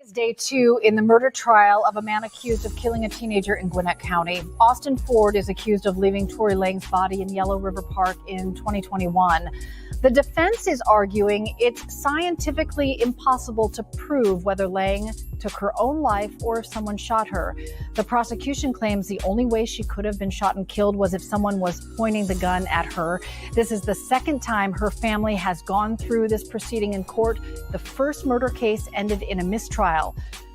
It's day 2 in the murder trial of a man accused of killing a teenager in Gwinnett County. Austin Ford is accused of leaving TORI Lange's body in Yellow River Park in 2021. The defense is arguing it's scientifically impossible to prove whether Lange took her own life or if someone shot her. The prosecution claims the only way she could have been shot and killed was if someone was pointing the gun at her. This is the second time her family has gone through this proceeding in court. The first murder case ended in a mistrial.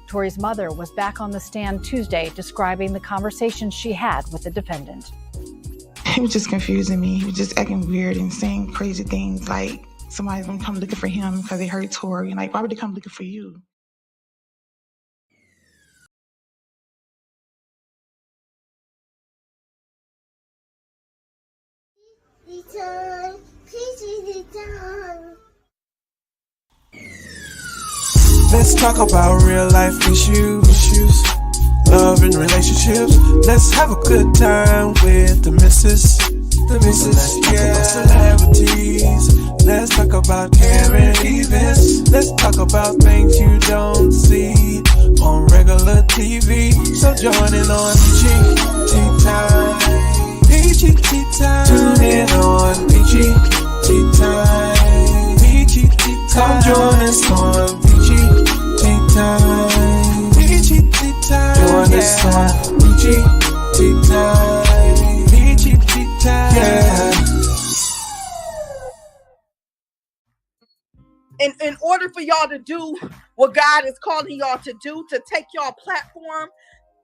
TORI's mother was back on the stand Tuesday describing the conversation she had with the defendant. He was just confusing me. He was just acting weird and saying crazy things like somebody's gonna come looking for him because they heard TORI. And like, why would they come looking for you? Return, please return. Let's talk about real life issues, love and relationships. Let's have a good time with the missus. Let's talk about celebrities. Let's talk about current events. Let's talk about things you don't see on regular TV. So join in on PGT Time. PGT Time. Tune in on PGT Time. PGT Time. Come join us on PGT Time. PGT Time. Join us on PGT Time. PGT Time. Yeah. In order for y'all to do what God is calling y'all to do, to take y'all platform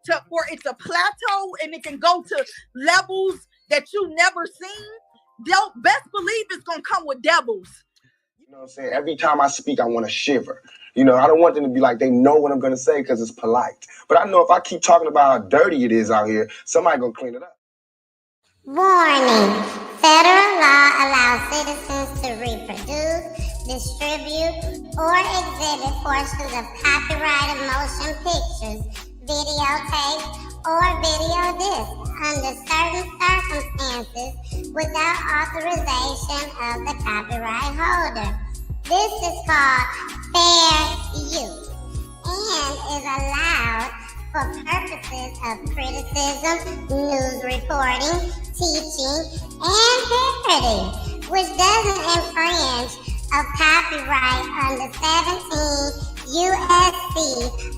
to where it's a plateau and it can go to levels that you never seen, don't best believe it's gonna come with devils. You know what I'm saying? Every time I speak, I want to shiver. You know, I don't want them to be like they know what I'm gonna say because it's polite. But I know if I keep talking about how dirty it is out here, somebody gonna clean it up. Warning. Federal law allows citizens to reproduce, distribute, or exhibit portions of copyrighted motion pictures, videotapes, or video discs under certain circumstances without authorization of the copyright holder. This is called fair use and is allowed for purposes of criticism, news reporting, teaching, and parody, which doesn't infringe of copyright under 17 U.S.C.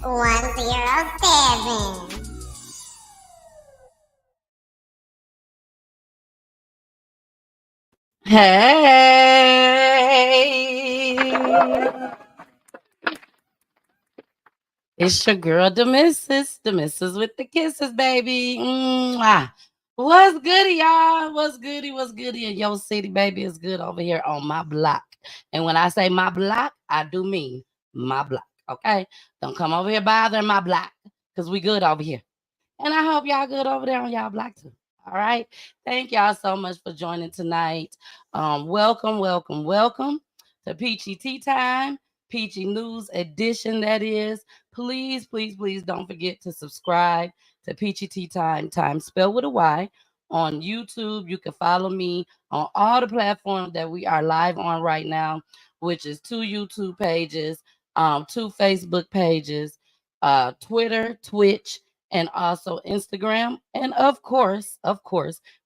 107. Hey, it's your girl, the missus with the kisses, baby. Mwah. What's goody, y'all? What's goody in your city, baby? It's good over here on my block. And when I say my block, I do mean my block, okay? Don't come over here bothering my block, because we good over here. And I hope y'all good over there on y'all block too. All right. Thank y'all so much for joining tonight. Welcome to Peachy Tea Time, Peachy News Edition, that is. Please don't forget to subscribe to Peachy Tea Time, time spelled with a Y, on YouTube. You can follow me on all the platforms that we are live on right now, which is 2 YouTube pages, 2 Facebook pages, Twitter, Twitch, and also Instagram. And of course,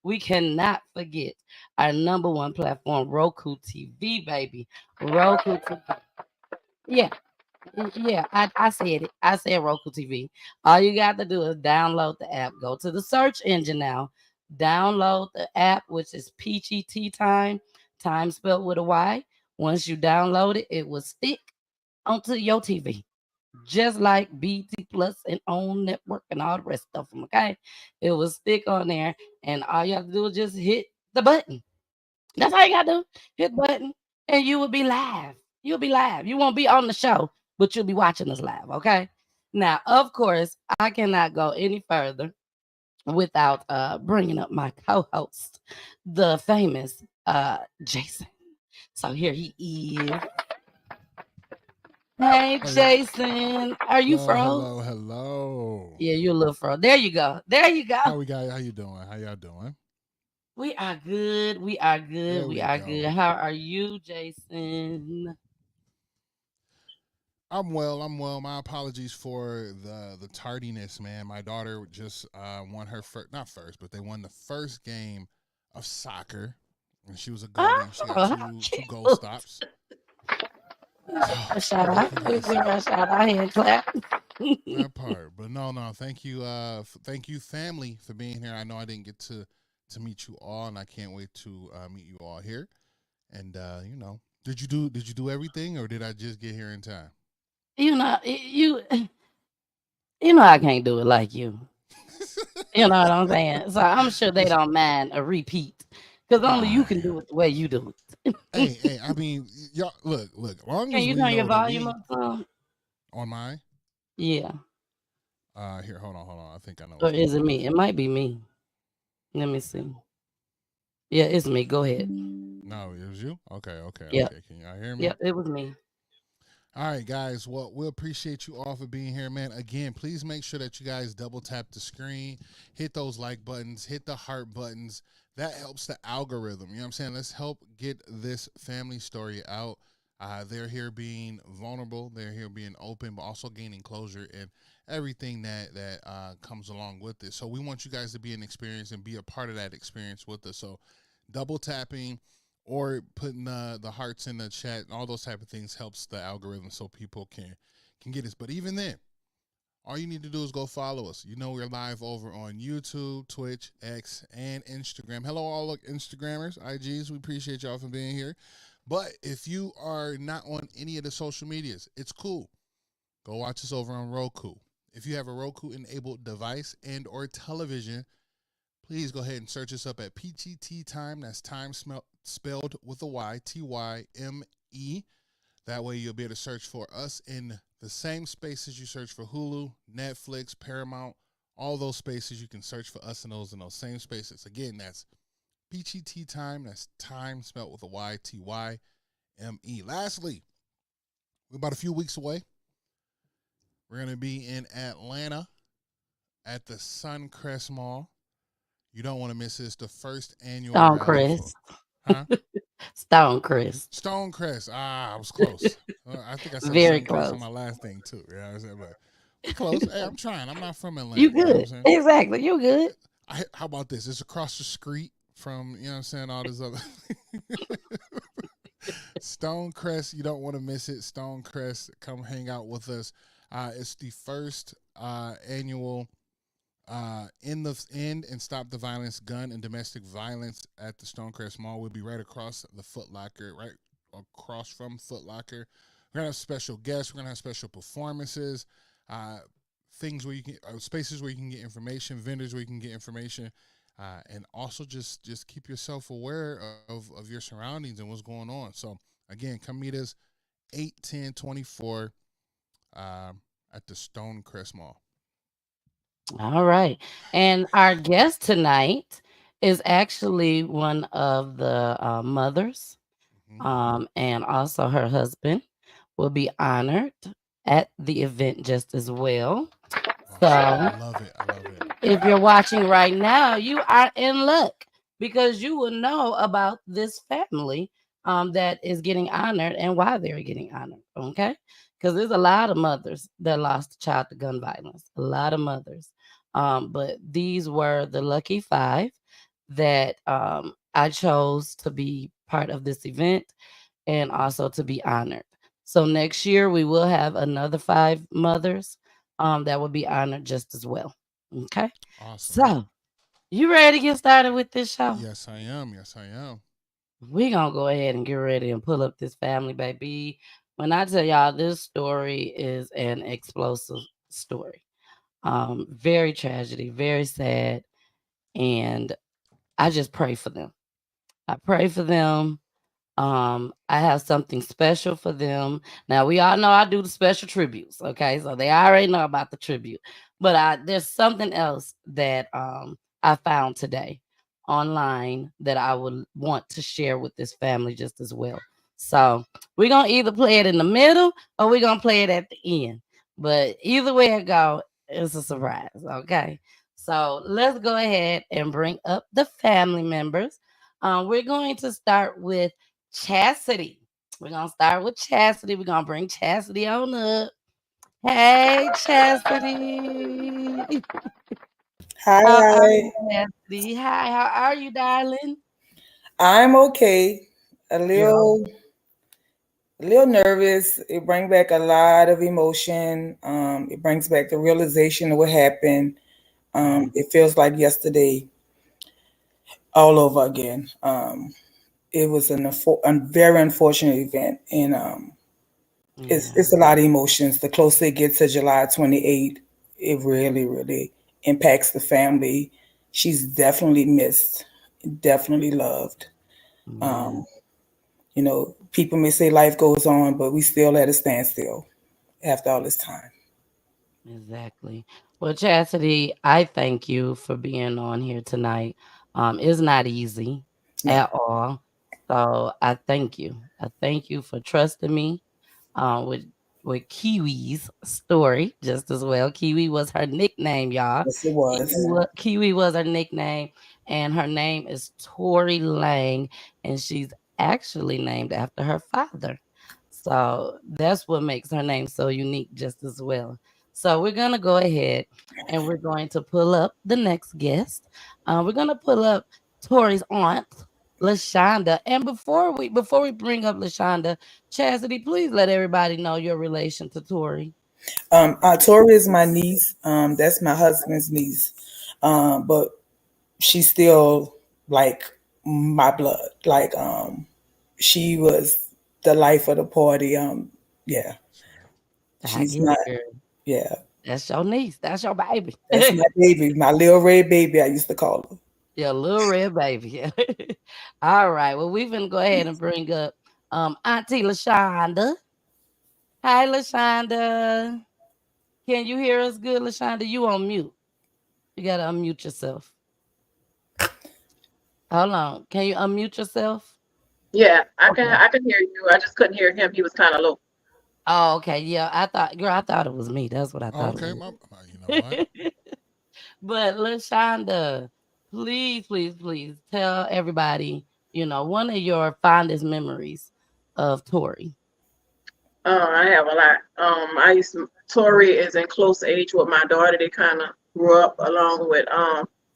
we cannot forget our number one platform, Roku TV, baby. Roku TV. Yeah. I said it. I said Roku TV. All you got to do is download the app. Go to the search engine now. Download the app, which is Peachy Tea Time, time spelled with a Y. Once you download it, it will stick onto your TV, just like BT Plus and OWN Network and all the rest of them, okay? It will stick on there, and all you have to do is just hit the button. That's all you got to do. Hit the button, and you will be live. You'll be live. You won't be on the show, but you'll be watching us live, okay? Now, of course, I cannot go any further without bringing up my co-host, the famous Jason. So here he is. Hey, Jason. Are you froze? Hello. Yeah, you a little froze. There you go. How you doing? How y'all doing? We are good. We are good. How are you, Jason? I'm well. I'm well. My apologies for the tardiness, man. My daughter just won her first, not first, but they won the first game of soccer, and she was a goalie. She got Oh, how two goal cute. stops. A shout out. Give Yes, her a shout out hand clap. that part. But no. Thank you, thank you, family, for being here. I know I didn't get to meet you all, and I can't wait to meet you all here. And did you do everything, or did I just get here in time? You know, you know I can't do it like you. You know what I'm saying? So I'm sure they Listen, don't mind a repeat. Because only you nah. can do it the way you do it. Hey. I mean, y'all, look. As long Can as you we turn your know that volume we up some? on mine. Yeah. Here, hold on. I think I know Or what's is going it on. me? It might be me. Let me see. Yeah, it's me. Go ahead. No, it was you. Yep. Okay. Can y'all hear me? Yep, it was me. All right, guys. Well, we appreciate you all for being here, man. Again, please make sure that you guys double tap the screen, hit those like buttons, hit the heart buttons. That helps the algorithm. You know what I'm saying? Let's help get this family story out. They're here being vulnerable. They're here being open, but also gaining closure and everything that comes along with this. So we want you guys to be an experience and be a part of that experience with us. So double tapping or putting the hearts in the chat and all those type of things helps the algorithm so people can get us. But even then, all you need to do is go follow us. You know we're live over on YouTube, Twitch, X, and Instagram. Hello, all the Instagrammers, IGs. We appreciate y'all for being here. But if you are not on any of the social medias, it's cool. Go watch us over on Roku. If you have a Roku-enabled device and or television, please go ahead and search us up at PGT Time. That's time spelled with a Y, TYME. That way you'll be able to search for us in the same spaces you search for Hulu, Netflix, Paramount, all those spaces. You can search for us in those same spaces. Again, that's PGT Time. That's time spelled with a Y, TYME. Lastly, we're about a few weeks away. We're going to be in Atlanta at the Suncrest Mall. You don't want to miss this. The first annual rally for, Stonecrest. huh? Stonecrest. Stonecrest. I was close. I think I said Very Suncrest on close. my last thing too. You know what I'm saying? But we close. Hey, I'm trying. I'm not from You Atlanta. You know what I'm good. saying? Exactly. You good. How about this? It's across the street from, you know what I'm saying, all this other Stonecrest. You don't want to miss it. Stonecrest. Come hang out with us. It's the first annual end and stop the violence, gun and domestic violence at the Stonecrest Mall. We'll be right across the Foot Locker, right across from Foot Locker. We're gonna have special guests. We're gonna have special performances, things where you can, spaces where you can get information, vendors where you can get information, and also just keep yourself aware of your surroundings and what's going on. So again, come meet us 8/10/24 at the Stonecrest Mall. All right. And our guest tonight is actually one of the mothers, and also her husband will be honored at the event just as well. Awesome. So I love it. I love it. if you're watching right now, you are in luck because you will know about this family that is getting honored and why they're getting honored. Okay. Because there's a lot of mothers that lost a child to gun violence, a lot of mothers. But these were the lucky five that I chose to be part of this event and also to be honored. So next year we will have another five mothers that will be honored just as well. Okay. Awesome. So you ready to get started with this show? Yes, I am. Yes, I am. We're gonna go ahead and get ready and pull up this family, baby. When I tell y'all this story is an explosive story. Very tragedy, very sad. And I just pray for them. I pray for them. I have something special for them. Now we all know I do the special tributes, okay? So they already know about the tribute. But there's something else that I found today online that I would want to share with this family just as well. So we're gonna either play it in the middle or we're gonna play it at the end. But either way it go, it's a surprise, okay? So let's go ahead and bring up the family members. We're going to start with Chastity. We're gonna start with Chastity. We're gonna bring Chastity on up. Hey, Chastity. Hi, How are you, hi. Chastity? Hi, how are you, darling? I'm okay. A You're little, a little nervous. It brings back a lot of emotion. It brings back the realization of what happened. It feels like yesterday all over again. It was a very unfortunate event, and it's yeah, a lot of emotions. The closer it gets to July 28th, it really, really impacts the family. She's definitely missed, definitely loved. yeah, People may say life goes on, but we still at a standstill after all this time. exactly. Well, Chastity, I thank you for being on here tonight. It's not easy No, at all. So I thank you. I thank you for trusting me with Kiwi's story just as well. Kiwi was her nickname, y'all. yes, it was. Kiwi was her nickname, and her name is Tori Lang, and she's actually named after her father. So that's what makes her name so unique, just as well. So we're gonna go ahead and we're going to pull up the next guest. We're gonna pull up Tori's aunt, Lashonda. And before we bring up Lashonda, Chastity, please let everybody know your relation to Tori. Tori is my niece. That's my husband's niece. But she's still like my blood. Like, she was the life of the party. Yeah, I she's get not. it, girl. Yeah, That's your niece. That's your baby. that's my baby, my little red baby. I used to call her. Your little red baby. All right. Well, we're gonna go ahead and bring up Auntie Lashonda. Hi, Lashonda. Can you hear us good, Lashonda? You on mute. You gotta unmute yourself. Hold on. Can you unmute yourself? Yeah, I can Okay. I can hear you. I just couldn't hear him. He was kind of low. Oh, okay. Yeah, I thought it was me. That's what I thought it Okay, was. you know what? But Lashonda, please, please, please tell everybody, one of your fondest memories of Tori. I have a lot. Tori is in close age with my daughter. They kind of grew up along with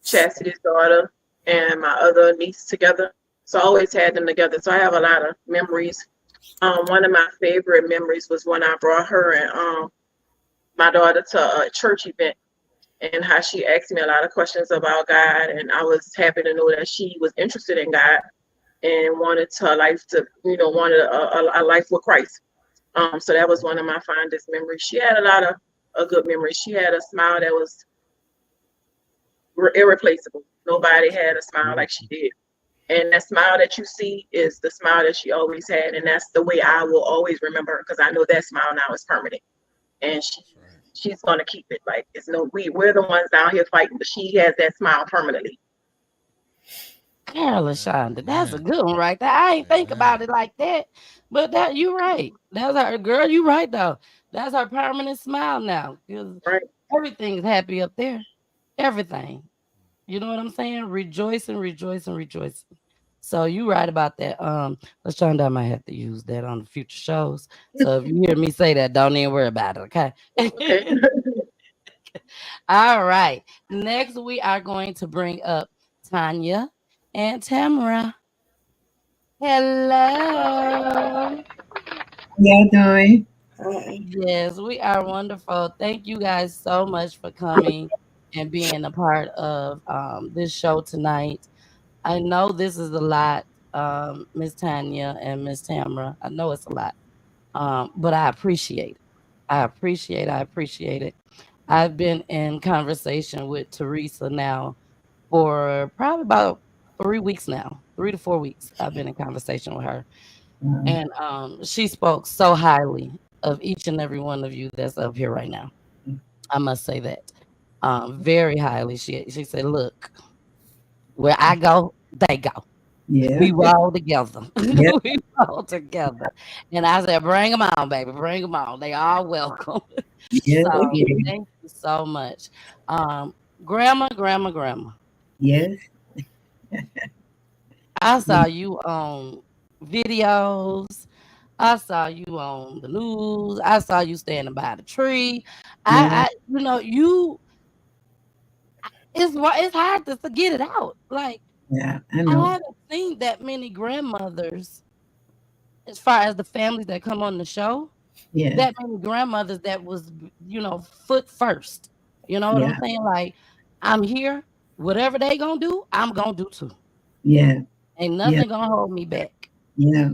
Chastity's daughter and my other niece together. So I always had them together. So I have a lot of memories. One of my favorite memories was when I brought her and my daughter to a church event, and how she asked me a lot of questions about God, and I was happy to know that she was interested in God and wanted her life to, wanted a life with Christ. So that was one of my fondest memories. She had a lot of good memories. She had a smile that was irreplaceable. Nobody had a smile like she did. And that smile that you see is the smile that she always had. And that's the way I will always remember her, because I know that smile now is permanent. And she's gonna keep it. Like, we're the ones down here fighting, but she has that smile permanently. Girl, Lashonda, that's a good one right there. I ain't think about it like that, but that you right. That's her girl. You right though. That's her permanent smile now. 'Cause Right. everything's happy up there. Everything. You know what I'm saying? Rejoicing, rejoicing, rejoicing. So you right about that. Lashonda, I might have to use that on the future shows. So if you hear me say that, don't even worry about it. Okay. Okay. All right. Next, we are going to bring up Tanya and Tamara. Hello. Yeah, doing. Yes, we are wonderful. Thank you guys so much for coming and being a part of this show tonight. I know this is a lot, Miss Tanya and Miss Tamara. I know it's a lot, but I appreciate it. I appreciate it. I've been in conversation with Teresa now for probably about 3 weeks now, 3 to 4 weeks. I've been in conversation with her. And she spoke so highly of each and every one of you that's up here right now. I must say that. Very highly. She said, look, where I go, they go. Yeah. We roll together. Yeah. We roll together. And I said, bring them on, baby. Bring them on. They are welcome. Yeah. So Okay. thank you so much. Grandma. Yes. I saw you on videos. I saw you on the news. I saw you standing by the tree. Yeah, You know, it's hard to get it out. Like yeah, I I know. haven't seen that many grandmothers, as far as the families that come on the show, Yeah, that many grandmothers that was, foot first. You know what I'm yeah, saying? Like, I'm here. Whatever they gonna do, I'm gonna do too. yeah, Ain't yeah, nothing gonna hold me back. yeah,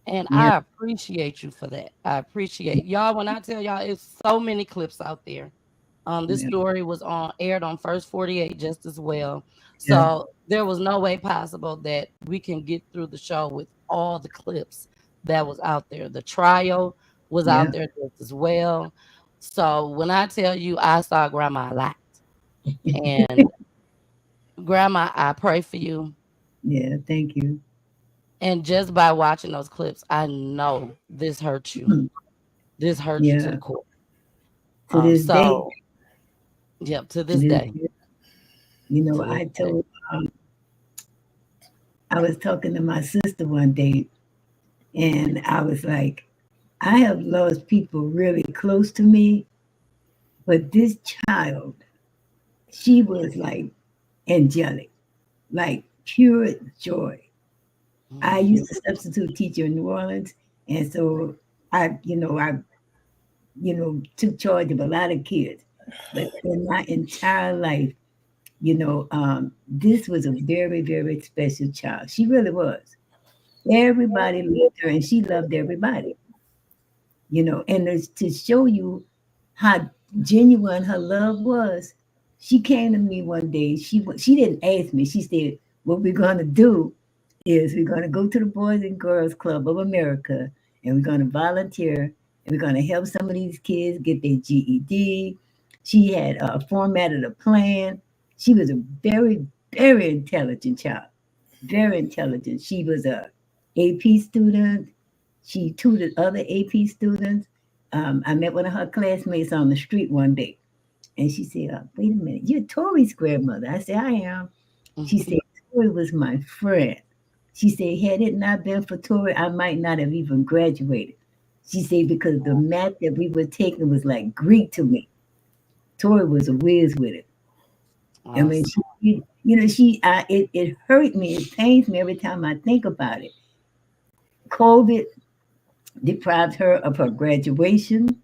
And yeah, I appreciate you for that. I appreciate y'all. When I tell y'all, it's so many clips out there. This yeah, story was aired on First 48 just as well. yeah, So there was no way possible that we can get through the show with all the clips that was out there. The trial was yeah, out there just as well. So when I tell you I saw Grandma a lot, and Grandma, I pray for you. yeah. Thank you. And just by watching those clips, I know this hurt you. This hurt you to Yeah. the core. To this day, So yep, to to this this, day. To this I day. told, I was talking to my sister one day, and I was like, I have lost people really close to me, but this child, she was like angelic, like pure joy. I used to substitute teacher in New Orleans, and so I took charge of a lot of kids. But in my entire life, this was a very, very special child. She really was. Everybody loved her, and she loved everybody. And to show you how genuine her love was, she came to me one day. She didn't ask me. She said, "What we're going to do is we're going to go to the Boys and Girls Club of America, and we're going to volunteer, and we're going to help some of these kids get their GED." She had formatted a plan. She was a very, very intelligent child. Very intelligent. She was a AP student. She tutored other AP students. I met one of her classmates on the street one day, and she said, "Wait a minute, you're Tori's grandmother." I said, "I am." She said, "Tori was my friend." She said, "Had it not been for Tori, I might not have even graduated." She said, "Because the math that we were taking was like Greek to me. Tori was a whiz with it." I mean, Awesome. it hurt me. It pains me every time I think about it. COVID deprived her of her graduation,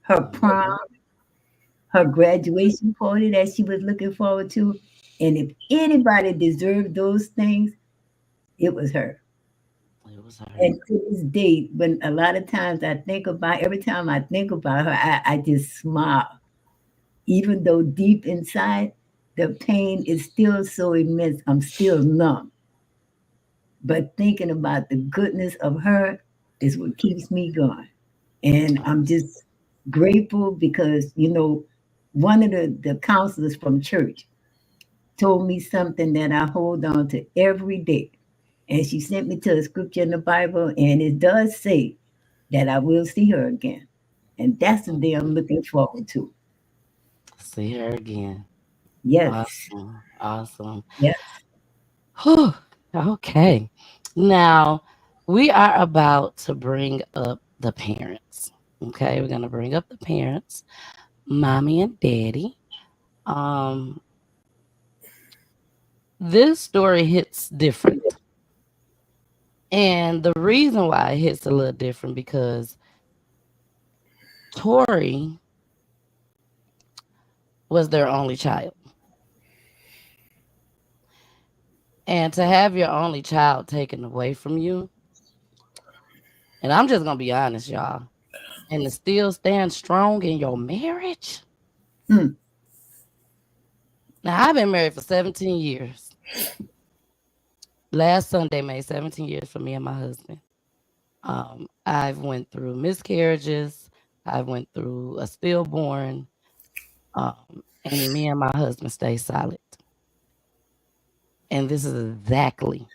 her prom, her graduation party that she was looking forward to. And if anybody deserved those things, it was her. It was her. And to this day, when a lot of times every time I think about her, I just smile. Even though deep inside, the pain is still so immense, I'm still numb. But thinking about the goodness of her is what keeps me going. And I'm just grateful because, one of the counselors from church told me something that I hold on to every day. And she sent me to a scripture in the Bible, and it does say that I will see her again. And that's the day I'm looking forward to. See her again. Yes. Awesome. Awesome. Yes. Whew. Okay. Now we are about to bring up the parents. Okay, we're gonna bring up the parents, mommy and daddy. Um, this story hits different. And the reason why it hits a little different because Tori was their only child. And to have your only child taken away from you, and I'm just gonna be honest, y'all, and to still stand strong in your marriage. Hmm. Now I've been married for 17 years. Last Sunday made 17 years for me and my husband. I've went through miscarriages. I went through a stillborn. And me and my husband stay solid. And this is exactly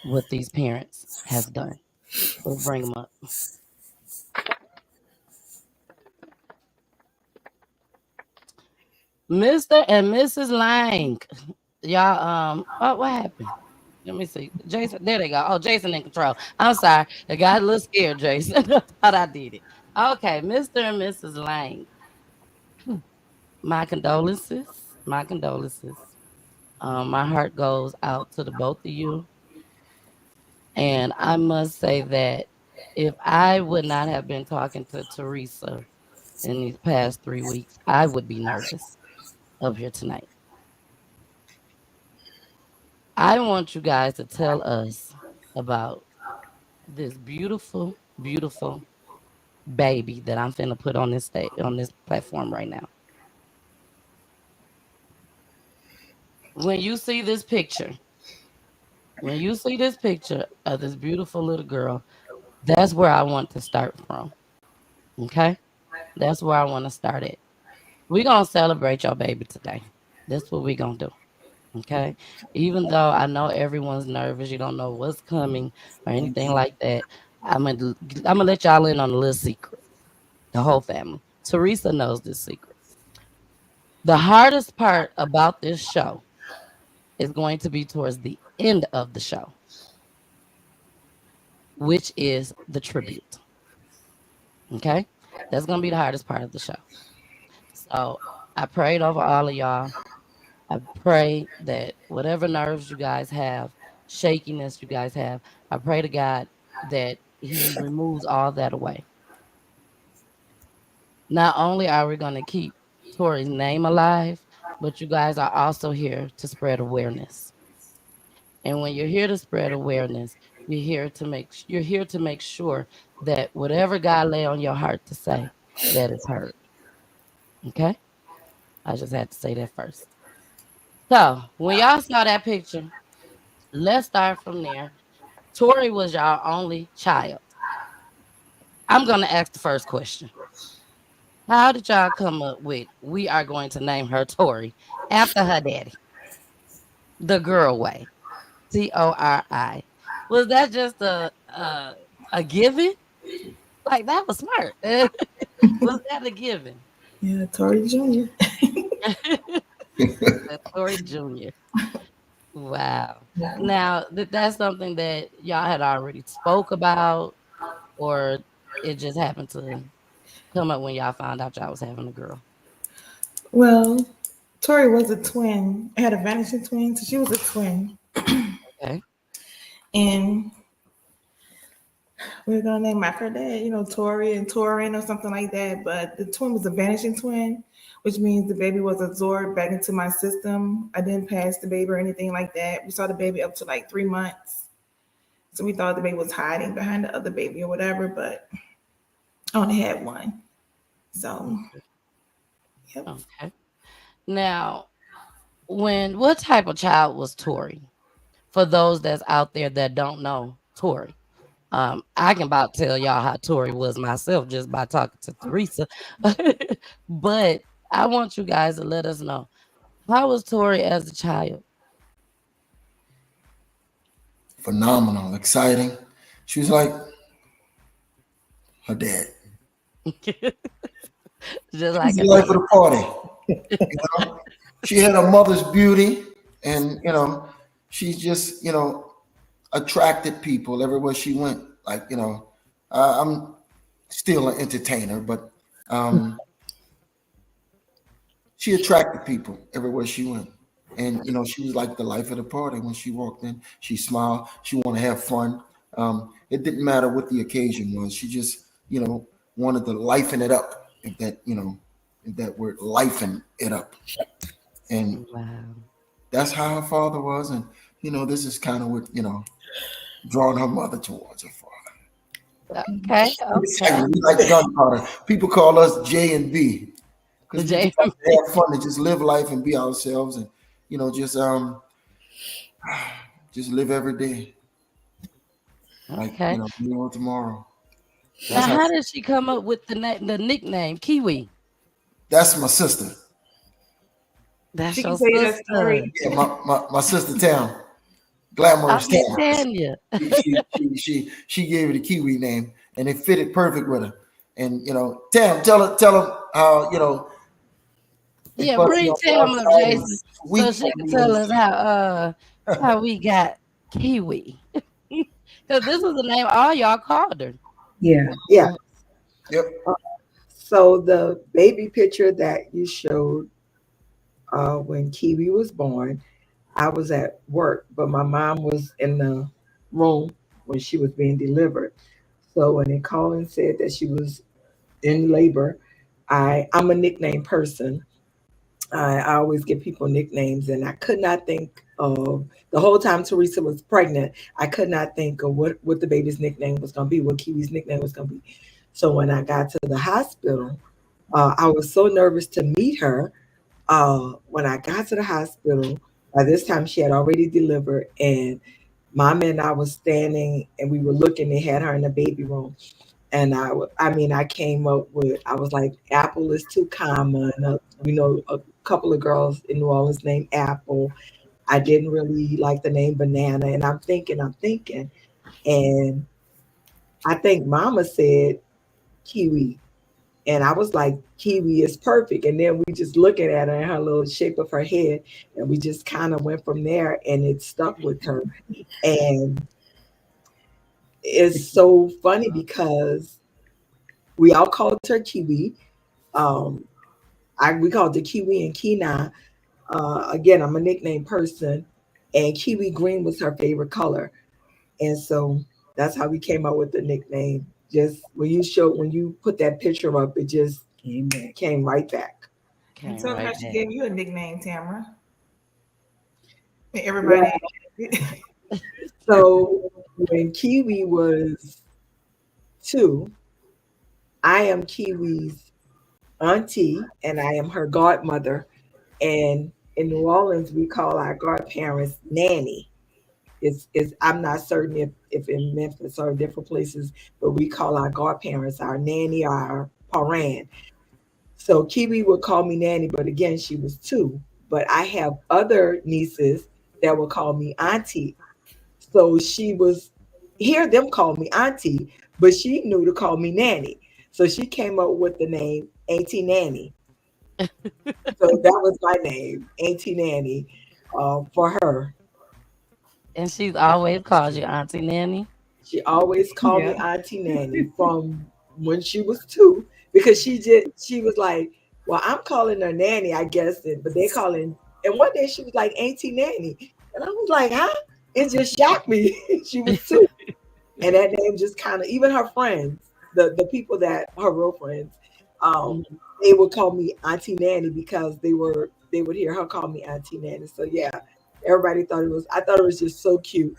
what these parents has done. Let's bring them up. Mr. and Mrs. Lang. Y'all, what happened? Let me see. Jason, there they go. Oh, Jason in control. I'm sorry. I got a little scared, Jason. I thought I did it. Okay, Mr. and Mrs. Lang. My condolences. My condolences. My heart goes out to the both of you. And I must say that if I would not have been talking to Teresa in these past 3 weeks, I would be nervous up here tonight. I want you guys to tell us about this beautiful, beautiful baby that I'm finna put on this on this platform right now. When you see this picture, when you see this picture of this beautiful little girl, that's where I want to start from. Okay? That's where I want to start at. We're gonna celebrate your baby today. That's what we're gonna do. Okay. Even though I know everyone's nervous, you don't know what's coming or anything like that. I'm gonna let y'all in on a little secret. The whole family. Teresa knows this secret. The hardest part about this show is going to be towards the end of the show, which is the tribute. Okay? That's gonna be the hardest part of the show. So I prayed over all of y'all. I pray that whatever nerves you guys have, shakiness you guys have, I pray to God that He removes all that away. Not only are we going to keep Tori's name alive, but you guys are also here to spread awareness. And when you're here to spread awareness, you're here to make sure that whatever God lay on your heart to say, that is heard. Okay? I just had to say that first. So when y'all saw that picture, let's start from there. Tori was y'all only child. I'm gonna ask the first question. How did y'all come up with we are going to name her Tori after her daddy? The girl way. TORI. Was that just a given? Like that was smart. Was that a given? Yeah, Tori Jr. Tori Jr. Wow. Now, that's something that y'all had already spoke about, or it just happened to come up when y'all found out y'all was having a girl? Well, Tori was a twin. I had a vanishing twin, so she was a twin. Okay. And we were gonna name after her dad, Tori and Torin or something like that. But the twin was a vanishing twin, which means the baby was absorbed back into my system. I didn't pass the baby or anything like that. We saw the baby up to like 3 months. So we thought the baby was hiding behind the other baby or whatever, but I only had one. So, yep. Okay. Now, what type of child was Tori? For those that's out there that don't know Tori, I can about tell y'all how Tori was myself just by talking to Teresa. But I want you guys to let us know, how was Tori as a child? Phenomenal, exciting. She was like her dad. Just like the life of the party. She had her mother's beauty, and she just attracted people everywhere she went. Like I'm still an entertainer, but she attracted people everywhere she went. And she was like the life of the party. When she walked in, she smiled. She wanted to have fun. It didn't matter what the occasion was. She just wanted to lifen it up. If that word, lifen it up. And that's how her father was. And this is kind of what drawing her mother towards her father. Okay. We like gunpowder. People call us J and B because we just have fun and just live life and be ourselves, and just live every day. Like tomorrow. Now, how did she come up with the nickname KIWI? That's my sister. That's your sister. Yeah, my sister Tam. Glamorous Tam. She gave it a Kiwi name, and it fitted perfect with her. And Tam, tell her how Yeah, bring Tam up, Jason, so she can tell us how we got KIWI. Because this was the name all y'all called her. Yeah. Yeah. Yep. So the baby picture that you showed when Kiwi was born, I was at work, but my mom was in the room when she was being delivered. So when they called and said that she was in labor, I'm a nickname person. I always give people nicknames, and I could not think of the whole time Teresa was pregnant. I could not think of what the baby's nickname was going to be, what Kiwi's nickname was going to be. So when I got to the hospital, I was so nervous to meet her. When I got to the hospital, by this time she had already delivered, and Mom and I was standing, and we were looking. They had her in the baby room. And I came up with, I was like, Apple is too common. A couple of girls in New Orleans named Apple. I didn't really like the name Banana. And I'm thinking. And I think Mama said Kiwi. And I was like, Kiwi is perfect. And then we just looking at her and her little shape of her head. And we just kind of went from there, and it stuck with her. And it's so funny because we all called her Kiwi. We called her Kiwi and Kina. Again, I'm a nickname person, and Kiwi green was her favorite color, and so that's how we came up with the nickname. Just when you put that picture up, it just came right back. And tell her she gave you a nickname, Tamara. Everybody. Right. So when Kiwi was 2, I am Kiwi's auntie, and I am her godmother. And in New Orleans, we call our godparents nanny. I'm not certain if in Memphis or different places, but we call our godparents our nanny or our parent. So Kiwi would call me nanny, but again, she was 2. But I have other nieces that would call me auntie. So she was hear them call me auntie, but she knew to call me nanny. So she came up with the name Auntie Nanny. So that was my name, Auntie Nanny, for her. And she's always called you Auntie Nanny? She always called me Auntie Nanny from when she was 2, because she was like, well, I'm calling her Nanny, I guess, but they calling, and one day she was like Auntie Nanny. And I was like, huh? It just shocked me. She was 2. And that name just kind of, even her friends, the people that her real friends, they would call me Auntie Nanny because they would hear her call me Auntie Nanny. So yeah, everybody thought I thought it was just so cute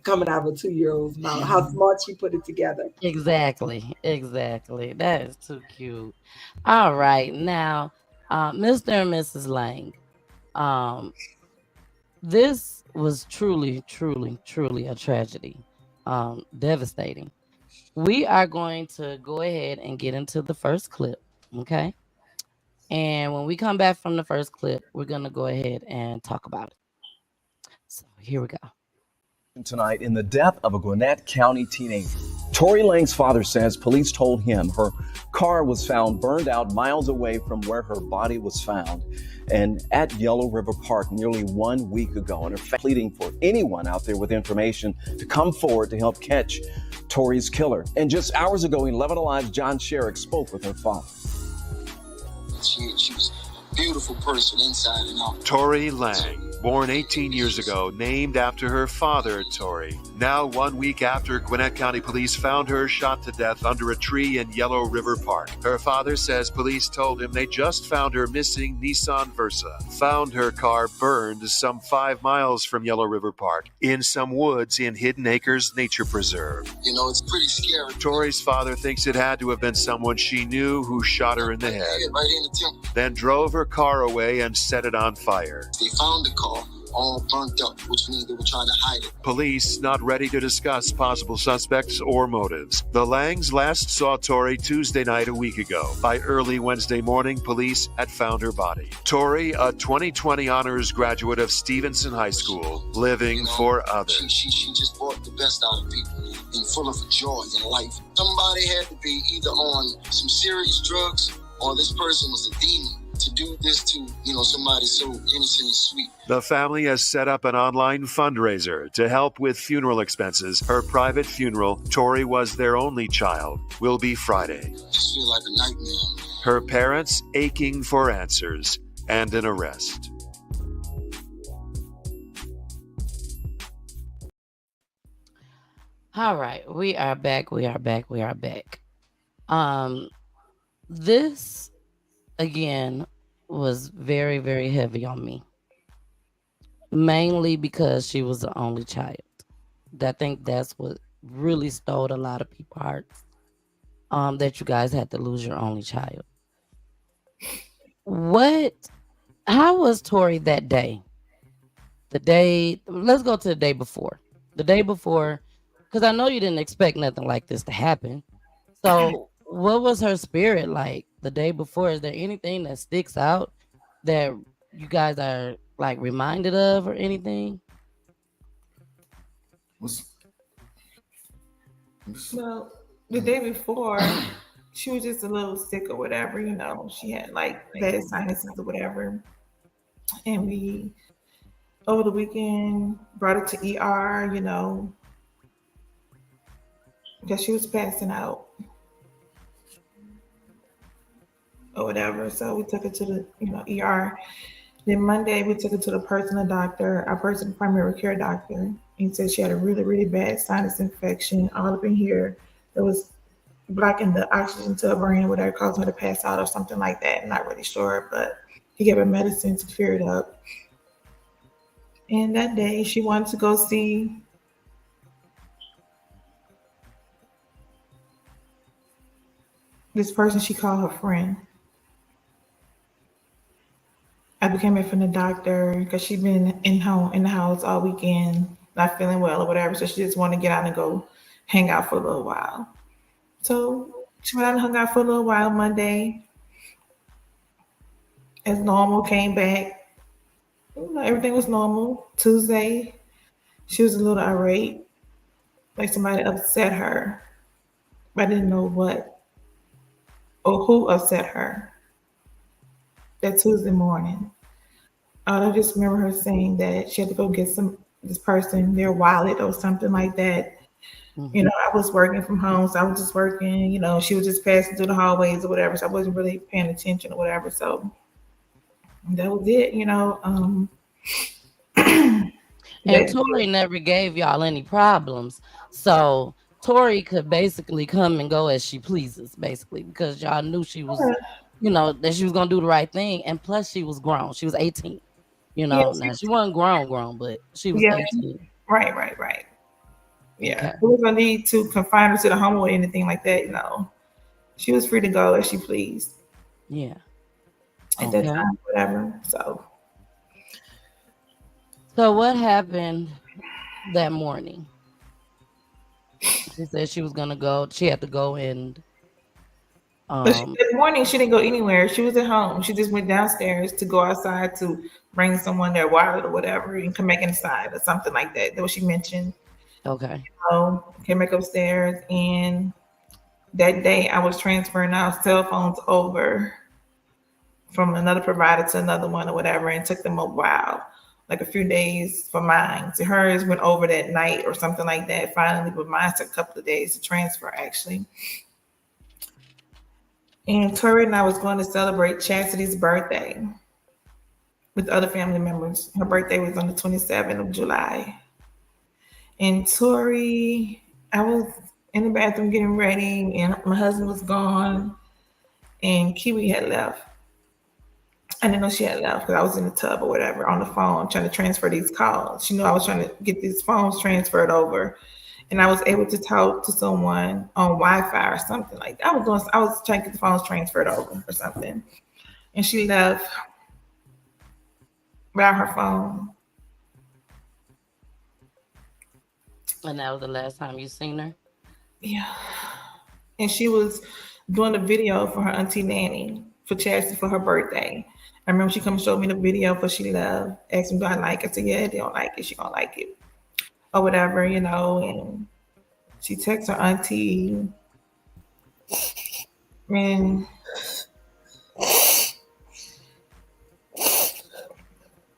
coming out of a 2-year-old's mouth. How smart she put it together. Exactly. That is too cute. All right, now, Mr. and Mrs. Lang, this was truly a tragedy, devastating. We are going to go ahead and get into the first clip, okay? And when we come back from the first clip, we're going to go ahead and talk about it. So here we go. Tonight in the death of a Gwinnett County teenager. TORRY Lang's father says police told him her car was found burned out miles away from where her body was found and at Yellow River Park nearly 1 week ago. And her pleading for anyone out there with information to come forward to help catch TORRY's killer. And just hours ago, 11 Alive's John Sherrick spoke with her father. She was a beautiful person inside and out. TORRY Lang, born 18 years ago, named after her father, TORRY. Now 1 week after Gwinnett County Police found her shot to death under a tree in Yellow River Park. Her father says police told him they just found her missing Nissan Versa. Found her car burned some 5 miles from Yellow River Park in some woods in Hidden Acres Nature Preserve. You know, it's pretty scary. TORRY's father thinks it had to have been someone she knew who shot her in the head. Right in the temple. Then drove her car away and set it on fire. They found the car all burnt up, which means they were trying to hide it. Police not ready to discuss possible suspects or motives. The Langs last saw TORRY Tuesday night a week ago. By early Wednesday morning, police had found her body. TORRY, a 2020 honors graduate of Stevenson High School, living for others. She just brought the best out of people and full of joy in life. Somebody had to be either on some serious drugs or this person was a demon to do this to, somebody so innocent and sweet. The family has set up an online fundraiser to help with funeral expenses. Her private funeral, TORI was their only child, will be Friday. I just feel like a nightmare. Her parents aching for answers and an arrest. All right, we are back. This again was very, very heavy on me. Mainly because she was the only child. I think that's what really stole a lot of people's hearts. That you guys had to lose your only child. How was TORI that day? Let's go to the day before. The day before, because I know you didn't expect nothing like this to happen. So what was her spirit like the day before? Is there anything that sticks out that you guys are like reminded of or anything? Well, the day before, she was just a little sick or whatever, She had like bad sinuses or whatever. And we, over the weekend, brought her to ER, because she was passing out or whatever. So we took her to the, ER. Then Monday, we took her to the personal doctor, our personal primary care doctor. He said she had a really, really bad sinus infection all up in here that was blocking the oxygen to her brain or whatever, causing her to pass out or something like that. I'm not really sure, but he gave her medicine to clear it up. And that day, she wanted to go see this person she called her friend. I became it from the doctor because she'd been in the house all weekend, not feeling well or whatever. So she just wanted to get out and go hang out for a little while. So she went out and hung out for a little while Monday. As normal, came back. Everything was normal. Tuesday, she was a little irate, like somebody upset her. I didn't know what or who upset her that Tuesday morning. I just remember her saying that she had to go get this person their wallet or something like that. Mm-hmm. I was working from home, so I was just working. She was just passing through the hallways or whatever, so I wasn't really paying attention or whatever. So that was it. And TORI never gave y'all any problems, so TORI could basically come and go as she pleases, basically, because y'all knew she was, that she was gonna do the right thing, and plus she was grown. She was 18. Now she wasn't grown, but she was 18. Right. Yeah, Okay. there was no need to confine her to the home or anything like that. She was free to go as she pleased. Yeah. At that time, whatever. So what happened that morning? She said she was gonna go. She had to go and. That morning, she didn't go anywhere. She was at home. She just went downstairs to go outside to bring someone their wallet or whatever and come back inside or something like that. That's what she mentioned. Okay. Came back upstairs, and that day I was transferring our cell phones over from another provider to another one or whatever, and took them a while, like a few days for mine. So hers went over that night or something like that finally, but mine took a couple of days to transfer actually. And TORI and I was going to celebrate Chastity's birthday with other family members. Her birthday was on the 27th of July. And TORI, I was in the bathroom getting ready, and my husband was gone, and KIWI had left. I didn't know she had left because I was in the tub or whatever on the phone trying to transfer these calls. She knew I was trying to get these phones transferred over. And I was able to talk to someone on Wi-Fi or something like that. I was trying to get the phones transferred over or something. And she left without her phone. And that was the last time you seen her? Yeah. And she was doing a video for her auntie Nanny for Chastity for her birthday. I remember she come and showed me the video before she left. Asked me, do I like it? I said, yeah, they don't like it. She gonna like it. Or whatever, and she texts her auntie, and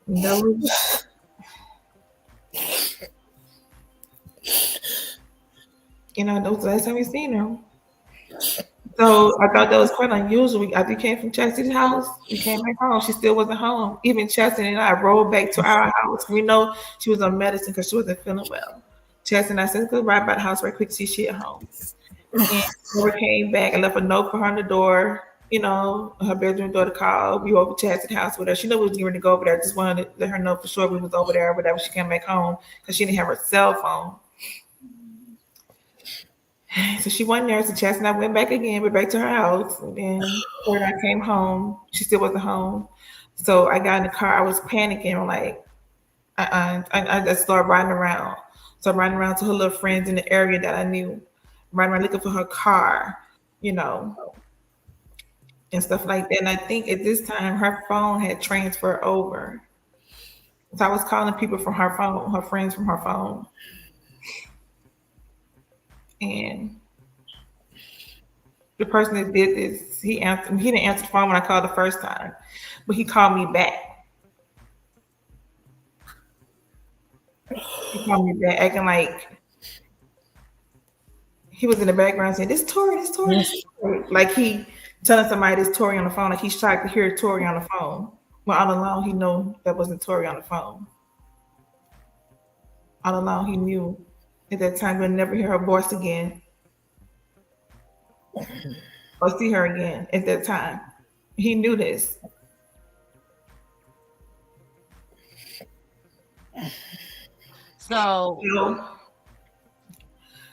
That was, that was the last time we seen her. So I thought that was quite unusual. After we came from Chastity's house, we came back home. She still wasn't home. Even Chastity and I rode back to our house. We know she was on medicine because she wasn't feeling well. Chastity and I said, go right by the house right quick to see she at home. And we came back and left a note for her on the door. Her bedroom door to call. We were over Chastity's house with her. She knew we was getting ready to go over there. Just wanted to let her know for sure we was over there or whatever. She came back home because she didn't have her cell phone. So she wasn't there. So Chastity and I went back again. We're back to her house. And then when I came home, she still wasn't home. So I got in the car. I was panicking. I'm like, I just started riding around. So I'm riding around to her little friends in the area that I knew, riding around looking for her car, and stuff like that. And I think at this time her phone had transferred over. So I was calling people from her phone, her friends from her phone. And the person that did this, he didn't answer the phone when I called the first time, but he called me back. He called me back acting like he was in the background saying, this TORI. Like he telling somebody this TORI on the phone, like he's shocked to hear TORI on the phone. Well, all along he knew that wasn't TORI on the phone. All along he knew at that time we'll never hear her voice again or see her again at that time. He knew this. So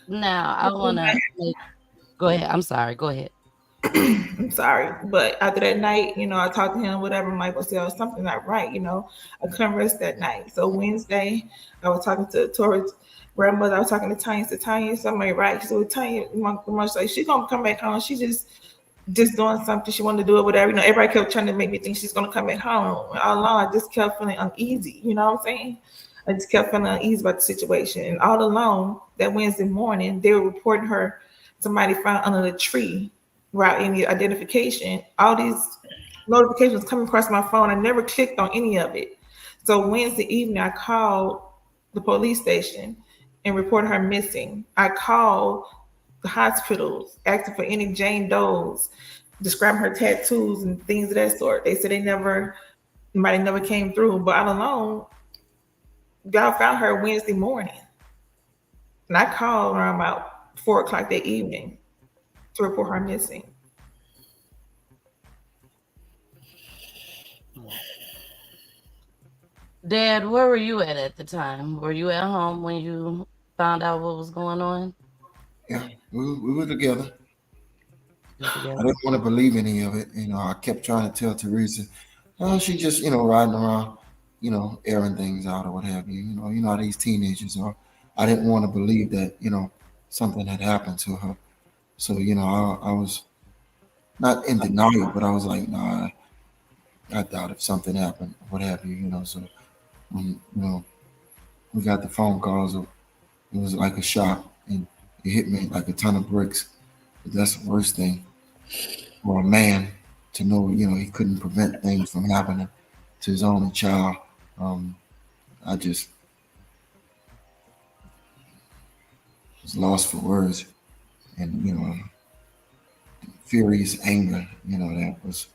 now I want to go ahead. I'm sorry. Go ahead. I'm sorry. But after that night, I talked to him, whatever. I'm like, well, see, something not right. I couldn't rest that night. So Wednesday, I was talking to Tori's grandmother. I was talking to Tanya. So Tanya, somebody right. So Tanya, much like she's gonna come back home. She just doing something. She wanted to do it, whatever. Everybody kept trying to make me think she's gonna come back home. And all along, I just kept feeling uneasy. You know what I'm saying? I just kept feeling uneasy about the situation. And all along that Wednesday morning, they were reporting her somebody found under the tree without any identification. All these notifications coming across my phone. I never clicked on any of it. So Wednesday evening, I called the police station and reported her missing. I called the hospitals asking for any Jane Does, describing her tattoos and things of that sort. They said nobody never came through. But all along, God found her Wednesday morning. And I called around about 4:00 that evening to report her missing. Dad, where were you at the time? Were you at home when you found out what was going on? Yeah, we were together. I didn't want to believe any of it. I kept trying to tell Teresa, oh, she just, riding around, airing things out or what have you. You know how these teenagers are. I didn't want to believe that, something had happened to her. So, I was not in denial, but I was like, nah, I doubt if something happened, what have you, So, when, we got the phone calls, it was like a shock, and it hit me like a ton of bricks. But that's the worst thing for a man to know, he couldn't prevent things from happening to his only child. I just was lost for words, and furious anger, that was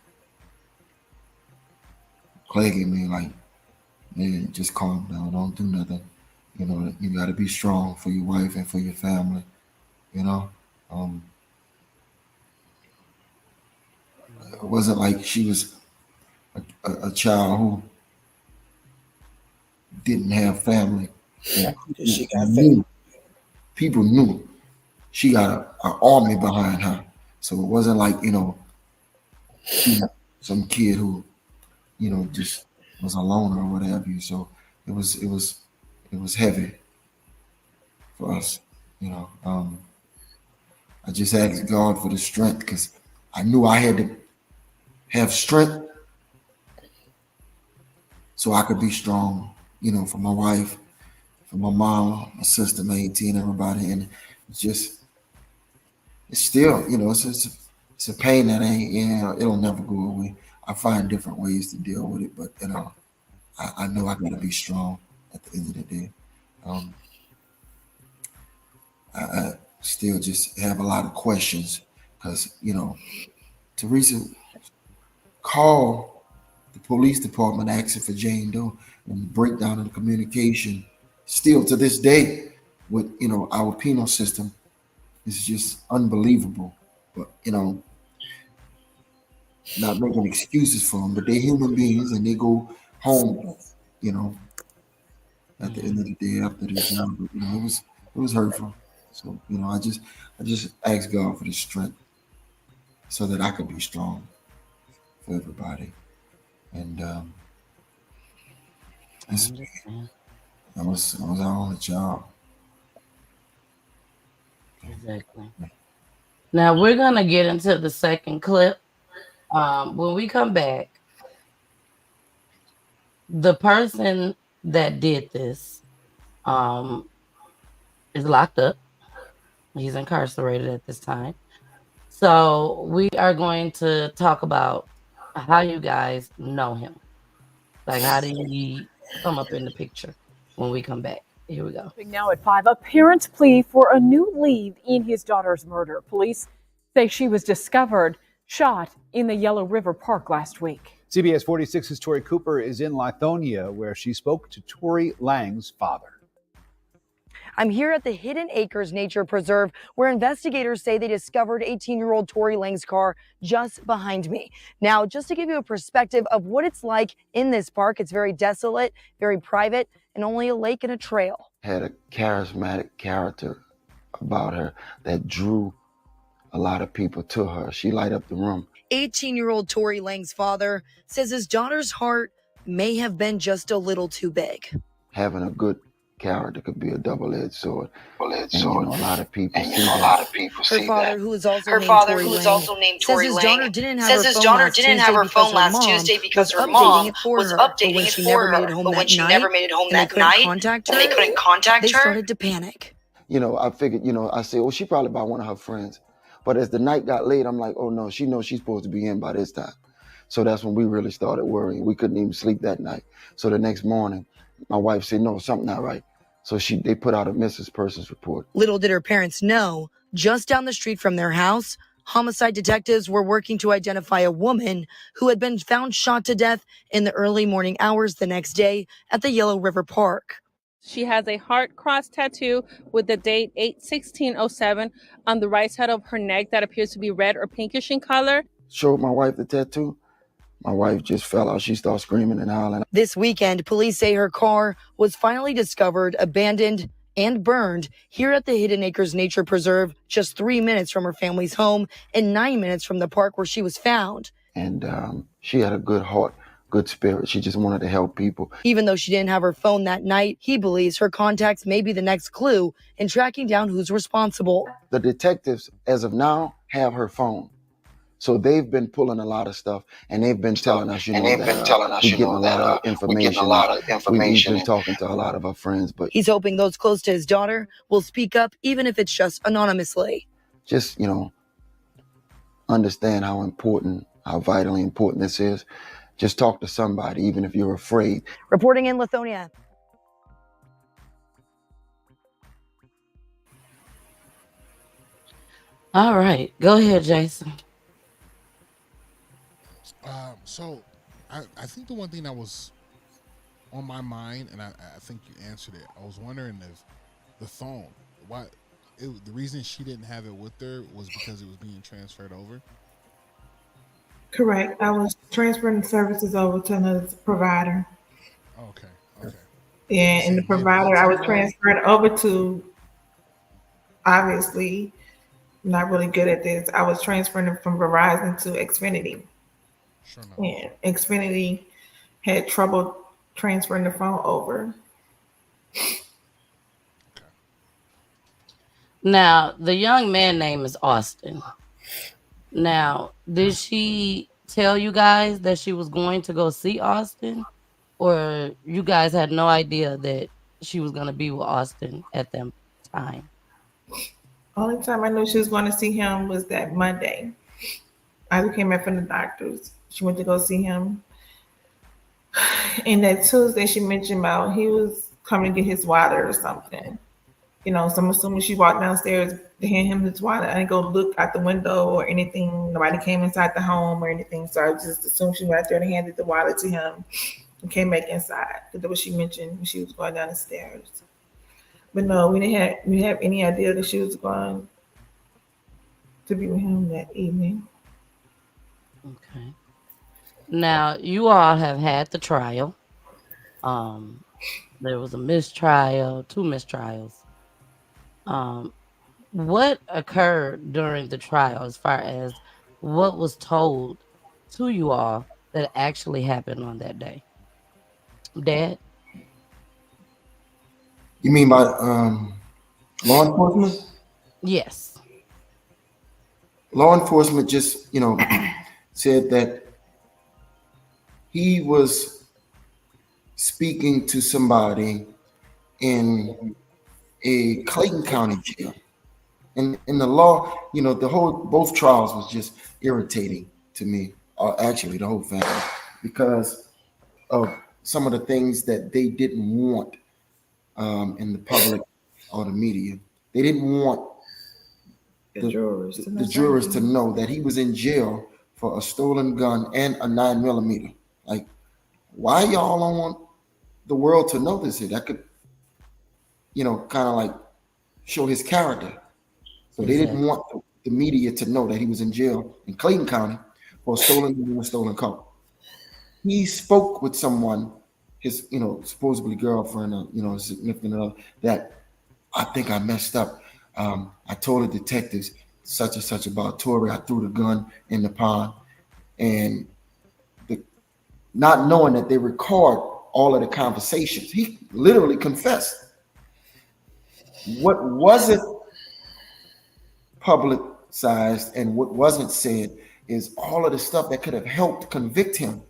plaguing me. Like, man, just calm down, don't do nothing. You got to be strong for your wife and for your family. It wasn't like she was a child who didn't have family. She got family. People knew she got an army behind her. So it wasn't like, some kid who, just was alone or what have you. So it was heavy for us. I just asked God for the strength because I knew I had to have strength so I could be strong, for my wife, for my mom, my sister, my auntie, and everybody. And it's still, it's a pain that it'll never go away. I find different ways to deal with it, but I know I got to be strong at the end of the day. I still just have a lot of questions because, Teresa called the police department asking for Jane Doe, and the breakdown in the communication still to this day with, our penal system is just unbelievable. But, not making excuses for them, but they're human beings and they go home, at the end of the day after their job. But, it was hurtful. So, I just ask God for the strength so that I could be strong for everybody. And I was out on the job. Exactly. Now we're gonna get into the second clip. When we come back, the person that did this is locked up. He's incarcerated at this time. So we are going to talk about how you guys know him. Like, how did he come up in the picture when we come back? Here we go. Now at 5, a parent's plea for a new lead in his daughter's murder. Police say she was discovered shot in the Yellow River Park last week. CBS 46's Tori Cooper is in Lithonia, where she spoke to Tory Lange's father. I'm here at the Hidden Acres Nature Preserve, where investigators say they discovered 18-year-old Tory Lange's car just behind me. Now, just to give you a perspective of what it's like in this park, it's very desolate, very private, and only a lake and a trail. Had a charismatic character about her that drew a lot of people to her. She light up the room. 18-year-old Tory Lange's father says his daughter's heart may have been just a little too big. Having a good character could be a double-edged sword. A lot of people see that. Her father, who is also named Tory Lange, says his daughter didn't have her phone last Tuesday because her mom was updating it for her. But when she never made it home that night, and they couldn't contact her, they started to panic. I figured, I said, well, she probably by one of her friends. But as the night got late, I'm like, oh no, she knows she's supposed to be in by this time. So that's when we really started worrying. We couldn't even sleep that night. So the next morning, my wife said, no, something not right. So they put out a missing persons report. Little did her parents know, just down the street from their house, homicide detectives were working to identify a woman who had been found shot to death in the early morning hours the next day at the Yellow River Park. She has a heart cross tattoo with the date 8/16/07 on the right side of her neck that appears to be red or pinkish in color. Showed my wife the tattoo. My wife just fell out. She started screaming and howling. This weekend, police say her car was finally discovered, abandoned, and burned here at the Hidden Acres Nature Preserve, just 3 minutes from her family's home and 9 minutes from the park where she was found. And she had a good heart, good spirit. She just wanted to help people. Even though she didn't have her phone that night, he believes her contacts may be the next clue in tracking down who's responsible. The detectives, as of now, have her phone. So they've been pulling a lot of stuff, and they've been telling us, we're getting a lot of information. We've been talking to a lot of our friends, but he's hoping those close to his daughter will speak up, even if it's just anonymously. Just, understand how vitally important this is. Just talk to somebody, even if you're afraid. Reporting in Lithonia. All right, go ahead, Jason. So I think the one thing that was on my mind, and I think you answered it, I was wondering if the phone, the reason she didn't have it with her was because it was being transferred over? Correct. I was transferring the services over to another provider. Okay. Yeah, and the provider I was transferring over to, obviously, not really good at this. I was transferring it from Verizon to Xfinity. Sure enough. And Xfinity had trouble transferring the phone over. Now, the young man name is Austin. Now, did she tell you guys that she was going to go see Austin? Or you guys had no idea that she was going to be with Austin at that time? Only time I knew she was going to see him was that Monday. I came back from the doctors. She went to go see him. And that Tuesday she mentioned about he was coming to get his water or something. So I'm assuming she walked downstairs to hand him his water. I didn't go look out the window or anything. Nobody came inside the home or anything. So I just assumed she went out there and handed the water to him and came back inside. That's what she mentioned when she was going down the stairs. But no, we didn't have any idea that she was going to be with him that evening. Okay. Now you all have had the trial. There was a mistrial, 2 mistrials. What occurred during the trial as far as what was told to you all that actually happened on that day? Dad? You mean by law enforcement? Yes. Law enforcement just, said that he was speaking to somebody in a Clayton County jail. And in the law, both trials was just irritating to me, or actually the whole family, because of some of the things that they didn't want in the public or the media. They didn't want the jurors to know that he was in jail for a stolen gun and a 9mm. Like, why y'all don't want the world to know this here? That could, kind of like show his character. So they didn't want the media to know that he was in jail in Clayton County for a stolen gun and a stolen car. He spoke with someone, his, supposedly girlfriend or, significant other, that I think I messed up. I told the detectives such and such about TORI. I threw the gun in the pond, and not knowing that they record all of the conversations. He literally confessed. What wasn't publicized and what wasn't said is all of the stuff that could have helped convict him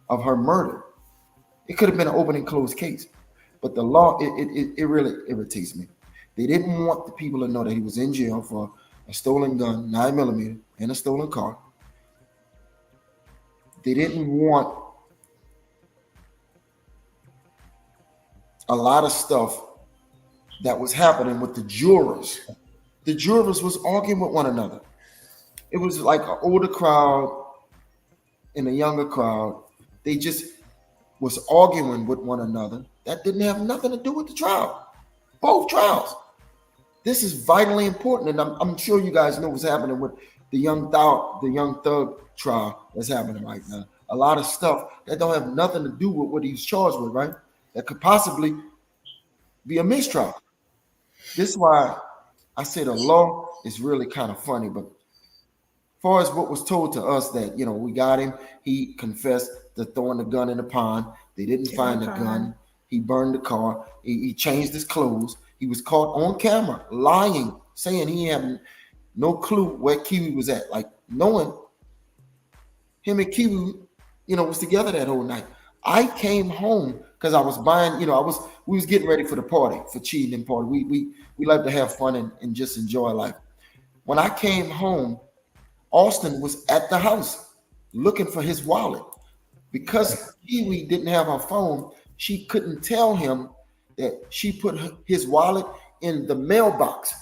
of her murder. It could have been an open and closed case, but the law, it really irritates me. They didn't want the people to know that he was in jail for a stolen gun, 9mm, and a stolen car. They didn't want a lot of stuff that was happening with the jurors. The jurors was arguing with one another. It was like an older crowd and a younger crowd. They just was arguing with one another. That didn't have nothing to do with the trial. Both trials. This is vitally important, and I'm sure you guys know what's happening with the young thug trial that's happening right now. A lot of stuff that don't have nothing to do with what he's charged with, right? That could possibly be a mistrial. This is why I say the law is really kind of funny, but as far as what was told to us that, we got him, he confessed to throwing the gun in the pond. They didn't find the gun. He burned the car. He changed his clothes. He was caught on camera lying, saying he had no clue where KIWI was at. Like, knowing him and KIWI, was together that whole night. I came home because I was buying, we was getting ready for the party, for cheating and party. We like to have fun and just enjoy life. When I came home, Austin was at the house looking for his wallet. Because KIWI didn't have her phone, she couldn't tell him that she put his wallet in the mailbox.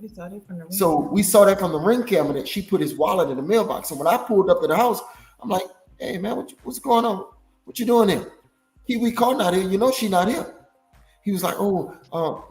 We saw that from the ring camera that she put his wallet in the mailbox. So when I pulled up to the house, I'm like, "Hey man, what's going on? What you doing here? KIWI called not here. She not here." He was like, "Oh,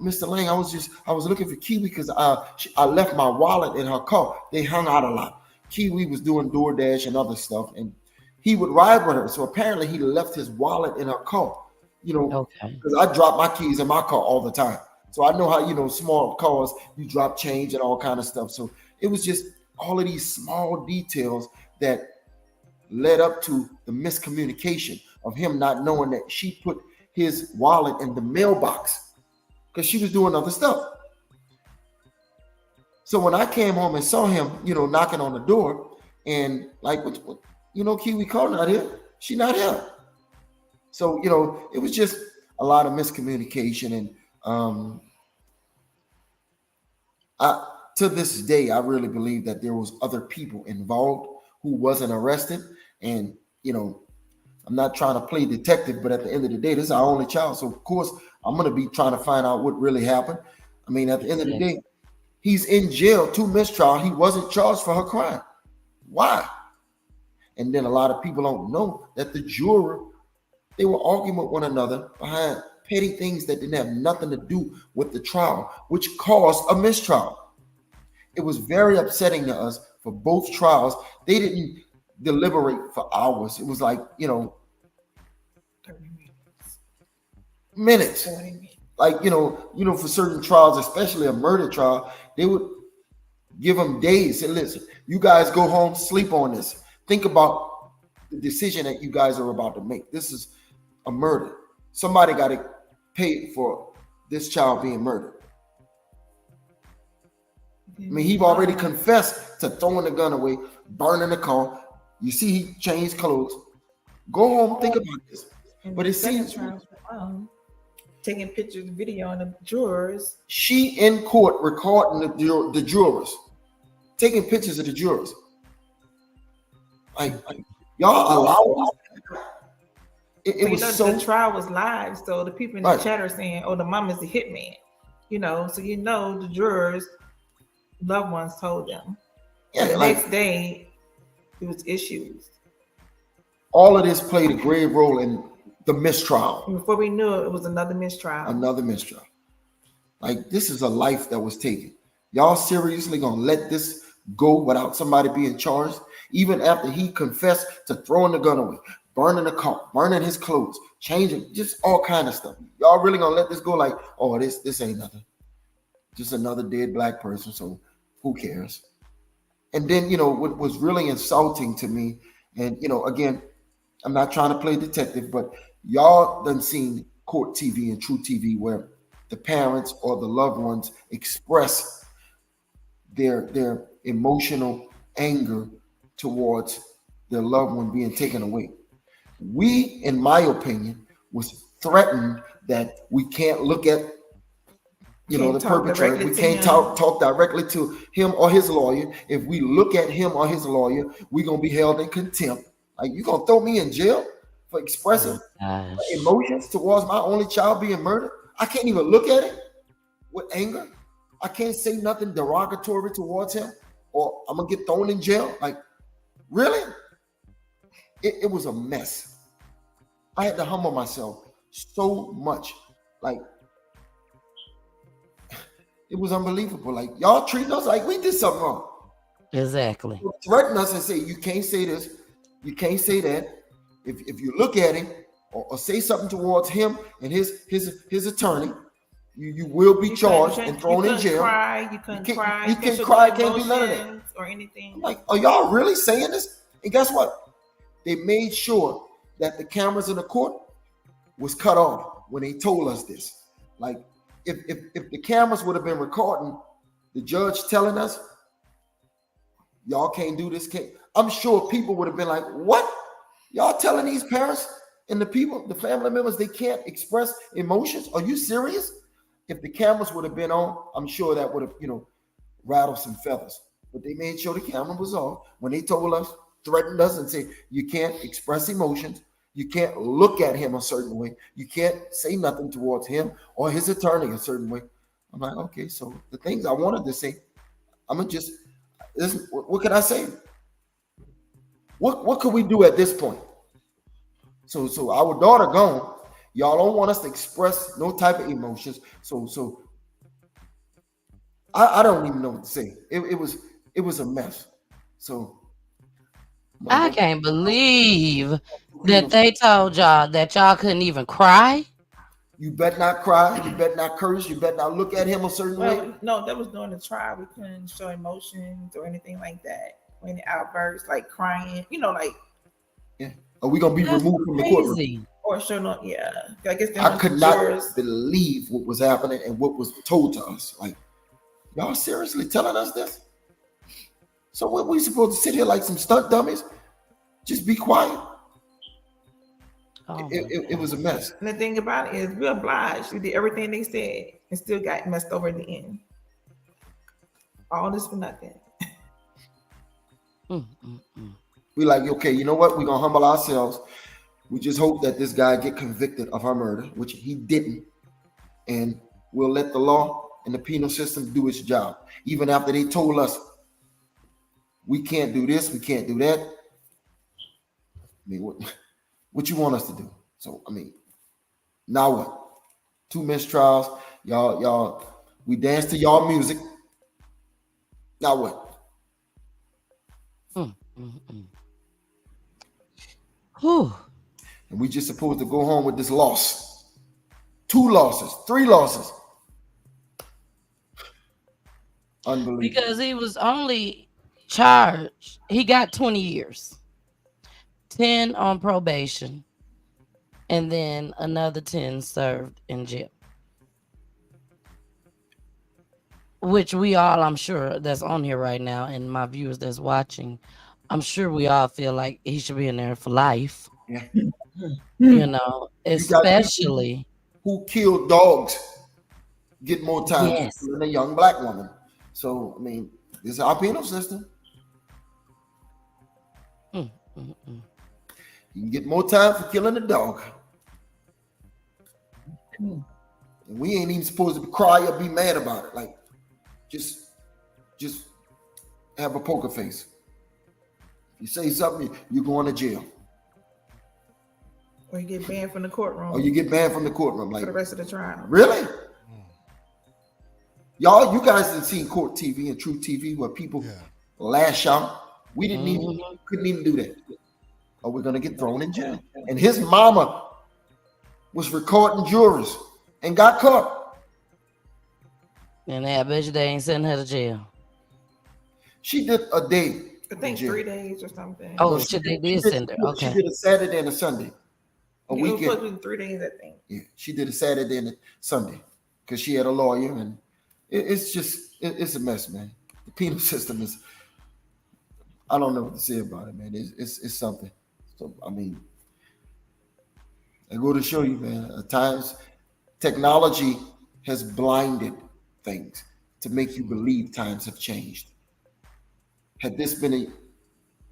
Mr. Lang, I was looking for KIWI because I left my wallet in her car. They hung out a lot. KIWI was doing DoorDash and other stuff, and he would ride with her. So apparently he left his wallet in her car, because I drop my keys in my car all the time. So I know how, small cars, you drop change and all kind of stuff. So it was just all of these small details that led up to the miscommunication of him not knowing that she put his wallet in the mailbox because she was doing other stuff. So when I came home and saw him, knocking on the door and like, KIWI called not here. She not here. So, it was just a lot of miscommunication. And to this day, I really believe that there was other people involved who wasn't arrested. And, I'm not trying to play detective, but at the end of the day, this is our only child. So of course, I'm gonna be trying to find out what really happened. I mean, at the end of the day, he's in jail, 2 mistrial. He wasn't charged for her crime. Why? And then a lot of people don't know that the juror, they were arguing with one another behind petty things that didn't have nothing to do with the trial, which caused a mistrial. It was very upsetting to us for both trials. They didn't deliberate for hours. It was like, 30 minutes. 40 minutes. Like, for certain trials, especially a murder trial, they would give them days. And listen, you guys go home, sleep on this. Think about the decision that you guys are about to make. This is a murder. Somebody got to pay for this child being murdered. I mean, he already confessed to throwing the gun away, burning the car. You see, he changed clothes. Go home, think about this. But it seems taking pictures, video on the jurors. She in court recording the jurors, taking pictures of the jurors. Like y'all allow it was so. The trial was live, so the people in the chat are saying, "Oh, the mom is the hitman," So the jurors, loved ones told them. Yeah, the next day, it was issues. All of this played a grave role in the mistrial. And before we knew it, it was another mistrial. Another mistrial. Like, this is a life that was taken. Y'all seriously gonna let this go without somebody being charged? Even after he confessed to throwing the gun away, burning the car, burning his clothes, changing, just all kind of stuff. Y'all really gonna let this go like, oh, this ain't nothing. Just another dead black person, so who cares? And then, what was really insulting to me, and, again, I'm not trying to play detective, but y'all done seen court TV and true TV where the parents or the loved ones express their emotional anger towards their loved one being taken away. We, in my opinion, was threatened that we can't look at, the perpetrator. We can't talk directly to him or his lawyer. If we look at him or his lawyer, we're going to be held in contempt. Like, you going to throw me in jail for expressing emotions towards my only child being murdered? I can't even look at it with anger. I can't say nothing derogatory towards him, or I'm going to get thrown in jail. Like, really? It was a mess. I had to humble myself so much. Like, it was unbelievable. Like, y'all treating us like we did something wrong. Exactly. You threaten us and say, you can't say this, you can't say that. If you look at him or say something towards him and his attorney, you will be charged and thrown in jail. You couldn't cry. You can't cry. Can't do none of that. Or anything. I'm like, are y'all really saying this? And guess what? They made sure that the cameras in the court was cut off when they told us this. Like, if the cameras would have been recording the judge telling us, y'all can't do this, I'm sure people would have been like, what? Y'all telling these parents and the people, the family members, they can't express emotions? Are you serious? If the cameras would have been on, I'm sure that would have, rattled some feathers. But they made sure the camera was off when they told us, threatened us and said, you can't express emotions. You can't look at him a certain way. You can't say nothing towards him or his attorney a certain way. I'm like, okay, so the things I wanted to say, I'm gonna just, what can I say? What could we do at this point? So our daughter gone. Y'all don't want us to express no type of emotions. So I don't even know what to say. It was a mess. So I can't believe that they told y'all that y'all couldn't even cry. You better not cry. You better not curse. You better not look at him a certain way. No, that was during the trial. We couldn't show emotions or anything like that. Any outbursts, like crying, like. Yeah. Are we gonna be removed from the courtroom? Or show no, yeah. I guess I could not believe what was happening and what was told to us. Like, y'all seriously telling us this? So what, we supposed to sit here like some stunt dummies? Just be quiet? It was a mess. And the thing about it is, we're obliged. We did everything they said and still got messed over at the end. All this for nothing. We like, okay, you know what? We're gonna humble ourselves. We just hope that this guy get convicted of her murder, which he didn't, and we'll let the law and the penal system do its job. Even after they told us we can't do this, we can't do that. I mean, what you want us to do? So, I mean, now what? 2 mistrials, y'all. We dance to y'all music. Now what? Whew. And we just supposed to go home with this loss. 2 losses, 3 losses. Unbelievable. Because he was only charged, he got 20 years, 10 on probation, and then another 10 served in jail. Which we all, I'm sure, that's on here right now, and my viewers that's watching, I'm sure we all feel like he should be in there for life. Yeah. You know, especially who killed dogs get more time Yes. than a young black woman. So, I mean, this is our penal system. You can get more time for killing a dog. And we ain't even supposed to cry or be mad about it. Like, just have a poker face. If you say something, you're going to jail. Or you get banned from the courtroom. Or you get banned from the courtroom. Like, for the rest of the trial. Really? Y'all, you guys didn't see Court TV and True TV where people lash out. We didn't even, couldn't even do that. Or we're gonna get thrown in jail. And his mama was recording jurors and got caught. And I bet you they ain't sending her to jail. She did a day. I think 3 days or something. Oh, shit, they did send her. Okay. She did a Saturday and a Sunday. A It was weekend. supposed to be 3 days, I think. Yeah, she did a Saturday and a Sunday because she had a lawyer, and it's a mess, man. The penal system is, I don't know what to say about it, man. It's something. So, I mean, I go to show you, man, at times technology has blinded things to make you believe times have changed. Had this been a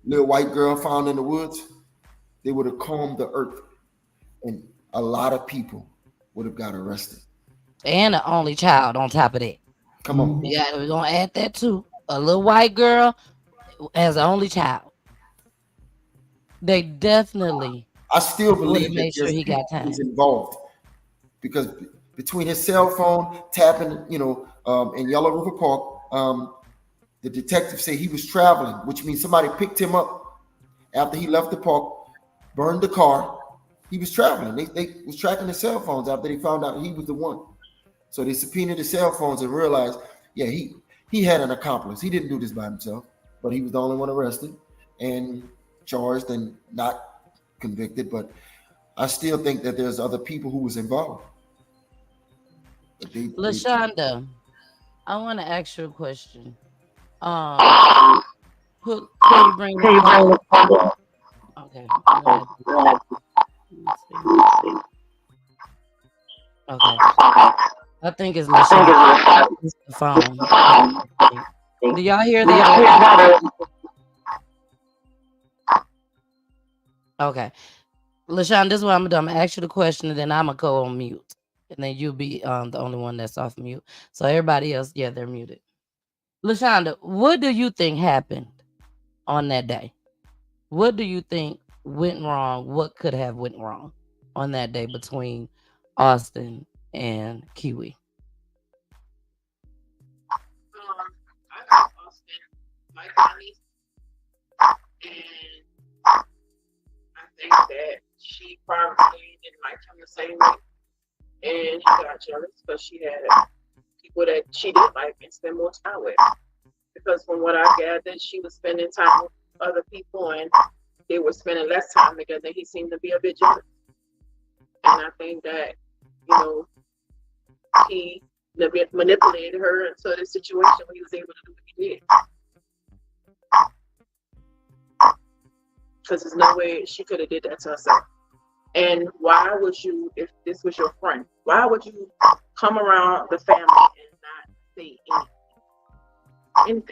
little white girl found in the woods, they would have combed the earth, and a lot of people would have got arrested. And an only child on top of that. Come on. Yeah, we're gonna add that too. A little white girl as an only child. They definitely. I still would believe have that made sure there's he got people time. who's involved, because between his cell phone tapping, in Yellow River Park, the detective said he was traveling, which means somebody picked him up after he left the park, burned the car. He was traveling. They was tracking his cell phones after they found out he was the one. So they subpoenaed his cell phones and realized, yeah, he had an accomplice. He didn't do this by himself, but he was the only one arrested and charged and not convicted. But I still think that there's other people who was involved. LaShonda, I want to ask you a question. Can you bring the phone? Okay. Okay. I think it's LaShonda. It's the phone. Do y'all hear that? Okay. LaShawn, this is what I'm gonna do. I'm gonna ask you the question, and then I'm gonna go on mute. And then you'll be the only one that's off mute. So everybody else, yeah, they're muted. LaShonda, what do you think happened on that day? What do you think went wrong? What could have went wrong on that day between Austin and KIWI? I got Austin like my niece, and I think that she probably didn't like him the same way, and he got jealous because she had people that she did like and spend more time with. Because from what I gathered, she was spending time with other people, and they were spending less time together. He seemed to be a bit jealous, and I think that he manipulated her into the situation where he was able to do what he did. Because there's no way she could have did that to herself. And why would you, if this was your friend, why would you come around the family and not say anything?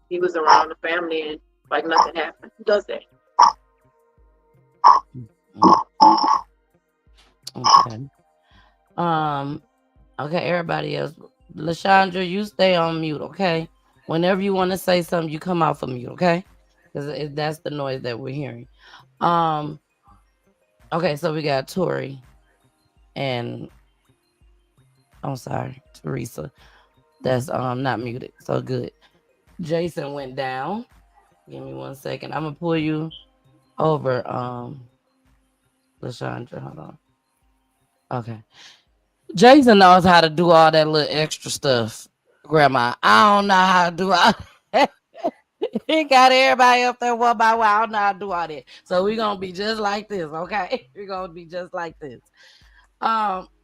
He was around the family and like nothing happened. Who does that? Okay. Okay, everybody else. Lashandra, you stay on mute, okay? Whenever you want to say something, you come off of mute, okay? Because that's the noise that we're hearing. Okay, so we got Tori and I'm sorry, Teresa. That's not muted. So good. Jason went down. Give me 1 second. I'm gonna pull you over, Lashandra. Hold on. Okay. Jason knows how to do all that little extra stuff. Grandma, I don't know how to do all he got everybody up there one by one. I don't know how to do all that. So we're gonna be just like this, okay? We're gonna be just like this.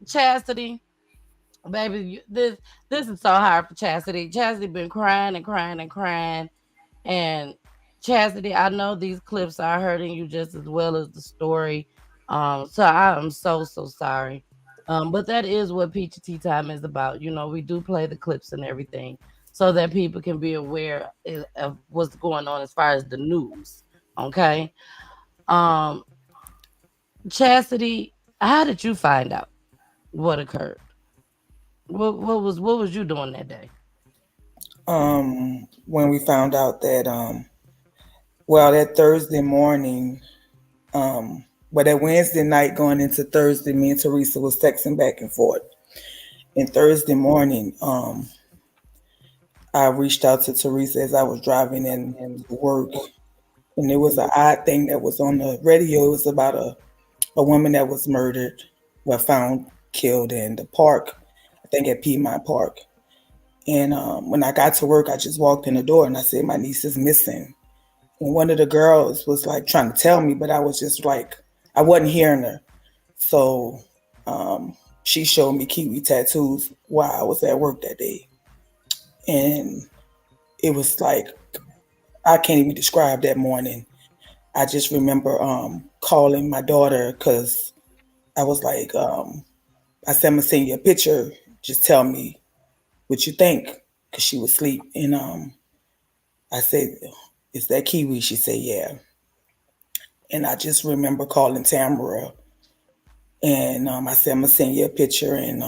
Chastity, baby, this is so hard for Chastity. Chastity been crying and crying and crying. And Chastity, I know these clips are hurting you just as well as the story. So I am so sorry. But that is what Peachy Tea Time is about. You know, we do play the clips and everything so that people can be aware of what's going on as far as the news. Okay. Chastity, how did you find out what occurred? What was you doing that day? When we found out that that Thursday morning, that Wednesday night going into Thursday, me and Teresa was texting back and forth. And Thursday morning, I reached out to Teresa as I was driving in to work. And there was an odd thing that was on the radio. It was about a woman that was murdered, found killed in the park, I think at Piedmont Park. And when I got to work, I just walked in the door and I said, my niece is missing. And one of the girls was like trying to tell me, but I was just like, I wasn't hearing her. So she showed me KIWI tattoos while I was at work that day. And it was like, I can't even describe that morning. I just remember calling my daughter because I was like, I said, I'm going to send you a picture. Just tell me what you think, because she was asleep. And I said, is that KIWI? She said, yeah. And I just remember calling Tamara. And I said, I'm going to send you a picture. And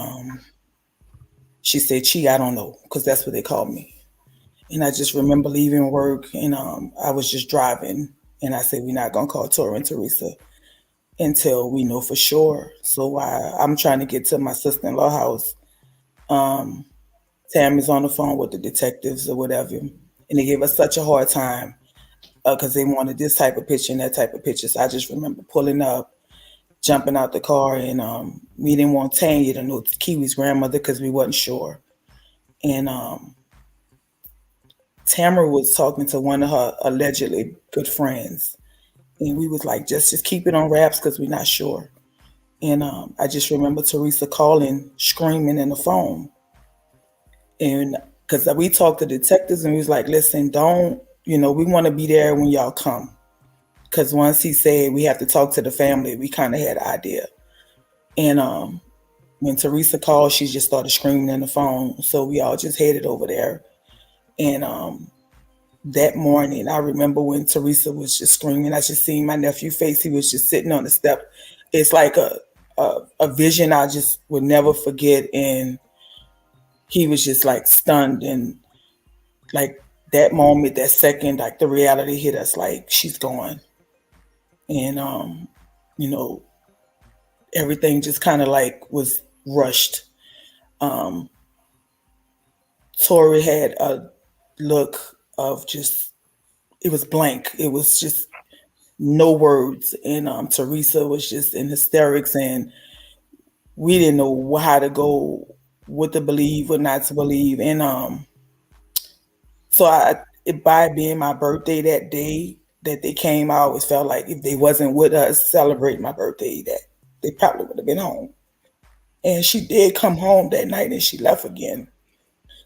she said, Chi, I don't know, because that's what they called me. And I just remember leaving work, and I was just driving. And I said, we're not going to call Tori and Teresa until we know for sure. So I'm trying to get to my sister-in-law house. Tam is on the phone with the detectives or whatever. And they gave us such a hard time because they wanted this type of picture and that type of picture. So I just remember pulling up, jumping out the car, and we didn't want Tanya to know KIWI's grandmother because we wasn't sure. And Tamara was talking to one of her allegedly good friends. And we was like, just keep it on wraps because we're not sure. And I just remember Teresa calling, screaming in the phone. And because we talked to detectives and we was like, listen, don't, we want to be there when y'all come. Because once he said we have to talk to the family, we kind of had an idea. And when Teresa called, she just started screaming in the phone. So we all just headed over there. And that morning, I remember when Teresa was just screaming, I just seen my nephew's face. He was just sitting on the step. It's like a vision I just would never forget. And he was just like stunned. And like that moment, that second, like the reality hit us, like she's gone. And, everything just kind of like was rushed. Tori had a look of just, it was blank. It was just no words. And Teresa was just in hysterics, and we didn't know how to go, what to believe, what not to believe. And so by being my birthday that day that they came, I always felt like if they wasn't with us celebrating my birthday, that they probably would have been home. And she did come home that night and she left again.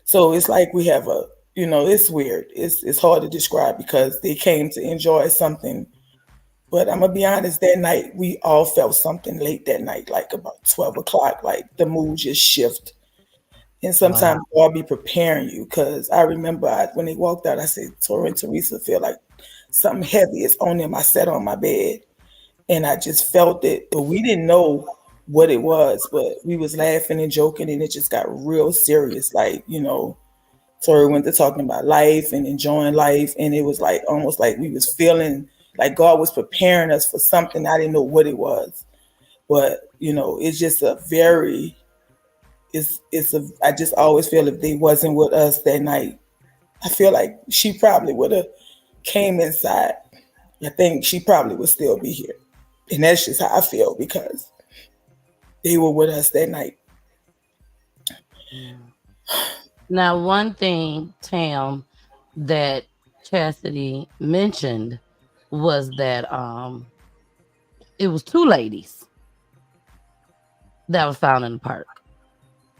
So it's like we have it's weird. It's hard to describe because they came to enjoy something. But I'm going to be honest, that night, we all felt something late that night, like about 12 o'clock, like the mood just shift. And sometimes I'll be preparing you because I remember when they walked out, I said, Tori and Teresa feel like something heavy is on them. I sat on my bed and I just felt it, but we didn't know what it was, but we was laughing and joking, and it just got real serious. Like, Tori went to talking about life and enjoying life, and it was like almost like we was feeling like God was preparing us for something. I didn't know what it was, but it's just a very it's a I just always feel if they wasn't with us that night, I feel like she probably would have came inside. I think she probably would still be here. And that's just how I feel because they were with us that night. Now, one thing, Tam, that Chastity mentioned was that it was two ladies that was found in the park.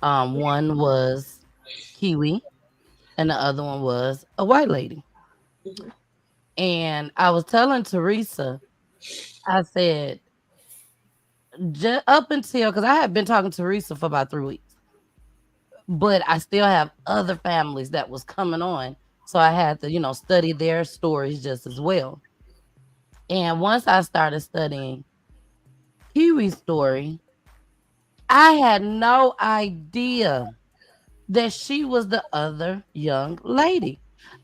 One was KIWI, and the other one was a white lady. Mm-hmm. And I was telling Teresa, I said, up until, because I had been talking to Teresa for about 3 weeks, but I still have other families that was coming on. So I had to, study their stories just as well. And once I started studying KIWI's story, I had no idea that she was the other young lady.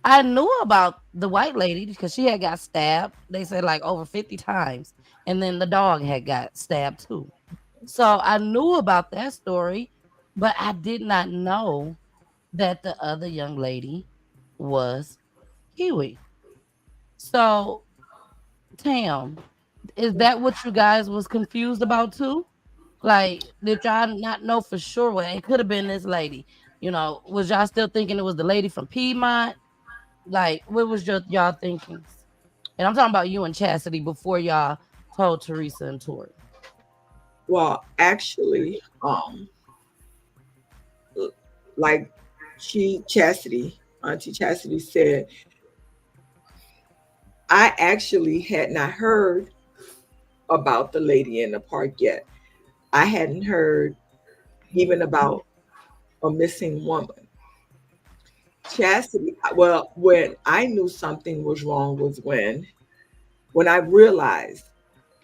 I knew about the white lady because she had got stabbed. They said like over 50 times. And then the dog had got stabbed too. So I knew about that story, but I did not know that the other young lady was KIWI. So, Tam, is that what you guys was confused about too? Like, did y'all not know for sure? Well, it could have been this lady. Was y'all still thinking it was the lady from Piedmont? Like, what was y'all thinking? And I'm talking about you and Chastity before y'all told Teresa and Tori. Well, actually, like Auntie Chastity said, I actually had not heard about the lady in the park yet. I hadn't heard even about a missing woman. Chastity, well, when I knew something was wrong was when I realized,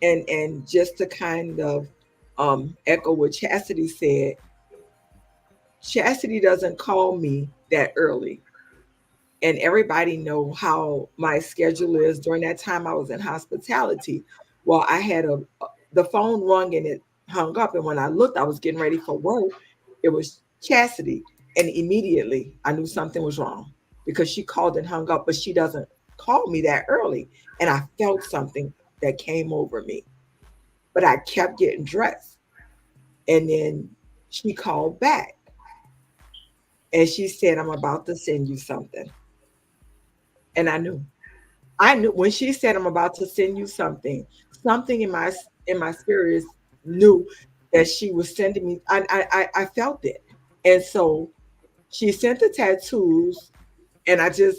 and just to kind of echo what Chastity said, Chastity doesn't call me that early. And everybody know how my schedule is. During that time I was in hospitality. Well, I had the phone rung and it hung up. And when I looked, I was getting ready for work. It was Chastity. And immediately I knew something was wrong because she called and hung up, but she doesn't call me that early. And I felt something that came over me. But I kept getting dressed. And then she called back. And she said, I'm about to send you something. And I knew when she said, I'm about to send you something in my spirit knew that she was sending me. I felt it. And so she sent the tattoos, and I said,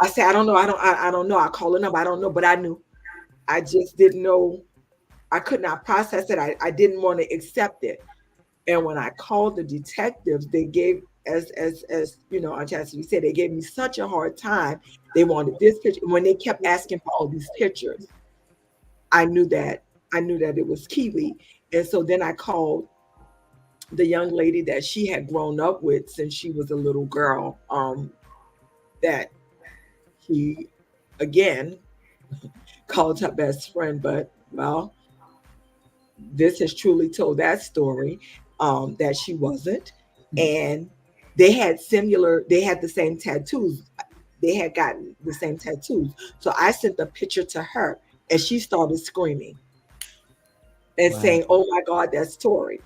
I don't know. I don't know. I call her number. I don't know, but I knew. I just didn't know. I could not process it. I didn't want to accept it. And when I called the detectives, they gave, as Aunt Chastity said, they gave me such a hard time. They wanted this picture. When they kept asking for all these pictures, I knew that it was KIWI. And so then I called the young lady that she had grown up with since she was a little girl, that he again called her best friend. But well, this has truly told that story, that she wasn't. And they had the same tattoos. They had gotten the same tattoos. So I sent the picture to her, and she started screaming and saying, oh my God, that's Tori.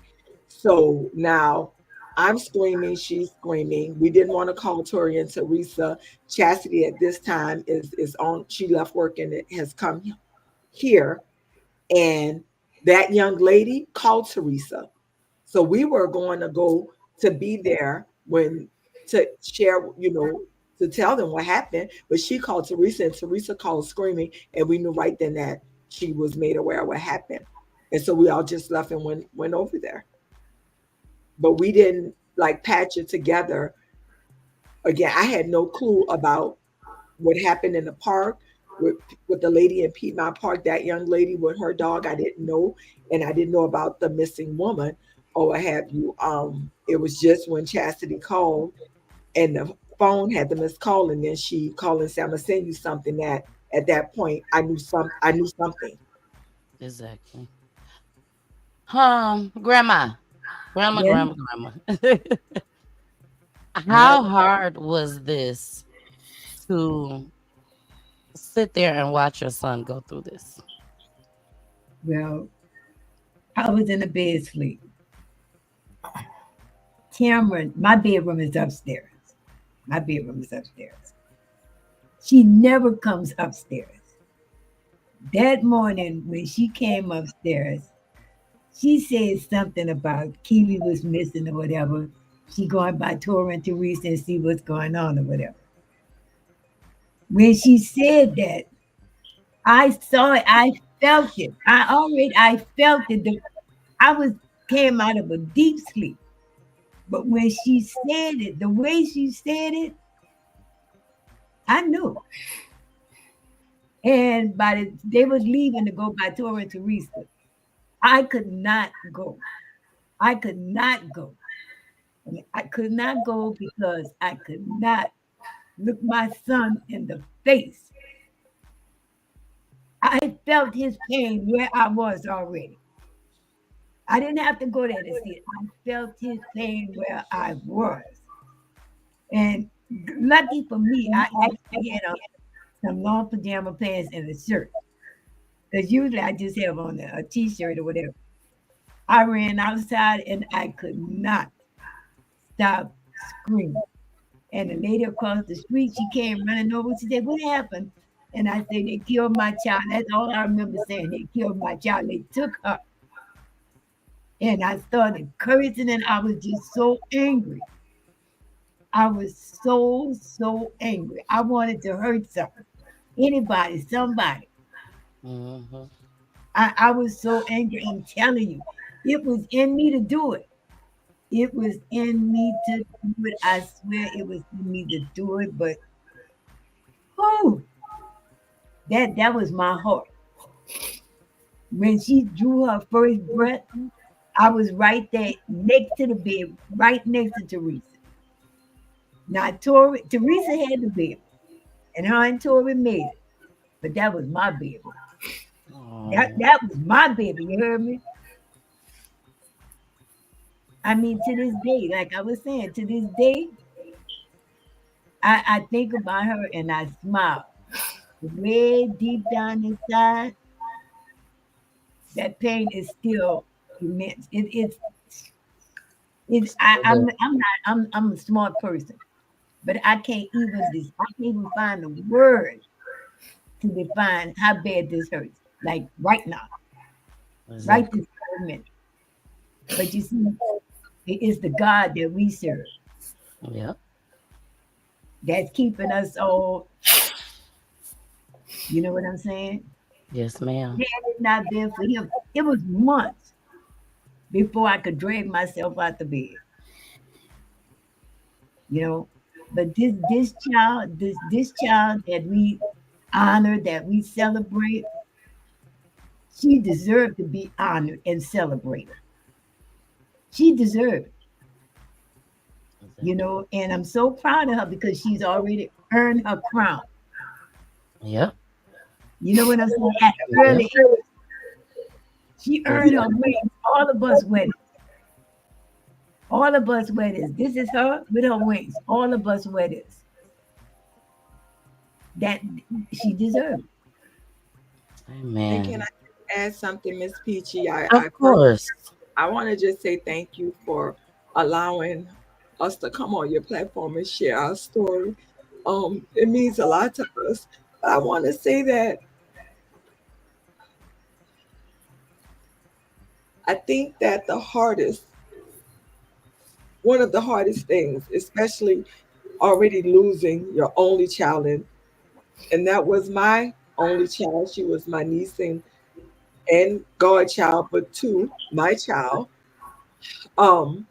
So now I'm screaming, she's screaming. We didn't want to call Tori and Teresa. Chastity at this time is on, she left work and it has come here. And that young lady called Teresa. So we were going to go to be there to share, to tell them what happened. But she called Teresa, and Teresa called screaming, and we knew right then that she was made aware of what happened. And so we all just left and went over there. But we didn't patch it together. Again, I had no clue about what happened in the park. with the lady in Piedmont Park, that young lady with her dog, I didn't know, and I didn't know about the missing woman or what have you. It was just when Chastity called and the phone had the missed call, and then she called and said, "I'm gonna send you something." That at that point, I knew something. Exactly. Grandma. Yeah. How hard was this to sit there and watch your son go through this? Well, I was in the bed asleep. Cameron, my bedroom is upstairs. My bedroom is upstairs. She never comes upstairs. That morning when she came upstairs, she said something about Kiwi was missing or whatever. She going by Tora and Teresa and see what's going on or whatever. When she said that, I saw it. I felt it. I felt it. I came out of a deep sleep. But when she said it, the way she said it, I knew. And they was leaving to go by Tora and Teresa. I could not go. I could not go. I could not go because I could not look my son in the face. I felt his pain where I was already. I didn't have to go there to see it. I felt his pain where I was. And lucky for me, I actually had on some long pajama pants and a shirt. Because usually I just have on a t-shirt or whatever. I ran outside and I could not stop screaming. And the lady across the street, she came running over. She said, "What happened?" And I said, "They killed my child." That's all I remember saying. They killed my child. They took her. And I started cursing and I was just so angry. I was so angry. I wanted to hurt something. Anybody, somebody. Mm-hmm. I was so angry. I'm telling you, it was in me to do it. It was in me to do it. I swear it was in me to do it. But whew, that was my heart. When she drew her first breath, I was right there next to the bed, right next to Teresa. Now Teresa had the baby, and her and Tori made it. But that was my baby. That was my baby, you heard me? I mean, to this day, like I was saying, to this day, I think about her and I smile. Way deep down inside, that pain is still immense. I'm a smart person, but I can't even find a word to define how bad this hurts. Like right now, right this moment. But you see, it is the God that we serve. Yeah. That's keeping us all. You know what I'm saying? Yes, ma'am. Had it not been for him, it was months before I could drag myself out the bed. You know, but this child that we honor, that we celebrate, she deserved to be honored and celebrated. She deserved it. You know, and I'm so proud of her because she's already earned her crown. Yep. You know what I'm saying? At early age, she earned her wings. All of us weddings. All of us weddings. This is her with her wings. All of us weddings. That she deserved. Amen. And can I add something, Miss Peachy? Of course. I want to just say thank you for allowing us to come on your platform and share our story. It means a lot to us. I want to say that I think that one of the hardest things, especially already losing your only child, and that was my only child. She was my niece and godchild, but two, my child. The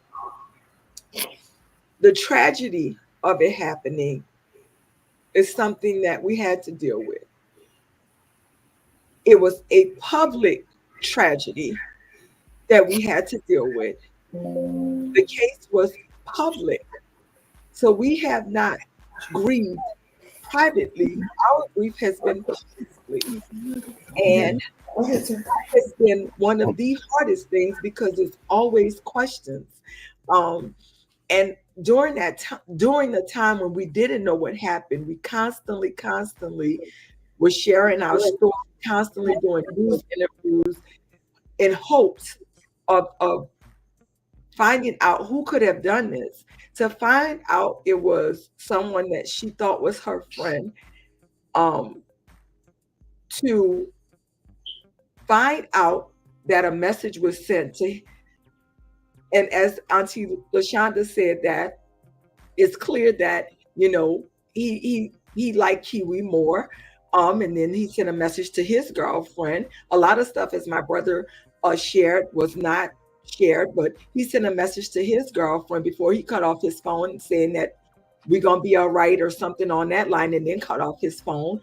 tragedy of it happening is something that we had to deal with. it was a public tragedy that we had to deal with. The case was public. So we have not grieved privately. Our grief has been publicly. And that has been one of the hardest things because it's always questions. And during the time when we didn't know what happened, we constantly were sharing our story, constantly doing news interviews in hopes of finding out who could have done this. To find out it was someone that she thought was her friend, to find out that a message was sent to, and as Auntie LaShonda said, that it's clear that, you know, he liked Kiwi more. And then he sent a message to his girlfriend. A lot of stuff, as my brother shared, was not shared, but he sent a message to his girlfriend before he cut off his phone saying that we're gonna be all right or something on that line, and then cut off his phone.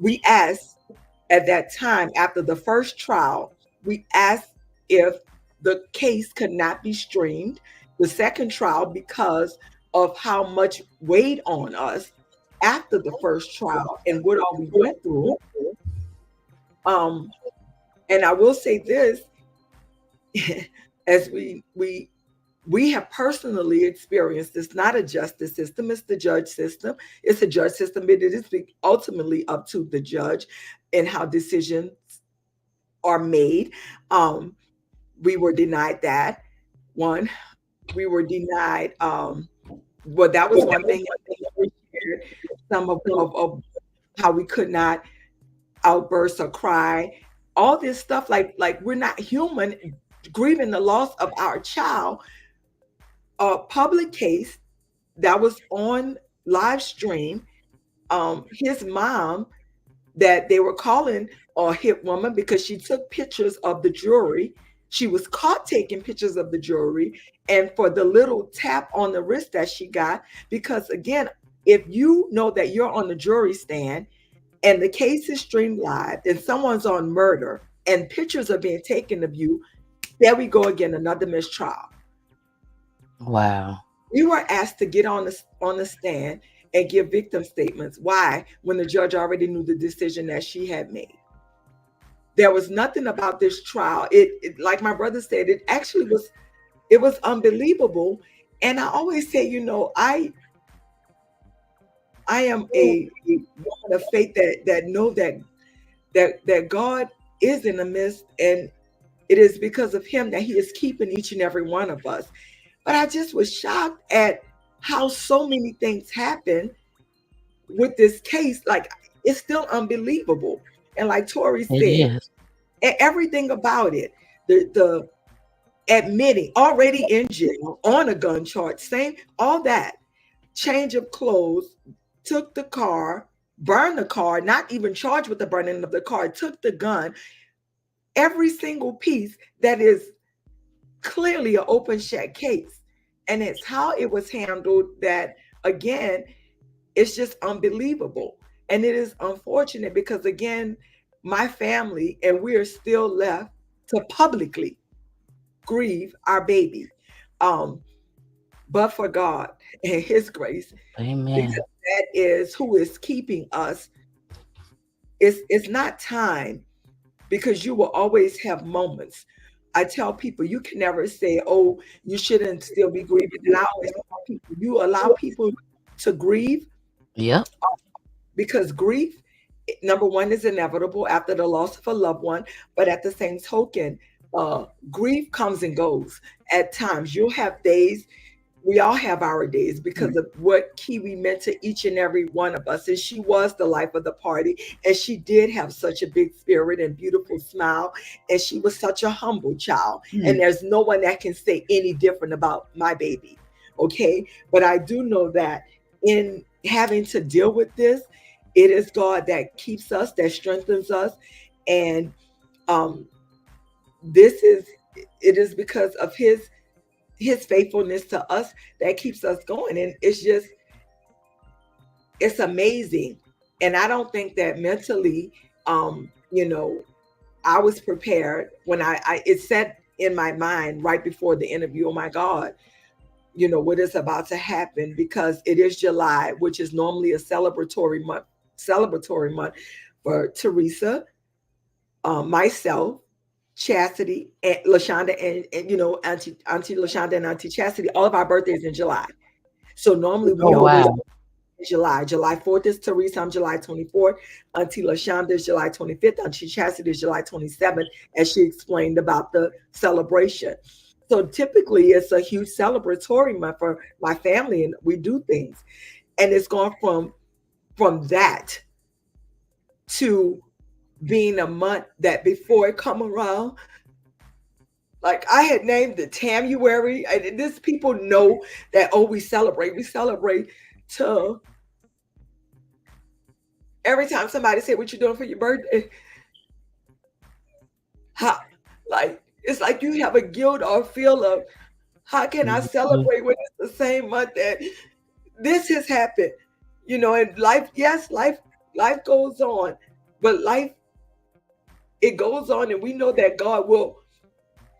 We asked at that time, after the first trial, we asked if the case could not be streamed. The second trial, because of how much weighed on us after the first trial and what all we went through. And I will say this, as we have personally experienced, it's not a justice system, it's the judge system. It's a judge system, but it is ultimately up to the judge and how decisions are made. We were denied that. One, we were denied, well, that was one thing. Some of how we could not outburst or cry, all this stuff, like we're not human, grieving the loss of our child. A public case that was on live stream. His mom, that they were calling a hit woman because she took pictures of the jury. She was caught taking pictures of the jury, and for the little tap on the wrist that she got, because again, if you know that you're on the jury stand and the case is streamed live and someone's on murder and pictures are being taken of you, there we go again, another mistrial. Wow. We were asked to get on the stand and give victim statements. Why? When the judge already knew the decision that she had made. There was nothing about this trial. It like my brother said, it actually was, it was unbelievable. And I always say, you know, I am a woman of faith that know that God is in the midst, and it is because of him that he is keeping each and every one of us. But I just was shocked at how so many things happen with this case. Like, it's still unbelievable. And like Tori said, everything about it, the admitting, already in jail on a gun charge, same, all that, change of clothes, took the car, burned the car, not even charged with the burning of the car, took the gun, every single piece that is clearly an open shut case. And it's how it was handled that, again, it's just unbelievable. And it is unfortunate because, again, my family and we are still left to publicly grieve our baby. But for God and his grace, amen, because that is who is keeping us. It's not time, because you will always have moments. I tell people, you can never say, oh, you shouldn't still be grieving. And I always tell people, you allow people to grieve. Yep. Because grief, number one, is inevitable after the loss of a loved one. But at the same token, grief comes and goes. At times, you'll have days. We all have our days because of what Kiwi meant to each and every one of us. And she was the life of the party. And she did have such a big spirit and beautiful smile. And she was such a humble child. And there's no one that can say any different about my baby. Okay. But I do know that in having to deal with this, it is God that keeps us, that strengthens us. And it is because of his faithfulness to us that keeps us going. And it's amazing. And I don't think that mentally I was prepared when it set in my mind right before the interview, oh my God, what is about to happen, because it is July, which is normally a celebratory month for Teresa, myself, Chastity, and LaShonda, and Auntie LaShonda and Auntie Chastity. All of our birthdays in July. So normally we always July 4th is Teresa. I'm July 24th. Auntie LaShonda is July 25th. Auntie Chastity is July 27th, as she explained about the celebration. So typically it's a huge celebratory month for my family, and we do things. And it's gone from that to being a month that before it come around, like I had named it Tamuary. And this people know that, we celebrate to every time somebody say what you doing for your birthday, it's like you have a guilt or feel of how can I celebrate when it's the same month that this has happened, and life goes on, but it goes on, and we know that God will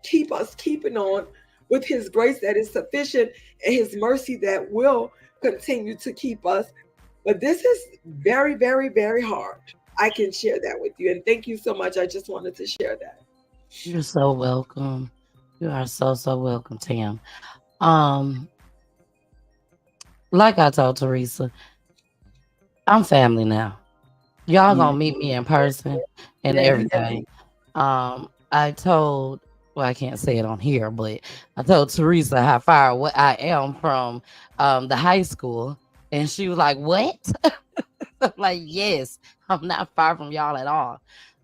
keep us keeping on with his grace that is sufficient and his mercy that will continue to keep us. But this is very, very, very hard. I can share that with you. And thank you so much. I just wanted to share that. You're so welcome. You are so welcome, Tam. Like I told Teresa, I'm family now. Y'all gonna meet me in person and everything. I told, I can't say it on here, but I told Teresa how far away I am from the high school, and she was like, "What?" I'm like, yes, I'm not far from y'all at all.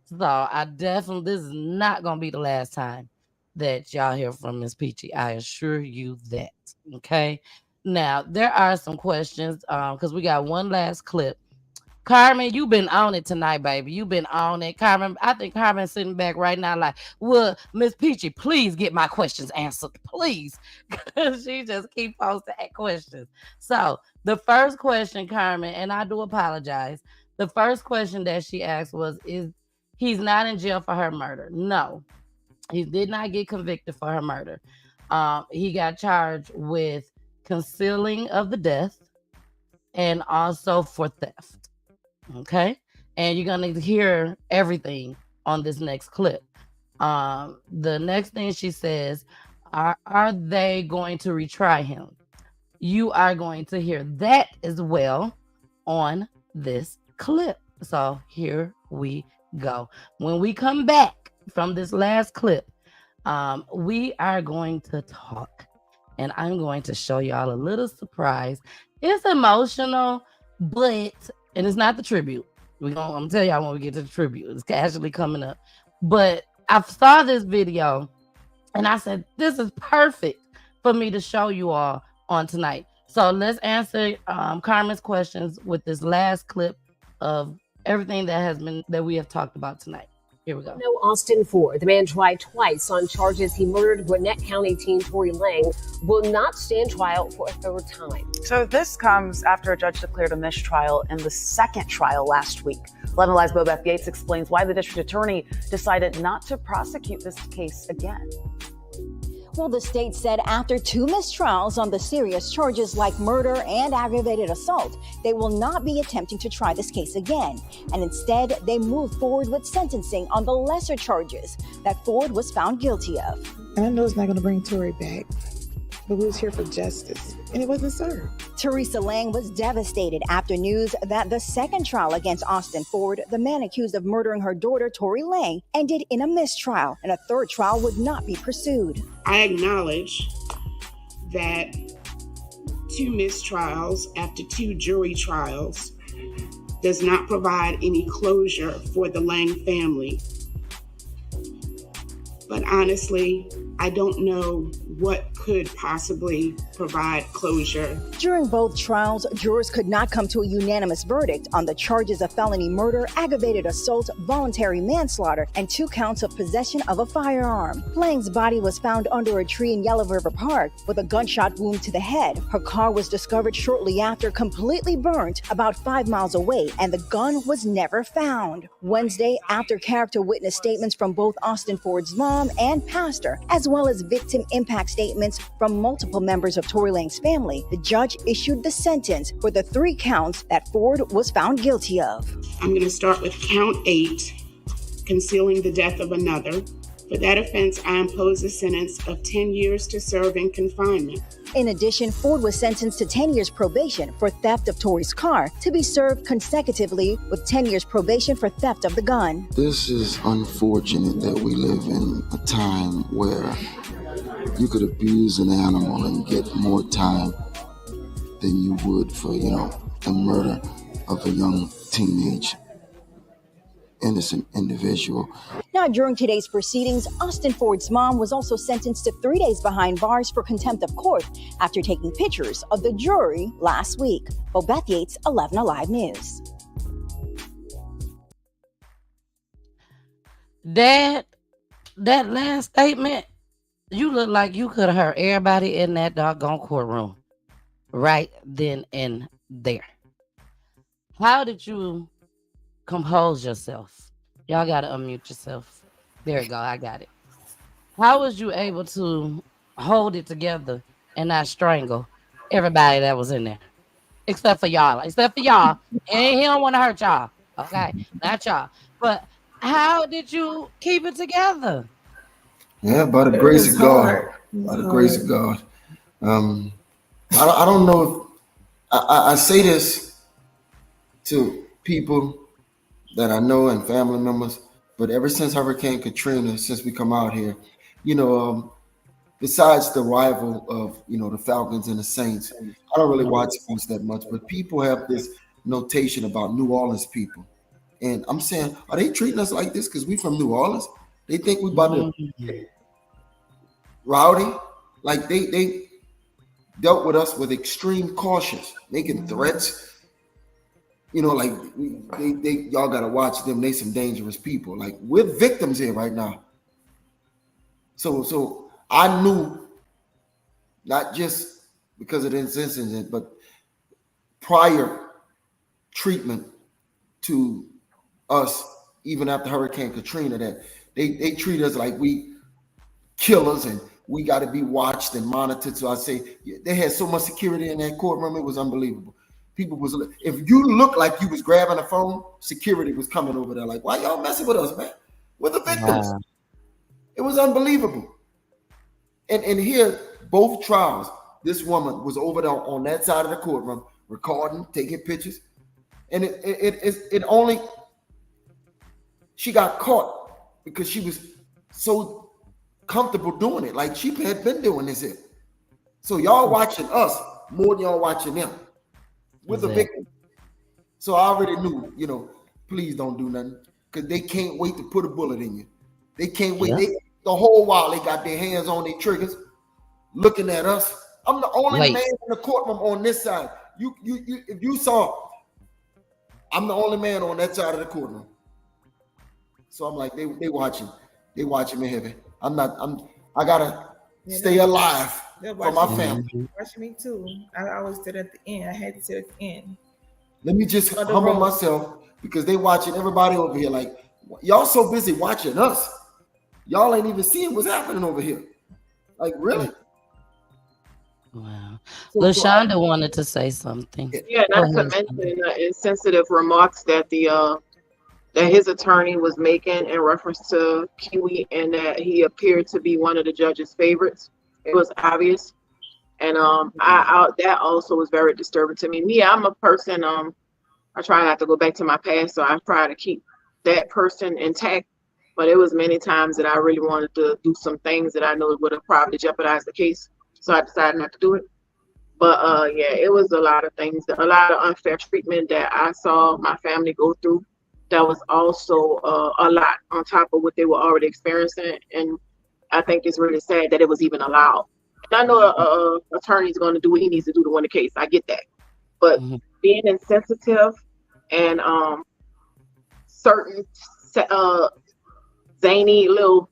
So I definitely, this is not gonna be the last time that y'all hear from Miss Peachy. I assure you that. Okay. Now there are some questions because we got one last clip. Carmen, you've been on it tonight, baby. You've been on it. Carmen, I think Carmen's sitting back right now like, well, Miss Peachy, please get my questions answered, please. Because she just keep posting questions. So the first question, Carmen, and I do apologize. The first question that she asked was, is he's not in jail for her murder? No, he did not get convicted for her murder. He got charged with concealing of the death and also for theft. Okay, and you're gonna hear everything on this next clip. The next thing she says, are they going to retry him? You are going to hear that as well on this clip. So here we go. When we come back from this last clip, we are going to talk, and I'm going to show y'all a little surprise. It's emotional, and it's not the tribute. I'm gonna tell y'all when we get to the tribute. It's actually coming up. But I saw this video and I said, this is perfect for me to show you all on tonight. So let's answer Carmen's questions with this last clip of everything that we have talked about tonight. Here we go. No, Austin Ford, the man tried twice on charges he murdered Gwinnett County teen TORREY Lang, will not stand trial for a third time. So this comes after a judge declared a mistrial in the second trial last week. 11 Live's Bo Beth Gates explains why the district attorney decided not to prosecute this case again. Well, the state said after 2 mistrials on the serious charges like murder and aggravated assault, they will not be attempting to try this case again. And instead, they moved forward with sentencing on the lesser charges that Ford was found guilty of. And I know it's not going to bring TORREY back, but we was here for justice, and it wasn't served. Teresa Lang was devastated after news that the second trial against Austin Ford, the man accused of murdering her daughter, TORREY Lang, ended in a mistrial, and a third trial would not be pursued. I acknowledge that 2 mistrials after 2 jury trials does not provide any closure for the Lang family. But honestly, I don't know what could possibly provide closure. During both trials, jurors could not come to a unanimous verdict on the charges of felony murder, aggravated assault, voluntary manslaughter, and 2 counts of possession of a firearm. Lang's body was found under a tree in Yellow River Park with a gunshot wound to the head. Her car was discovered shortly after, completely burnt about 5 miles away, and the gun was never found. Wednesday, after character witness statements from both Austin Ford's mom and pastor, as well as victim impact statements from multiple members of Tory Lanez family, the judge issued the sentence for the 3 counts that Ford was found guilty of. I'm going to start with count 8, concealing the death of another. For that offense, I impose a sentence of 10 years to serve in confinement. In addition, Ford was sentenced to 10 years probation for theft of Tory's car, to be served consecutively with 10 years probation for theft of the gun. This is unfortunate that we live in a time where you could abuse an animal and get more time than you would for, the murder of a young teenage innocent individual. Now, during today's proceedings, Austin Ford's mom was also sentenced to 3 days behind bars for contempt of court after taking pictures of the jury last week. Beth Yates, 11 Alive News. That last statement, you look like you could have heard everybody in that doggone courtroom right then and there. How did you compose yourself? Y'all gotta unmute yourself. There you go, I got it. How was you able to hold it together and not strangle everybody that was in there? Except for y'all. And he don't want to hurt y'all. Okay, not y'all. But how did you keep it together? Yeah, by the grace of God. By the grace of God. I don't know if I say this to people that I know and family members, but ever since Hurricane Katrina, since we come out here, besides the rival of, the Falcons and the Saints, I don't really watch sports that much, but people have this notation about New Orleans people. And I'm saying, are they treating us like this because we from New Orleans? They think we about to rowdy? Like they dealt with us with extreme caution, making threats. Like y'all gotta watch them. They some dangerous people. Like, we're victims here right now. So I knew, not just because of this incident, but prior treatment to us, even after Hurricane Katrina, that they treat us like we killers and we got to be watched and monitored. So I say they had so much security in that courtroom, it was unbelievable. People was, if you look like you was grabbing a phone, security was coming over there like, why y'all messing with us, man? We're the victims. Wow. It was unbelievable. And here, both trials, this woman was over there on that side of the courtroom, recording, taking pictures. And it only, she got caught because she was so comfortable doing it. Like, she had been doing this here. So y'all watching us more than y'all watching them. With the victim. So I already knew, please don't do nothing, because they can't wait to put a bullet in you. They can't wait. Yeah. The whole while they got their hands on their triggers, looking at us. I'm the only man in the courtroom on this side. You if you saw, I'm the only man on that side of the courtroom. So I'm like, they watching me heavy. I gotta stay alive. For my family. Watching me too. I always sit at the end. I had to sit at the end. Let me just humble myself, because they watching everybody over here. Like, y'all so busy watching us, y'all ain't even seeing what's happening over here. Like, really? Wow. LaShonda wanted to say something. Yeah, not to mention insensitive remarks that that his attorney was making in reference to KIWI, and that he appeared to be one of the judge's favorites. It was obvious, and that also was very disturbing to me. I'm a person. I try not to go back to my past, so I try to keep that person intact. But it was many times that I really wanted to do some things that I know would have probably jeopardized the case, so I decided not to do it. But it was a lot of things, a lot of unfair treatment that I saw my family go through. That was also a lot on top of what they were already experiencing, and I think it's really sad that it was even allowed. I know a attorney's going to do what he needs to do to win the case. I get that, but being insensitive and certain zany little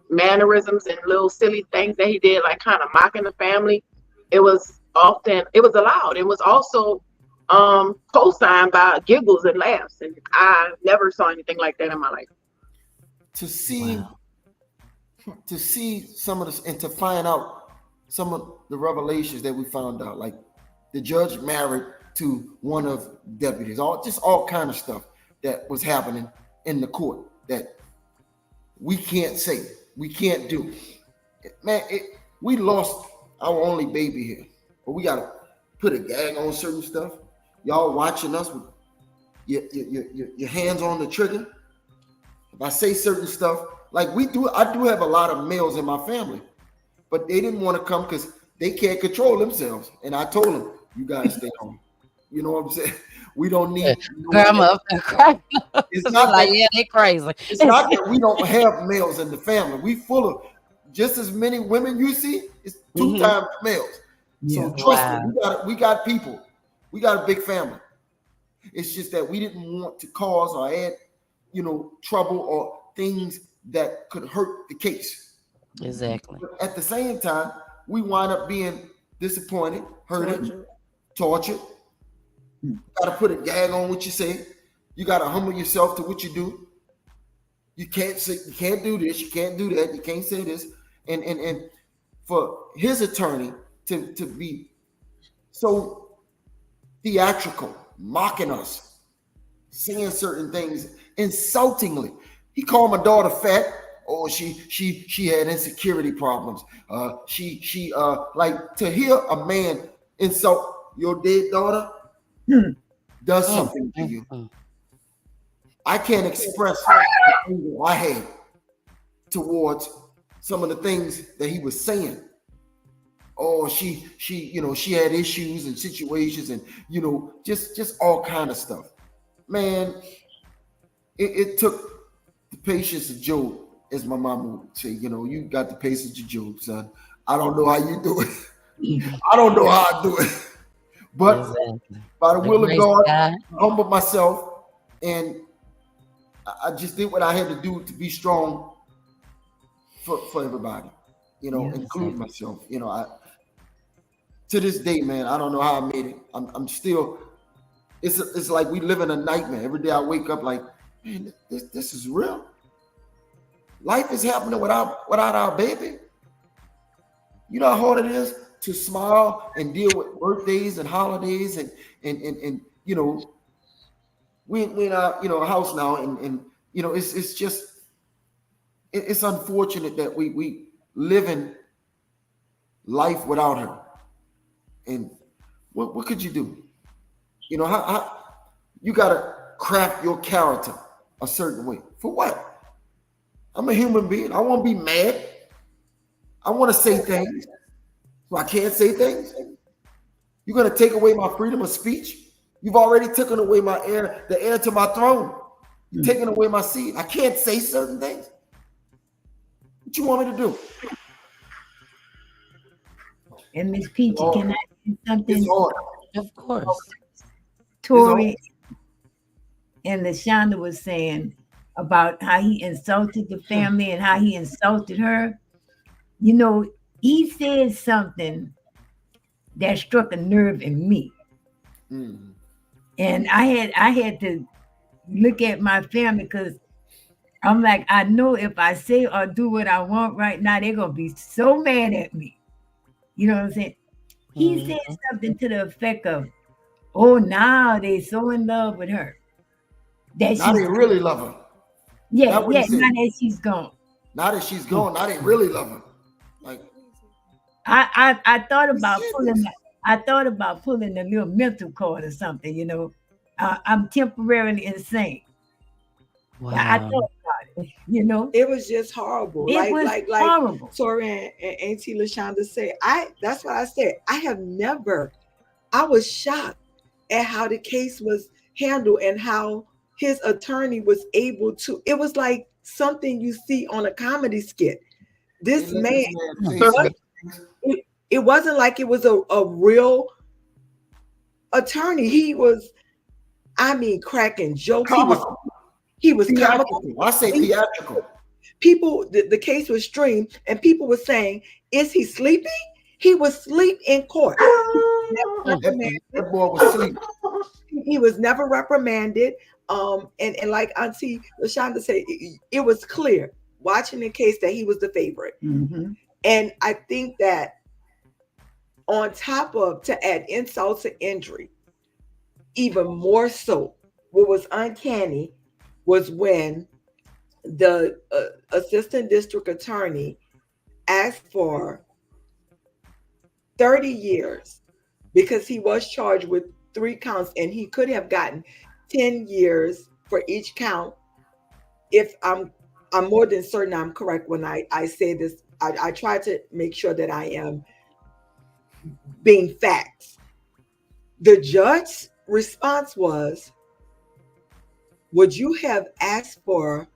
mannerisms and little silly things that he did, like kind of mocking the family, it was allowed. It was also co-signed by giggles and laughs, and I never saw anything like that in my life. To see some of this and to find out some of the revelations that we found out, like the judge married to one of deputies, all kind of stuff that was happening in the court that we can't say, we can't do. Man, we lost our only baby here, but we gotta put a gag on certain stuff. Y'all watching us with your hands on the trigger. If I say certain stuff, like I do have a lot of males in my family, but they didn't want to come because they can't control themselves. And I told them, you guys stay home. You know what I'm saying? We don't need. Grandma up there crying. It's not like, that, yeah, they crazy. It's not that we don't have males in the family. We full of just as many women you see. It's 2 times males. So trust me, we got people. We got a big family. It's just that we didn't want to cause or add, trouble or things that could hurt the case. Exactly. But at the same time, we wind up being disappointed, hurted, tortured. You got to put a gag on what you say. You got to humble yourself to what you do. You can't do this. You can't do that. You can't say this. And for his attorney to be so theatrical, mocking us, saying certain things insultingly. He called my daughter fat. Oh, she had insecurity problems. She like to hear a man insult your dead daughter does something to you. I can't express the anger I had towards some of the things that he was saying. Oh, she had issues and situations and just all kind of stuff. Man, it took the patience of Job, as my mom would say. You got the patience of Job, son. I don't know how you do it. I don't know how I do it. But by the will of God, I humbled myself, and I just did what I had to do to be strong for everybody, including myself. To this day, man, I don't know how I made it. I'm still. It's like we live in a nightmare. Every day I wake up like, man, this is real. Life is happening without our baby. You know how hard it is to smile and deal with birthdays and holidays and we in our house now and it's just it's unfortunate that we live in life without her. And what could you do? How you gotta craft your character a certain way. For what? I'm a human being. I want to be mad. I want to say things. So I can't say things. You're gonna take away my freedom of speech. You've already taken away the heir to my throne. You're taking away my seat. I can't say certain things. What you want me to do? And Miss Peachy, can I say something? It's hard. Of course. Tori and LaShonda was saying about how he insulted the family and how he insulted her. He said something that struck a nerve in me. And I had to look at my family because I'm like, I know if I say or do what I want right now, they're gonna be so mad at me. You know what I'm saying? He said something to the effect of, oh, now they so in love with her. Now they really love her. Yeah, now that she's gone. Now that she's gone, now they really love her. Like I thought about pulling a little mental cord or something, I'm temporarily insane. Wow. I thought about it, It was just horrible. It was horrible. Like Tori and Auntie LaShonda said, that's what I said. I was shocked at how the case was handled and how his attorney was able to, it was like something you see on a comedy skit. This man, It wasn't like it was a real attorney. He was, I mean, cracking jokes. He was comical. I say theatrical. People, the case was streamed, and people were saying, "Is he sleeping?" He was asleep in court. That boy was asleep. He was never reprimanded. And like Auntie LaShonda said, it was clear watching the case that he was the favorite. Mm-hmm. And I think that on top of, to add insult to injury, even more so, what was uncanny was when the assistant district attorney asked for 30 years because he was charged with 3 counts, and he could have gotten 10 years for each count. If I'm more than certain I'm correct when I say this. I try to make sure that I am being facts. The judge's response was, would you have asked for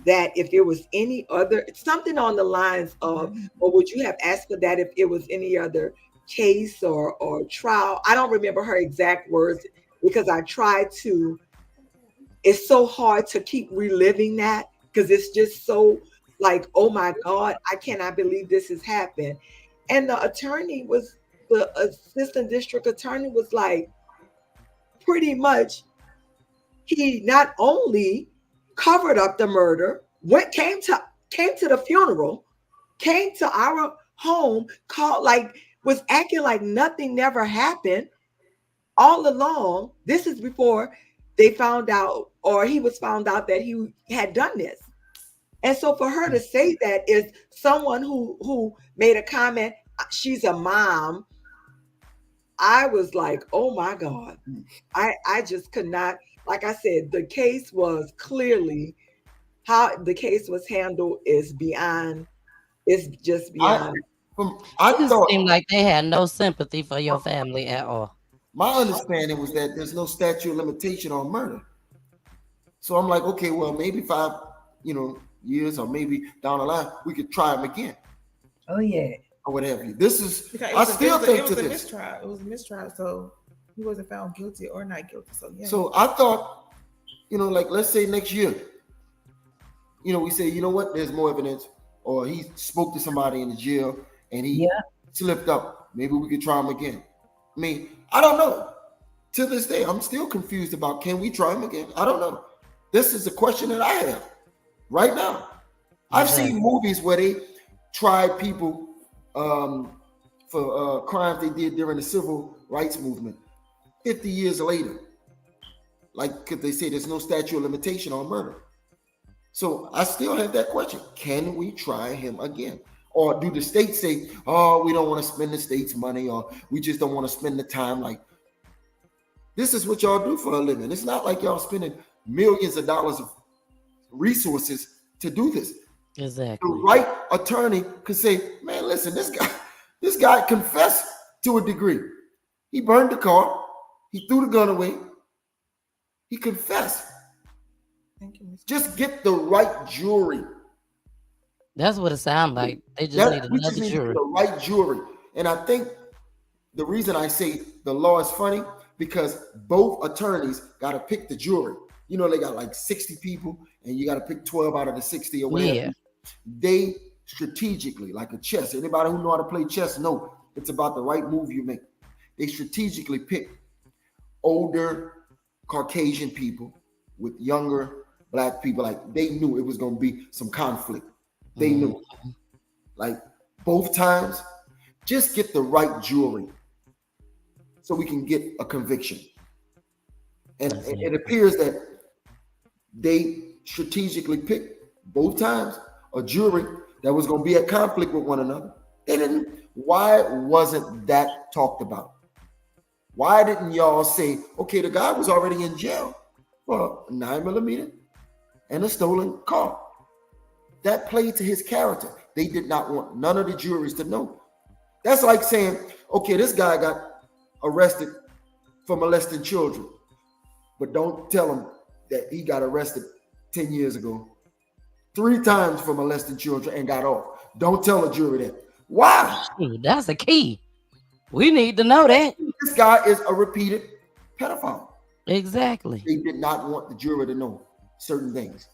that if it was any other, something on the lines of, or would you have asked for that if it was any other case or trial? I don't remember her exact words because I try to, it's so hard to keep reliving that because it's just so like, oh my God, I cannot believe this has happened. And the assistant district attorney was like, pretty much, he not only covered up the murder, came to the funeral, came to our home, was acting like nothing never happened all along. This is before they found out, or he was found out that he had done this. And so for her to say that is someone who made a comment, she's a mom. I was like, oh my God. I just could not, like I said, the case was clearly, how the case was handled is beyond, it's just beyond. It just seemed like they had no sympathy for your family at all. My understanding was that there's no statute of limitation on murder. So I'm like, okay, well, maybe 5, years, or maybe down the line, we could try him again. Oh yeah. Or what have you. This is, Because I still think it to was a this. mistrial. It was a mistrial, so he wasn't found guilty or not guilty. So yeah. So I thought, like let's say next year, we say, you know what, there's more evidence, or he spoke to somebody in the jail and he slipped up. Maybe we could try him again. I mean, I don't know. To this day, I'm still confused about, can we try him again? I don't know. This is a question that I have right now. I've seen movies where they tried people for crimes they did during the civil rights movement 50 years later. Like, could they say there's no statute of limitation on murder? So I still have that question. Can we try him again? Or do the states say, oh, we don't want to spend the state's money, or we just don't want to spend the time? Like, this is what y'all do for a living. It's not like y'all spending millions of dollars of resources to do this. Exactly. The right attorney could say, man, listen, this guy confessed to a degree. He burned the car. He threw the gun away. He confessed. Thank you, just get the right jury. That's what it sounds like. They just need another jury. The right jury. And I think the reason I say the law is funny, because both attorneys got to pick the jury. They got like 60 people, and you got to pick 12 out of the 60 or whatever. Yeah. They strategically, like a chess. Anybody who know how to play chess know it's about the right move you make. They strategically pick older Caucasian people with younger Black people. Like, they knew it was going to be some conflict. They knew. Like, both times, just get the right jury so we can get a conviction. And it appears that they strategically picked both times a jury that was going to be at conflict with one another. Why wasn't that talked about? Why didn't y'all say, okay, the guy was already in jail for a 9mm and a stolen car? That played to his character. They did not want none of the juries to know. That's like saying, okay, this guy got arrested for molesting children, but don't tell him that he got arrested 10 years ago 3 times for molesting children and got off. Don't tell a jury that. Why? Shoot, that's a key. We need to know that. This guy is a repeated pedophile. Exactly. They did not want the jury to know certain things.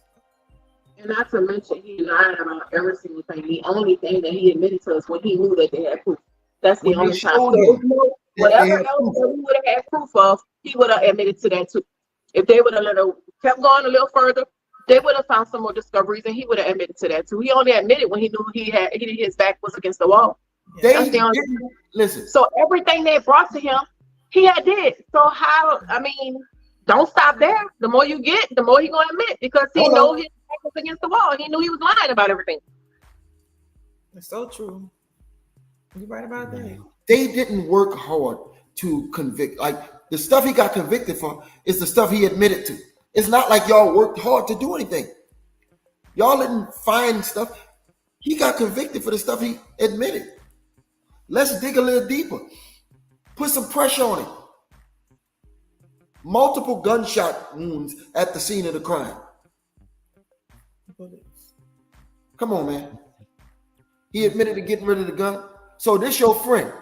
And not to mention, he lied about every single thing. The only thing that he admitted to us when he knew that they had proof. That's the When they only time. showed So, him whatever that they had else proof. that we would have had proof of, he would have admitted to that too. If they would have kept going a little further, they would have found some more discoveries, and he would have admitted to that too. He only admitted when he knew his back was against the wall. They didn't listen. So everything they brought to him, he had did. So how? I mean, don't stop there. The more you get, the more he gonna admit, because he know his back was against the wall. He knew he was lying about everything. It's so true. You're right about that. They didn't work hard to convict. Like the stuff he got convicted for is the stuff he admitted to. It's not like y'all worked hard to do anything. Y'all didn't find stuff. He got convicted for the stuff he admitted. Let's dig a little deeper. Put some pressure on him. Multiple gunshot wounds at the scene of the crime. Come on, man. He admitted to getting rid of the gun. So this your friend.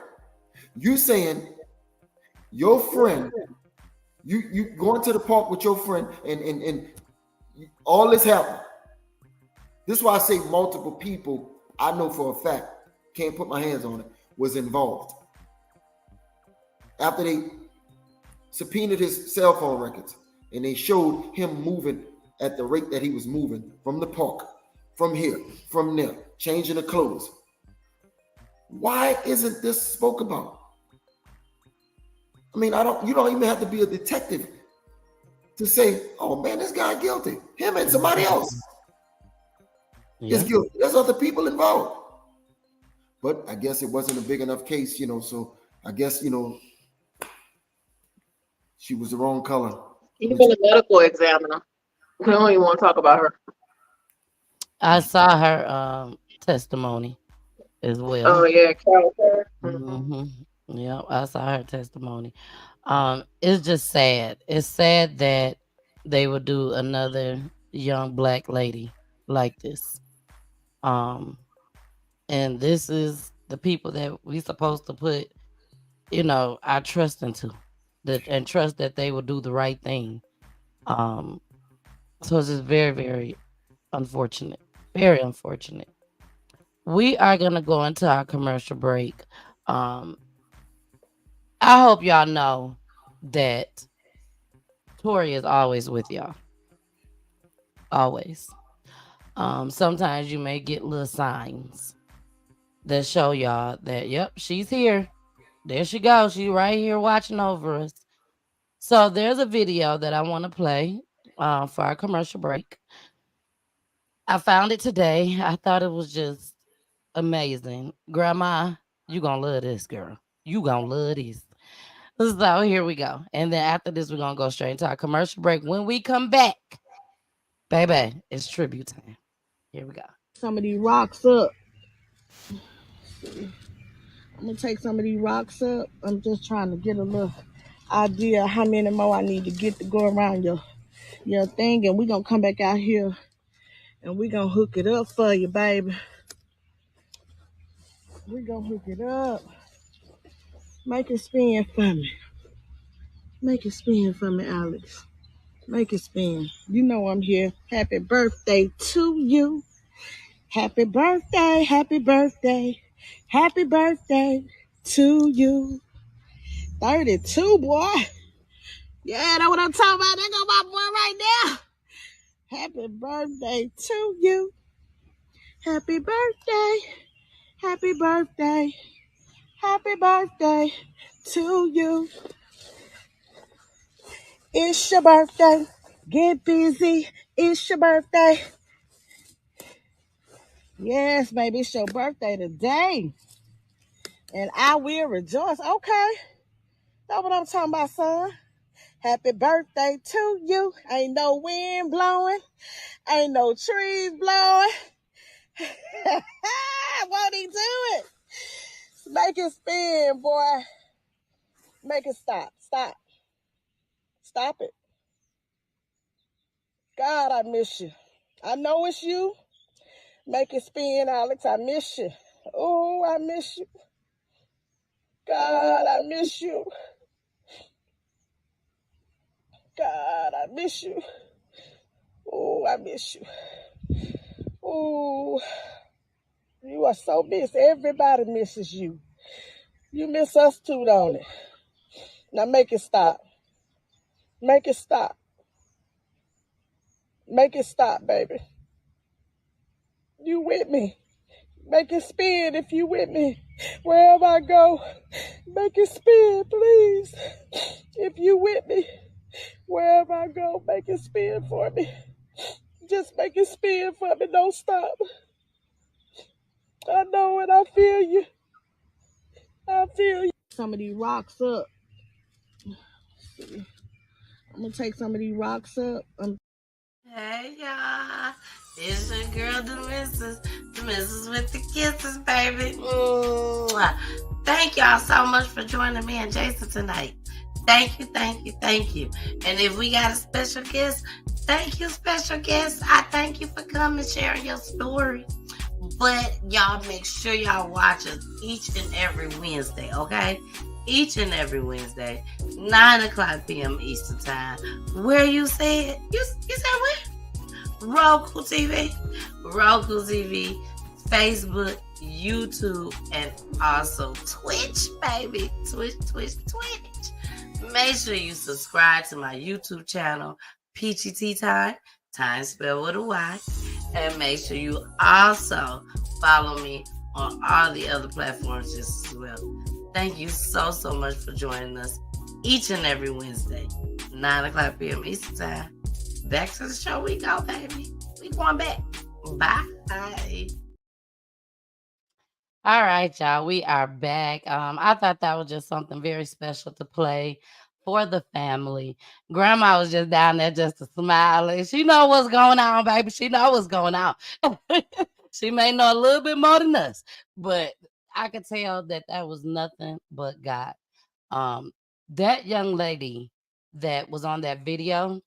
You saying your friend, you going to the park with your friend and all this happened. This is why I say multiple people, I know for a fact, can't put my hands on it, was involved. After they subpoenaed his cell phone records and they showed him moving at the rate that he was moving from the park, from here, from there, changing the clothes. Why isn't this spoke about? I mean, you don't even have to be a detective to say, oh man, this guy guilty. Him and somebody else is guilty. There's other people involved. But I guess it wasn't a big enough case, so I guess, she was the wrong color. Even a medical examiner. We don't even want to talk about her. I saw her testimony as well. Oh yeah, Carol. Yeah, I saw her testimony. It's just sad. It's sad that they would do another young black lady like this. And this is the people that we supposed to put, our trust into, and trust that they will do the right thing. So it's just very, very unfortunate. Very unfortunate. We are gonna go into our commercial break. I hope y'all know that TORI is always with y'all. Always. Sometimes you may get little signs that show y'all that, yep, she's here. There she goes. She's right here watching over us. So there's a video that I want to play for our commercial break. I found it today. I thought it was just amazing. Grandma, you gonna love this, girl. You gonna love this. So here we go. And then after this, we're gonna go straight into our commercial break. When we come back, baby, it's tribute time. Here we go. Some of these rocks up. I'm gonna take some of these rocks up. I'm just trying to get a little idea how many more I need to get to go around your thing, and we're gonna come back out here and we're gonna hook it up for you, baby. We're gonna hook it up. Make it spin for me. Make it spin for me, Alex. Make it spin. You know I'm here. Happy birthday to you. Happy birthday, happy birthday, happy birthday to you. 32, boy. Yeah, that's what I'm talking about. There go my boy right now. Happy birthday to you. Happy birthday, happy birthday, happy birthday to you. It's your birthday. Get busy. It's your birthday. Yes, baby, it's your birthday today. And I will rejoice. Okay. That's what I'm talking about, son. Happy birthday to you. Ain't no wind blowing. Ain't no trees blowing. Won't he do it? Make it spin, boy. Make it stop. Stop. Stop it. God, I miss you. I know it's you. Make it spin, Alex. I miss you. Oh, I miss you. God, I miss you. God, I miss you. Oh, I miss you. Oh, you are so missed. Everybody misses you. You miss us too, don't it? Now make it stop. Make it stop. Make it stop, baby. You with me? Make it spin if you with me. Wherever I go, make it spin, please. If you with me, wherever I go, make it spin for me. Just make it spin for me. Don't stop. I know it. I feel you. I feel you. Some of these rocks up. I'm gonna take some of these rocks up. Hey y'all, it's your girl, the missus with the kisses, baby. Mwah. Thank y'all so much for joining me and Jason tonight. Thank you, thank you, thank you. And if we got a special guest, thank you, special guest. I thank you for coming, sharing your story. But y'all make sure y'all watch us each and every Wednesday, okay? Each and every Wednesday, 9 o'clock p.m. Eastern Time. Where you said? You said where? Roku TV. Roku TV, Facebook, YouTube, and also Twitch, baby. Twitch. Make sure you subscribe to my YouTube channel, Peachy Tea Time spelled with a Y. And make sure you also follow me on all the other platforms just as well. Thank you so much for joining us each and every Wednesday, 9 o'clock p.m. Eastern Time. Back to the show we go, baby. We going back. Bye. All right, y'all. We are back. I thought that was just something very special to play for the family. Grandma was just down there just to smile. And she know what's going on, baby. She know what's going on. She may know a little bit more than us, but I could tell that was nothing but God. That young lady that was on that video,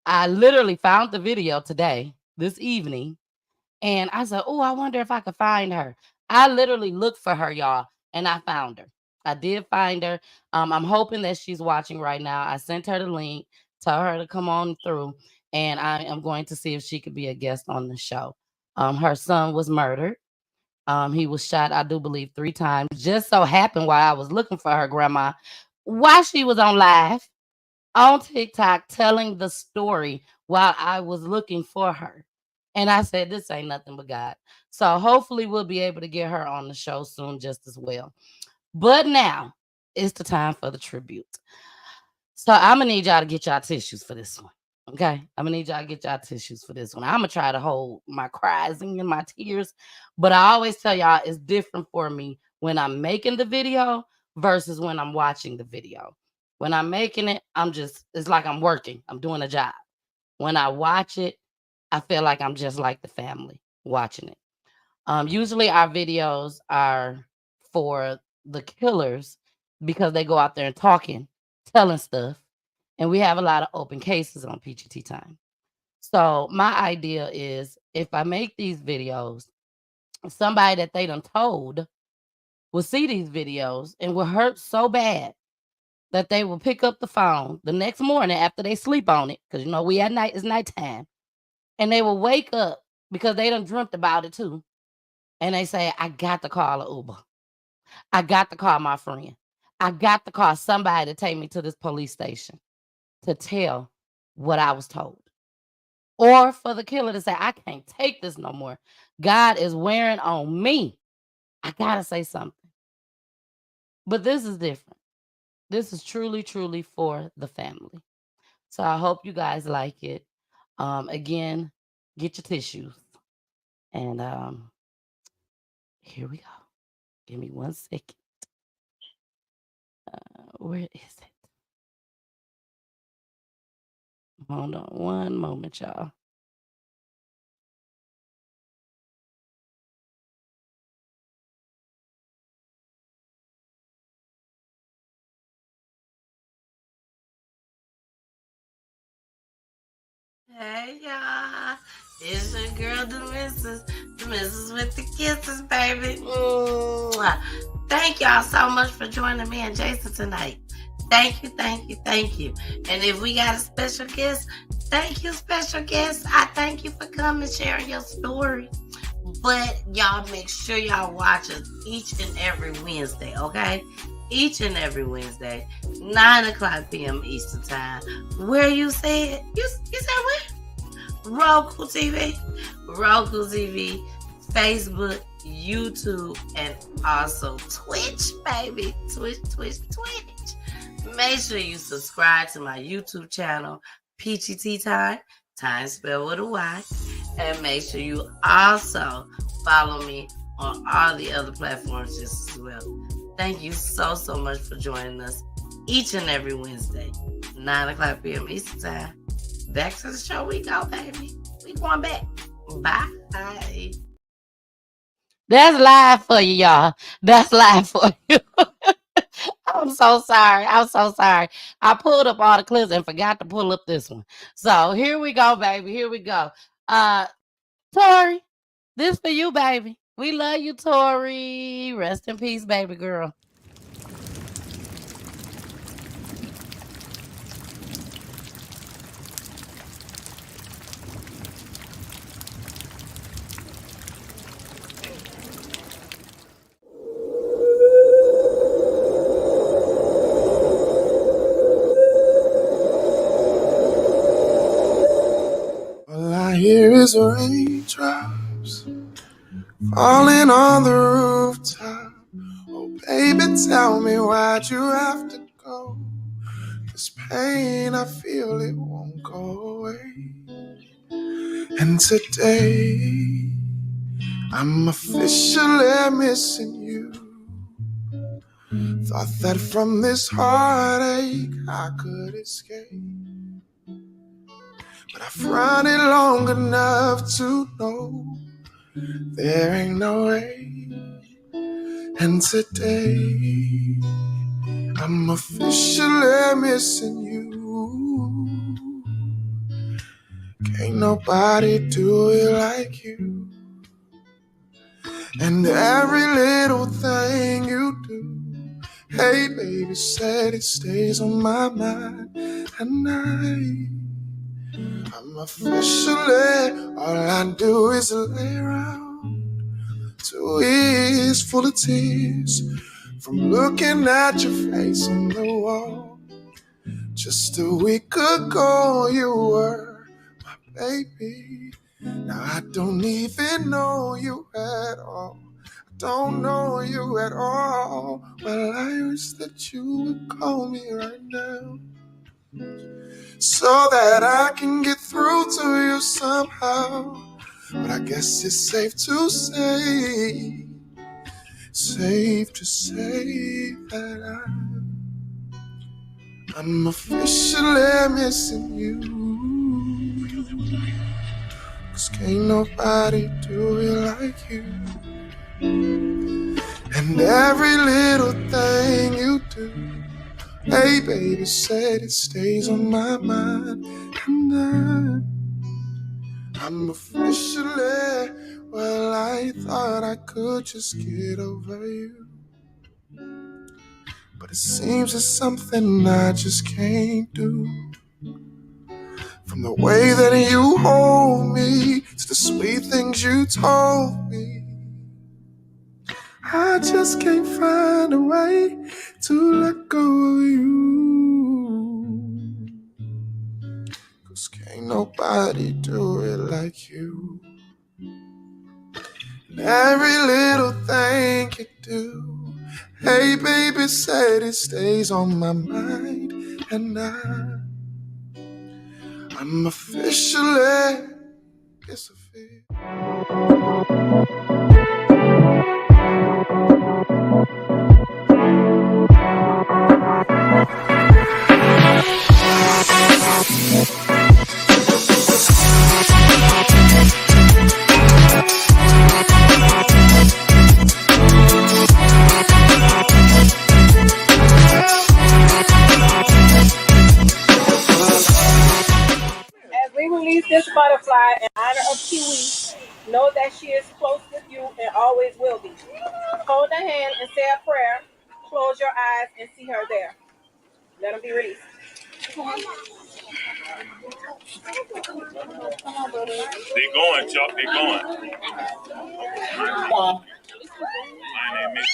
I literally found the video today, this evening, and I said, oh, I wonder if I could find her. I literally looked for her, y'all, and I found her. I did find her. I'm hoping that she's watching right now. I sent her the link, tell her to come on through, and I am going to see if she could be a guest on the show. Her son was murdered. He was shot, I do believe, 3 times. Just so happened while I was looking for her grandma, while she was on live on TikTok telling the story while I was looking for her. And I said, this ain't nothing but God. So hopefully we'll be able to get her on the show soon just as well. But now it's the time for the tribute. So I'm going to need y'all to get y'all tissues for this one. Okay? I'm going to need y'all to get y'all tissues for this one. I'm going to try to hold my cries and my tears. But I always tell y'all it's different for me when I'm making the video versus when I'm watching the video. When I'm making it, it's like I'm working. I'm doing a job. When I watch it, I feel like I'm just like the family watching it. Usually our videos are for the killers because they go out there and telling stuff. And we have a lot of open cases on PGT Time. So my idea is if I make these videos, somebody that they done told will see these videos and will hurt so bad that they will pick up the phone the next morning after they sleep on it, because we at night, it's nighttime, and they will wake up because they done dreamt about it too. And they say, I got to call an Uber. I got to call my friend. I got to call somebody to take me to this police station to tell what I was told. Or for the killer to say, I can't take this no more. God is wearing on me. I got to say something. But this is different. This is truly, truly for the family. So I hope you guys like it. Again, get your tissues. And here we go. Give me 1 second. Where is it? Hold on one moment, y'all. Hey y'all, it's your girl, the missus with the kisses, baby. Mwah. Thank y'all so much for joining me and Jason tonight. Thank you, thank you, thank you. And if we got a special guest, thank you, special guest. I thank you for coming, sharing your story. But y'all make sure y'all watch us each and every Wednesday, okay? Each and every Wednesday, 9 o'clock p.m. Eastern Time. Where you said? You said where? Roku TV, Facebook, YouTube, and also Twitch, baby. Twitch. Make sure you subscribe to my YouTube channel, PGT Time spelled with a Y. And make sure you also follow me on all the other platforms just as well. Thank you so much for joining us each and every Wednesday, 9 o'clock p.m. Eastern Time. Back to the show we go, baby. We going back. Bye. That's live for you, y'all. That's live for you. I'm so sorry. I pulled up all the clips and forgot to pull up this one. So here we go, baby. Here we go. Tori, this for you, baby. We love you, Tori. Rest in peace, baby girl. All I hear is raindrops falling on the rooftop. Oh, baby, tell me why'd you have to go? This pain, I feel it won't go away. And today, I'm officially missing you. Thought that from this heartache I could escape, but I've run it long enough to know there ain't no way. And today, I'm officially missing you. Can't nobody do it like you. And every little thing you do, hey baby, said it stays on my mind. And I'm officially, all I do is lay around 2 years full of tears from looking at your face on the wall. Just a week ago you were my baby. Now I don't even know you at all. I don't know you at all. Well, I wish that you would call me right now, so that I can get through to you somehow. But I guess it's safe to say that I'm officially missing you. 'Cause can't nobody do it like you. And every little thing you do, hey baby, said it stays on my mind. And I'm officially, well, I thought I could just get over you, but it seems it's something I just can't do. From the way that you hold me to the sweet things you told me, I just can't find a way to let go of you. 'Cause can't nobody do it like you. And every little thing you do, hey baby, said it stays on my mind. And I'm officially disappeared. As we were release this butterfly in honor of Kiwi. Know that she is close with you and always will be. Hold her hand and say a prayer. Close your eyes and see her there. Let them be released. They going, Chuck. They going. My name is.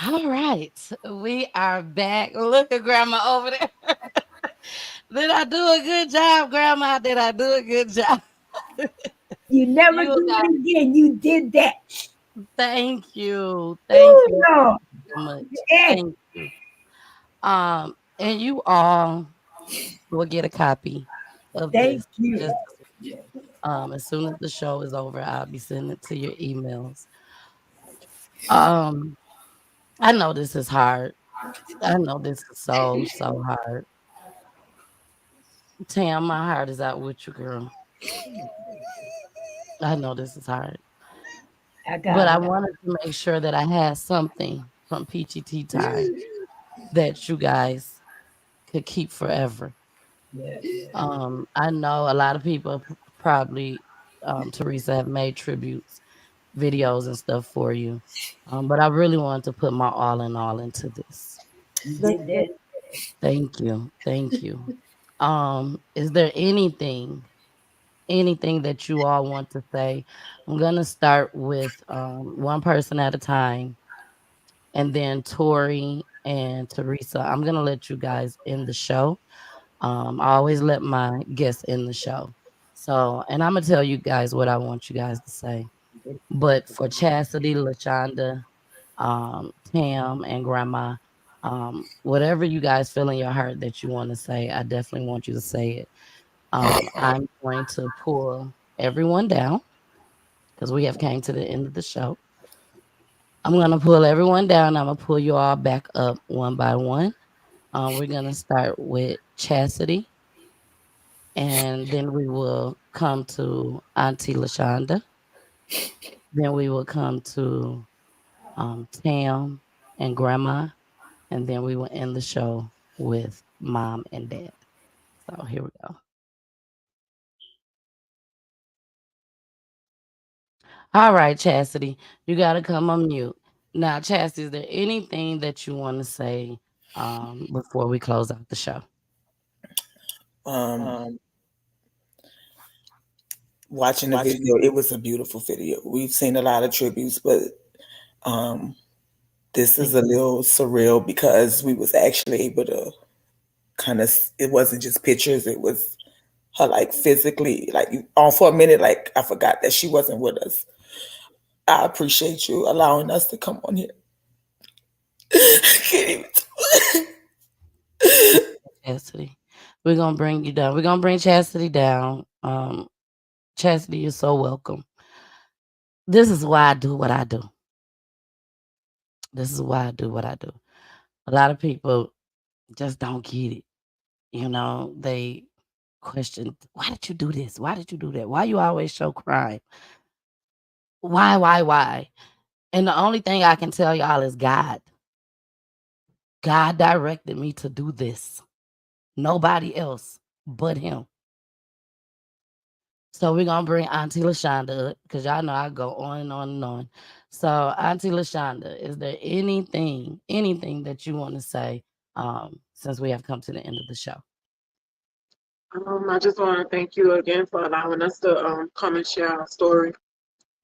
All right, we are back. Look at Grandma over there. Did I do a good job, Grandma? Did I do a good job? You never do it again. You did that. Thank you. Thank you Lord. so much. Yeah. Thank you. And you all will get a copy of Thank this. you. As soon as the show is over, I'll be sending it to your emails. I know this is hard. I know this is so hard. Tam, my heart is out with you, girl. I know this is hard. But I wanted to make sure that I had something from Peachy Tea Time that you guys could keep forever. Yes. I know a lot of people probably, Teresa, have made tributes, videos and stuff for you. But I really wanted to put my all in all into this. You did that. Thank you. Thank you. Is there anything that you all want to say? I'm gonna start with one person at a time, and then Tori and Teresa. I'm gonna let you guys end the show. I always let my guests end the show. So, and I'm gonna tell you guys what I want you guys to say. But for Chastity, LaShonda, Tam, and Grandma, whatever you guys feel in your heart that you want to say, I definitely want you to say it. I'm going to pull everyone down because we have came to the end of the show. I'm going to pull everyone down. I'm going to pull you all back up one by one. We're going to start with Chastity, and then we will come to Auntie LaShonda. Then we will come to Tam and Grandma, and then we will end the show with Mom and Dad. So here we go. All right, Chastity, you got to come on mute. Now, Chastity, is there anything that you want to say before we close out the show? Watching the video, it was a beautiful video. We've seen a lot of tributes, but this is a little surreal because we was actually able to kind of, it wasn't just pictures, it was her like physically, like for a minute, like I forgot that she wasn't with us. I appreciate you allowing us to come on here. Chastity, we're gonna bring you down. We're gonna bring Chastity down. Chastity, you're so welcome. This is why I do what I do. This is why I do what I do. A lot of people just don't get it. You know, they question, why did you do this? Why did you do that? Why you always show crime? Why? And the only thing I can tell y'all is God. God directed me to do this. Nobody else but him. So we're going to bring Auntie LaShonda up because y'all know I go on and on and on. So Auntie LaShonda, is there anything that you want to say since we have come to the end of the show? I just want to thank you again for allowing us to come and share our story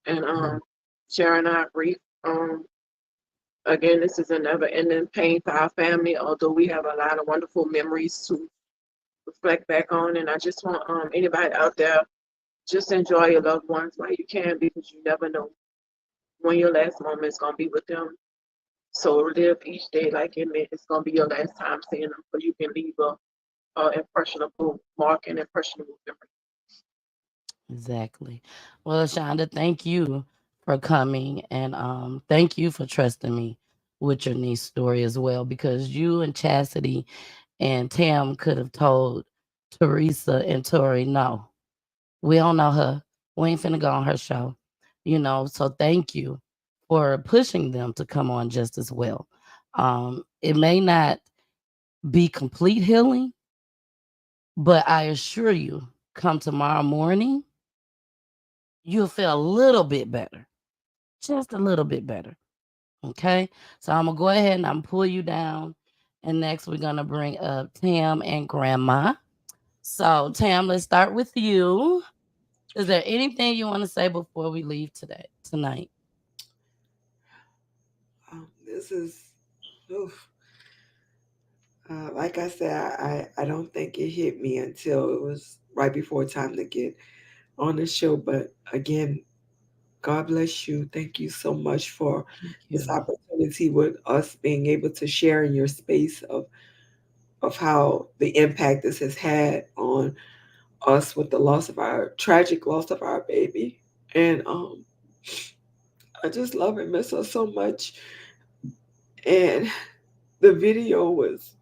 and sharing our grief. Again, this is a never-ending pain for our family, although we have a lot of wonderful memories to reflect back on. And I just want anybody out there, just enjoy your loved ones while you can, because you never know when your last moment is going to be with them. So live each day like it's going to be your last time seeing them, so you can leave a impressionable mark and impressionable memory. Exactly. Well, Shonda, thank you for coming, and thank you for trusting me with your niece story as well, because you and Chastity and Tam could have told Teresa and Tori, no, We don't know her. We ain't finna go on her show. So thank you for pushing them to come on just as well. It may not be complete healing, but I assure you, come tomorrow morning, you'll feel a little bit better. Just a little bit better. Okay? So I'm gonna go ahead and I'm pull you down. And next we're gonna bring up Tam and Grandma. So Tam, let's start with you. Is there anything you want to say before we leave tonight? This is, oof. Like I said, I don't think it hit me until it was right before time to get on the show. But again, God bless you. Thank you so much for this opportunity with us being able to share in your space of how the impact this has had on us with the loss of our tragic loss of our baby. And I just love and miss her so much. And the video was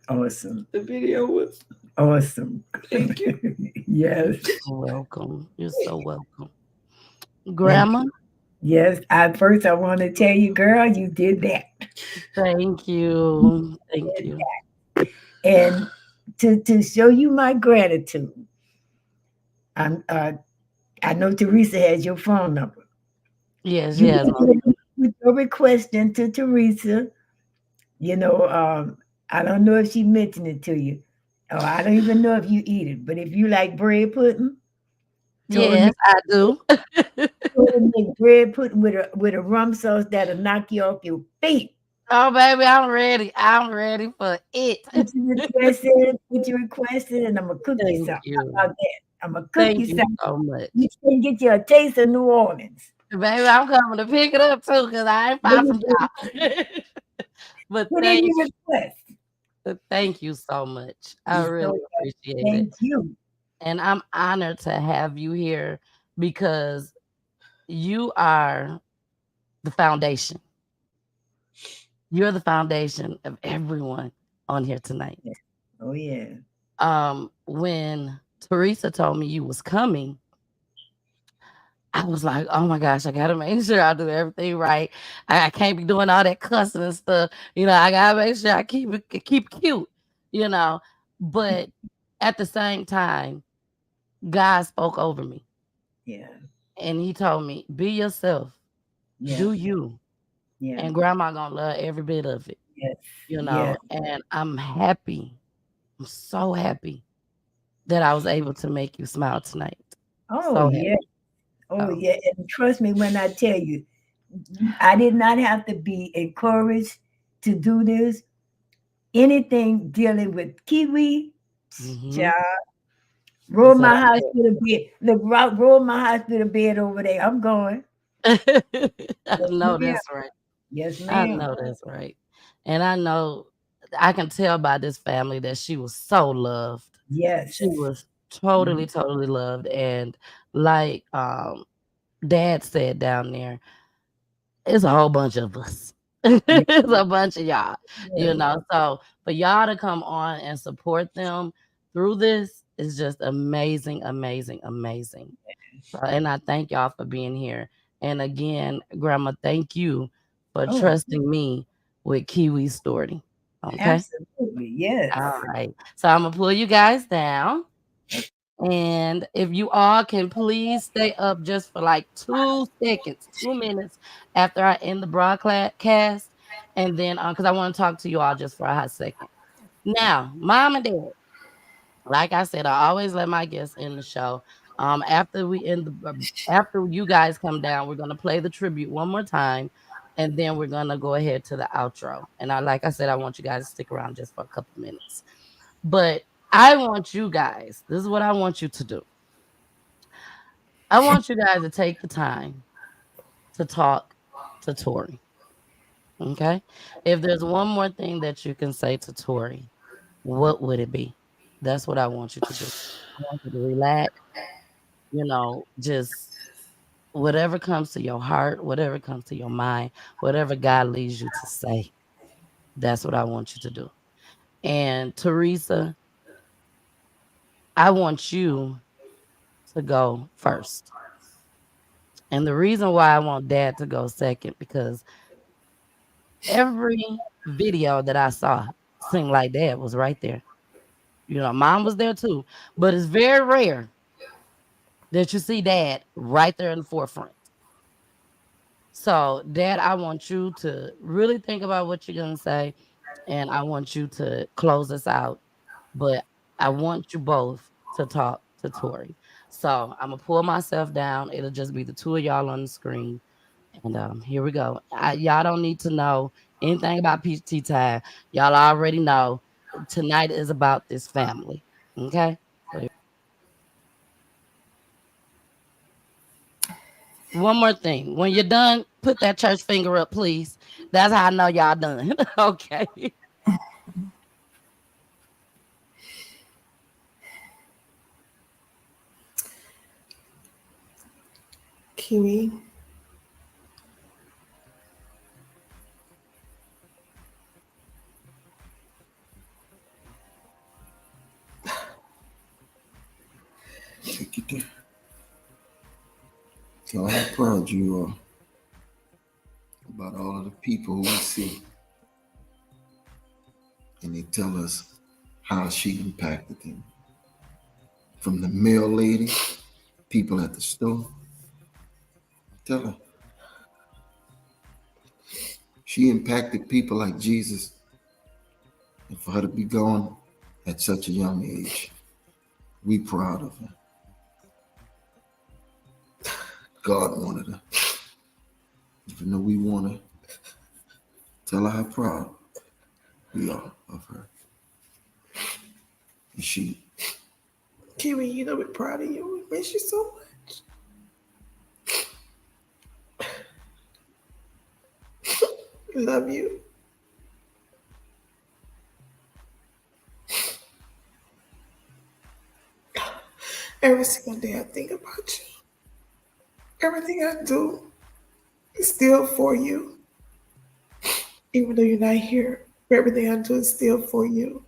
awesome. The video was awesome. Thank you. Yes. You're welcome. You're so welcome. Grandma? Yes. At first I want to tell you, girl, you did that. Thank you. Thank you. And to show you my gratitude, I know Teresa has your phone number. Yes, you yes. put your request into Teresa. I don't know if she mentioned it to you. Oh, I don't even know if you eat it, but if you like bread pudding, yes, I do. make bread pudding with a rum sauce that'll knock you off your feet. Oh, baby, I'm ready. I'm ready for it. Put your request in, and I'm gonna cook you something. How about that? I'm gonna cook Thank you you something. so much. You can get you a taste of New Orleans. Baby, I'm coming to pick it up too, because I ain't found some job. But Put in your request. Thank you so much. I really appreciate it. Thank you. And I'm honored to have you here because you are the foundation. You're the foundation of everyone on here tonight. Oh, yeah. When Teresa told me you was coming, I was like, oh my gosh, I gotta make sure I do everything right. I can't be doing all that cussing and stuff. I gotta make sure I keep it cute, But at the same time, God spoke over me. Yeah. And he told me, be yourself. Yeah. Do you. Yeah. And grandma gonna love every bit of it. Yes. And I'm happy. I'm so happy that I was able to make you smile tonight. Oh, so yeah. Oh, yeah. And trust me when I tell you, I did not have to be encouraged to do this. Anything dealing with KIWI, job, roll my hospital bed. Look, roll my hospital bed over there. I'm going. I know that's right. Yes, ma'am. I know that's right. And I know I can tell by this family that she was so loved. Yes. She was totally loved. And like Dad said down there, it's a whole bunch of us. It's a bunch of y'all, So for y'all to come on and support them through this is just amazing, amazing, amazing. So, and I thank y'all for being here. And again, Grandma, thank you for trusting me with KIWI's story. Okay. Absolutely. Yes. All right. So I'm gonna pull you guys down. And if you all can please stay up just for like 2 seconds, 2 minutes after I end the broadcast. And then because I want to talk to you all just for a hot second. Now, Mom and Dad, like I said, I always let my guests end the show. After you guys come down, we're gonna play the tribute one more time, and then we're gonna go ahead to the outro. And like I said, I want you guys to stick around just for a couple minutes. But I want you guys, this is what I want you to do. I want you guys to take the time to talk to TORI. Okay? If there's one more thing that you can say to TORI, what would it be? That's what I want you to do. I want you to relax, just whatever comes to your heart, whatever comes to your mind, whatever God leads you to say. That's what I want you to do. And Teresa, I want you to go first. And the reason why I want dad to go second, because every video that I saw seemed like dad was right there. You know, mom was there too, but it's very rare that you see dad right there in the forefront. So, dad, I want you to really think about what you're going to say, and I want you to close us out. But I want you both to talk to Tori. So, I'm going to pull myself down. It'll just be the two of y'all on the screen. And here we go. Y'all don't need to know anything about Peach Tea Time. Y'all already know tonight is about this family. Okay? So one more thing. When you're done, put that church finger up, please. That's how I know y'all done. Okay. Kiwi. Take it there. Tell how proud you are about all of the people who we see. And they tell us how she impacted them. From the mail lady, people at the store. Tell her. She impacted people like Jesus. And for her to be gone at such a young age, we proud of her. God wanted her. Even though we want her, tell her how proud we are of her. And she. Kiwi, you know we're proud of you. We miss you so much. We love you. Every single day I think about you. Everything I do is still for you. Even though you're not here, everything I do is still for you.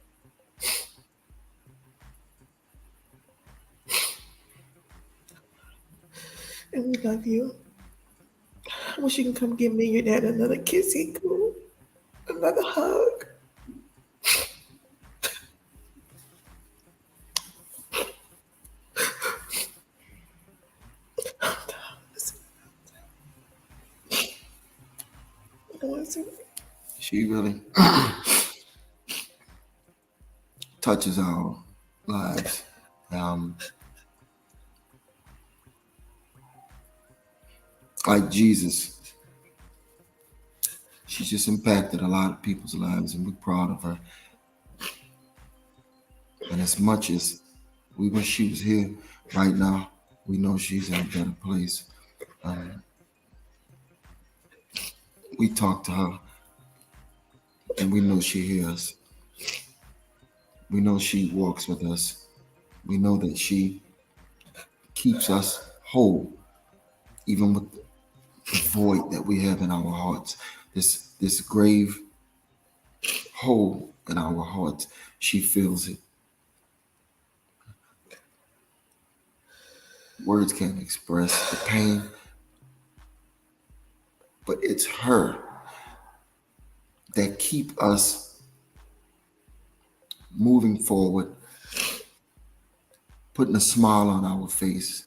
And we love you. I wish you can come give me and your dad another kissy cool, another hug. She really touches our lives. Like Jesus, she's just impacted a lot of people's lives, and we're proud of her. And as much as we wish she was here right now, we know she's in a better place. We talk to her, and we know she hears. We know she walks with us. We know that she keeps us whole, even with the void that we have in our hearts. This grave hole in our hearts, she feels it. Words can't express the pain, but it's her that keep us moving forward, putting a smile on our face,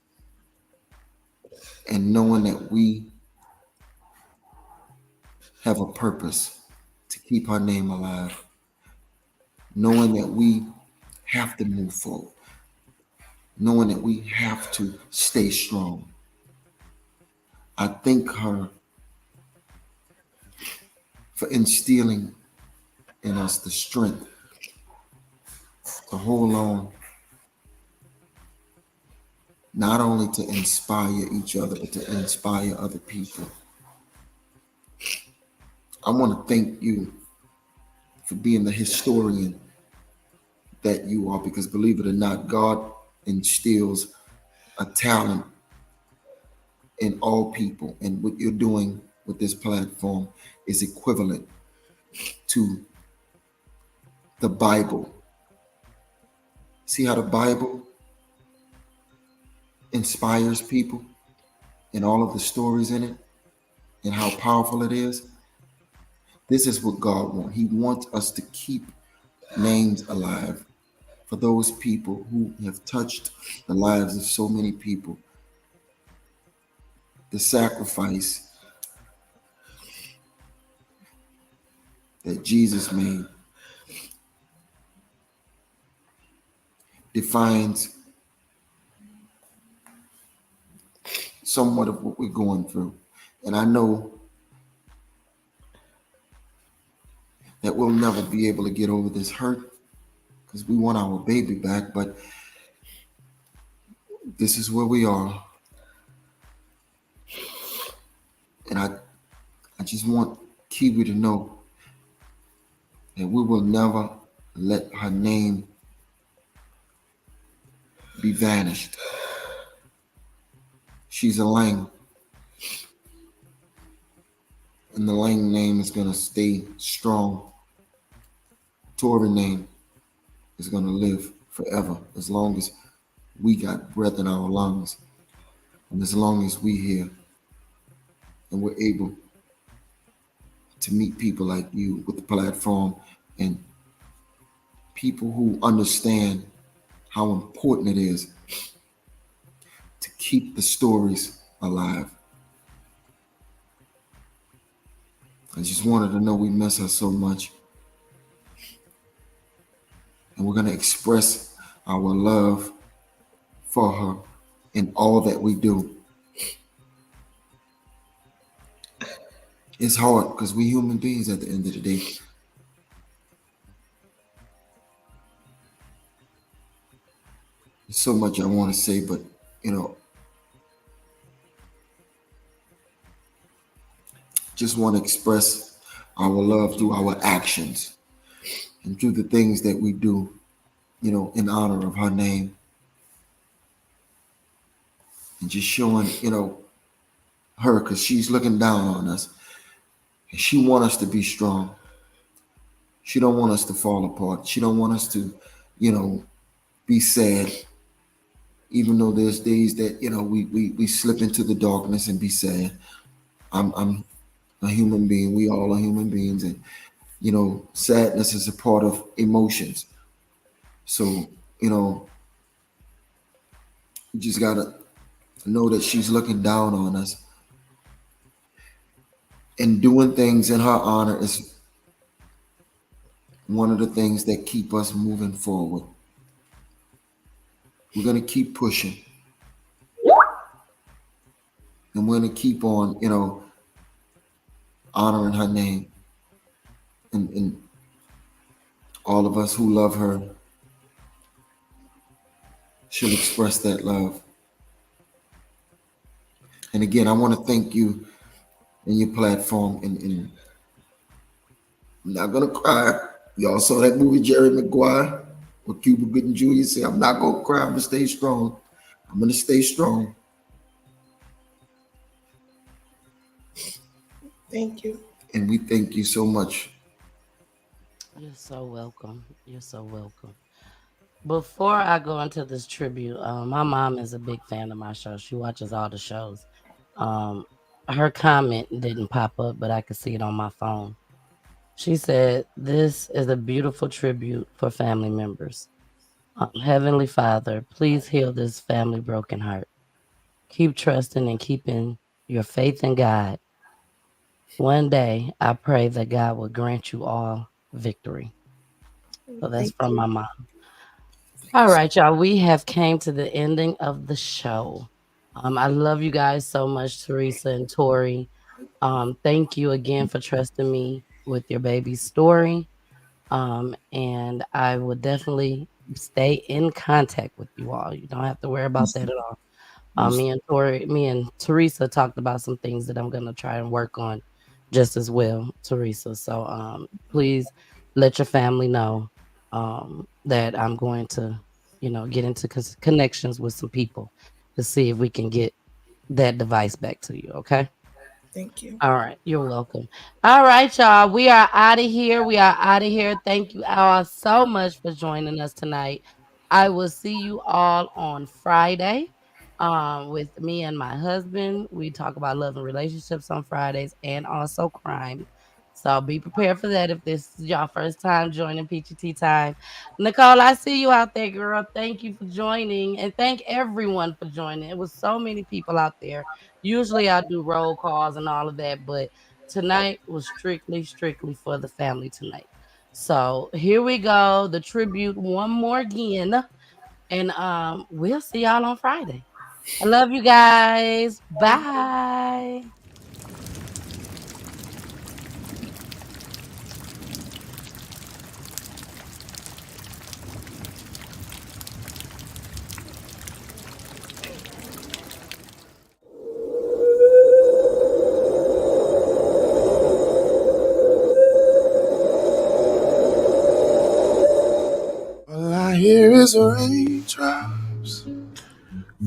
and knowing that we have a purpose to keep her name alive, knowing that we have to move forward, knowing that we have to stay strong. I thank her for instilling in us the strength to hold on, not only to inspire each other, but to inspire other people. I want to thank you for being the historian that you are, because believe it or not, God instills a talent in all people, and what you're doing with this platform is equivalent to the Bible. See how the Bible inspires people and all of the stories in it and how powerful it is. This is what God wants. He wants us to keep names alive for those people who have touched the lives of so many people. The sacrifice that Jesus made defines somewhat of what we're going through. And I know that we'll never be able to get over this hurt because we want our baby back, but this is where we are. And I just want Kiwi to know that we will never let her name be vanished. She's a Lang, and the Lang name is going to stay strong. TORI name is going to live forever as long as we got breath in our lungs, and as long as we here and we're able to meet people like you with the platform and people who understand how important it is to keep the stories alive. I just wanted to know we miss her so much. And we're going to express our love for her in all that we do. It's hard because we human beings at the end of the day. There's so much I want to say, but just want to express our love through our actions and through the things that we do, in honor of her name. And just showing, her, because she's looking down on us. And she wants us to be strong. She don't want us to fall apart. She don't want us to, be sad. Even though there's days that, we slip into the darkness and be sad. I'm a human being. We all are human beings. And, sadness is a part of emotions. So, you just got to know that she's looking down on us. And doing things in her honor is one of the things that keep us moving forward. We're going to keep pushing. And we're going to keep on, honoring her name. And all of us who love her should express that love. And again, I want to thank you and your platform. And I'm not going to cry. Y'all saw that movie, Jerry Maguire, where Cuba Gooding Jr. said, I'm not going to cry. I'm going to stay strong. I'm going to stay strong. Thank you. And we thank you so much. You're so welcome. You're so welcome. Before I go into this tribute, my mom is a big fan of my show. She watches all the shows. Her comment didn't pop up, but I could see it on my phone. She said, "This is a beautiful tribute for family members. Heavenly Father, please heal this family broken heart. Keep trusting and keeping your faith in God. One day, I pray that God will grant you all victory." So that's from my mom. All right, y'all. We have came to the ending of the show. I love you guys so much, Teresa and Tori. Thank you again for trusting me with your baby's story. And I will definitely stay in contact with you all. You don't have to worry about that at all. Me and Teresa talked about some things that I'm gonna try and work on just as well, Teresa. So please let your family know that I'm going to, get into connections with some people to see if we can get that device back to you. Okay. Thank you. All right. You're welcome. All right, y'all. We are out of here. We are out of here. Thank you all so much for joining us tonight. I will see you all on Friday. with me and my husband. We talk about love and relationships on Fridays and also crime. So be prepared for that if this is your first time joining Peachy Tea Time. Nicole, I see you out there, girl. Thank you for joining, and thank everyone for joining. It was so many people out there. Usually I do roll calls and all of that, but tonight was strictly for the family tonight. So here we go. The tribute one more again. And we'll see y'all on Friday. I love you guys. Bye. All I hear is raindrops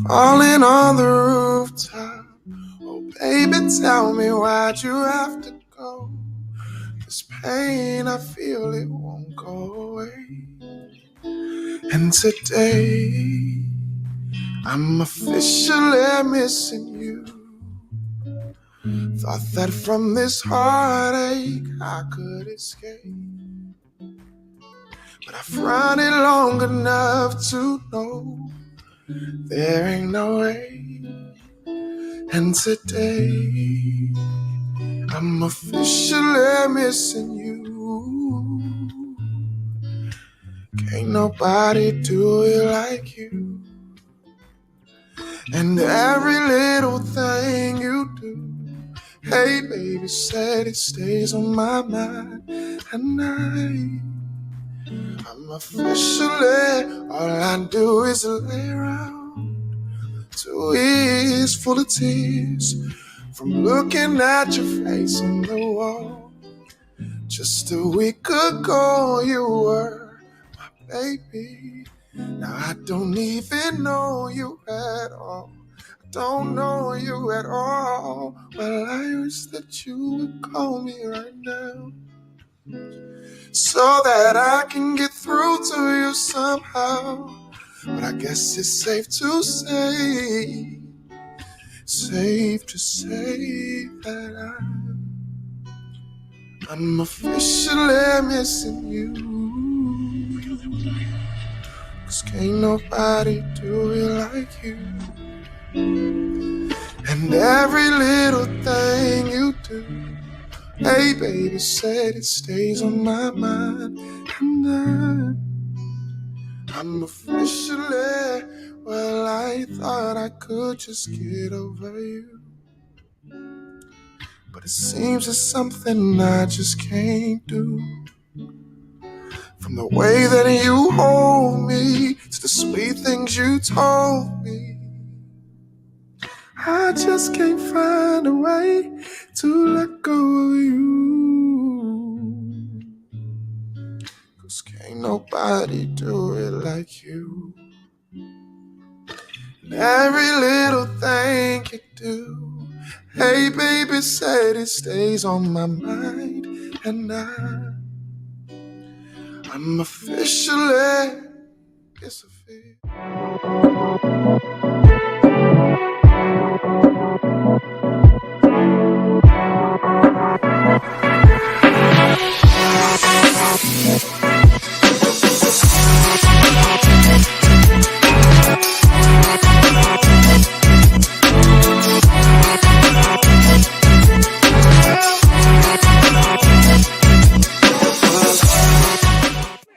falling on the rooftop. Oh, baby, tell me why'd you have to go? This pain, I feel it won't go away. And today, I'm officially missing you. Thought that from this heartache I could escape, but I've run it long enough to know there ain't no way. And today, I'm officially missing you. Can't nobody do it like you. And every little thing you do, hey baby, said it stays on my mind. And I'm officially, all I do is lay around. 2 years full of tears from looking at your face on the wall. Just a week ago you were my baby. Now I don't even know you at all. I don't know you at all. Well, I wish that you would call me right now, so that I can get through to you somehow. But I guess it's safe to say that I'm officially missing you. 'Cause can't nobody do it like you. And every little thing you do, hey baby, said it stays on my mind. And I'm officially, well, I thought I could just get over you, but it seems it's something I just can't do. From the way that you hold me to the sweet things you told me, I just can't find a way to let go of you. 'Cause can't nobody do it like you. And every little thing you do, hey baby, said it stays on my mind. And I'm officially, it's official.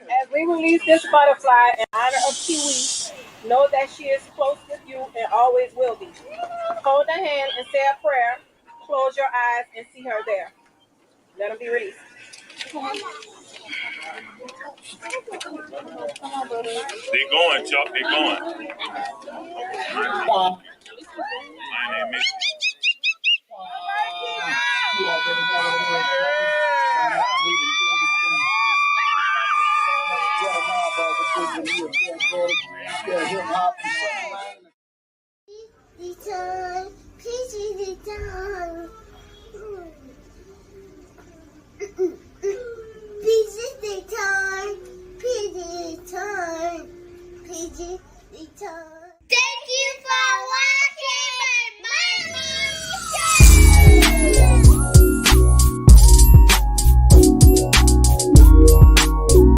As we release this butterfly in honor of Kiwi, know that she is close with you and always will be. Hold her hand and say a prayer. Close your eyes and see her there. Let them be released. They going, Chuck. They going. My name is. Peachy Tea Time.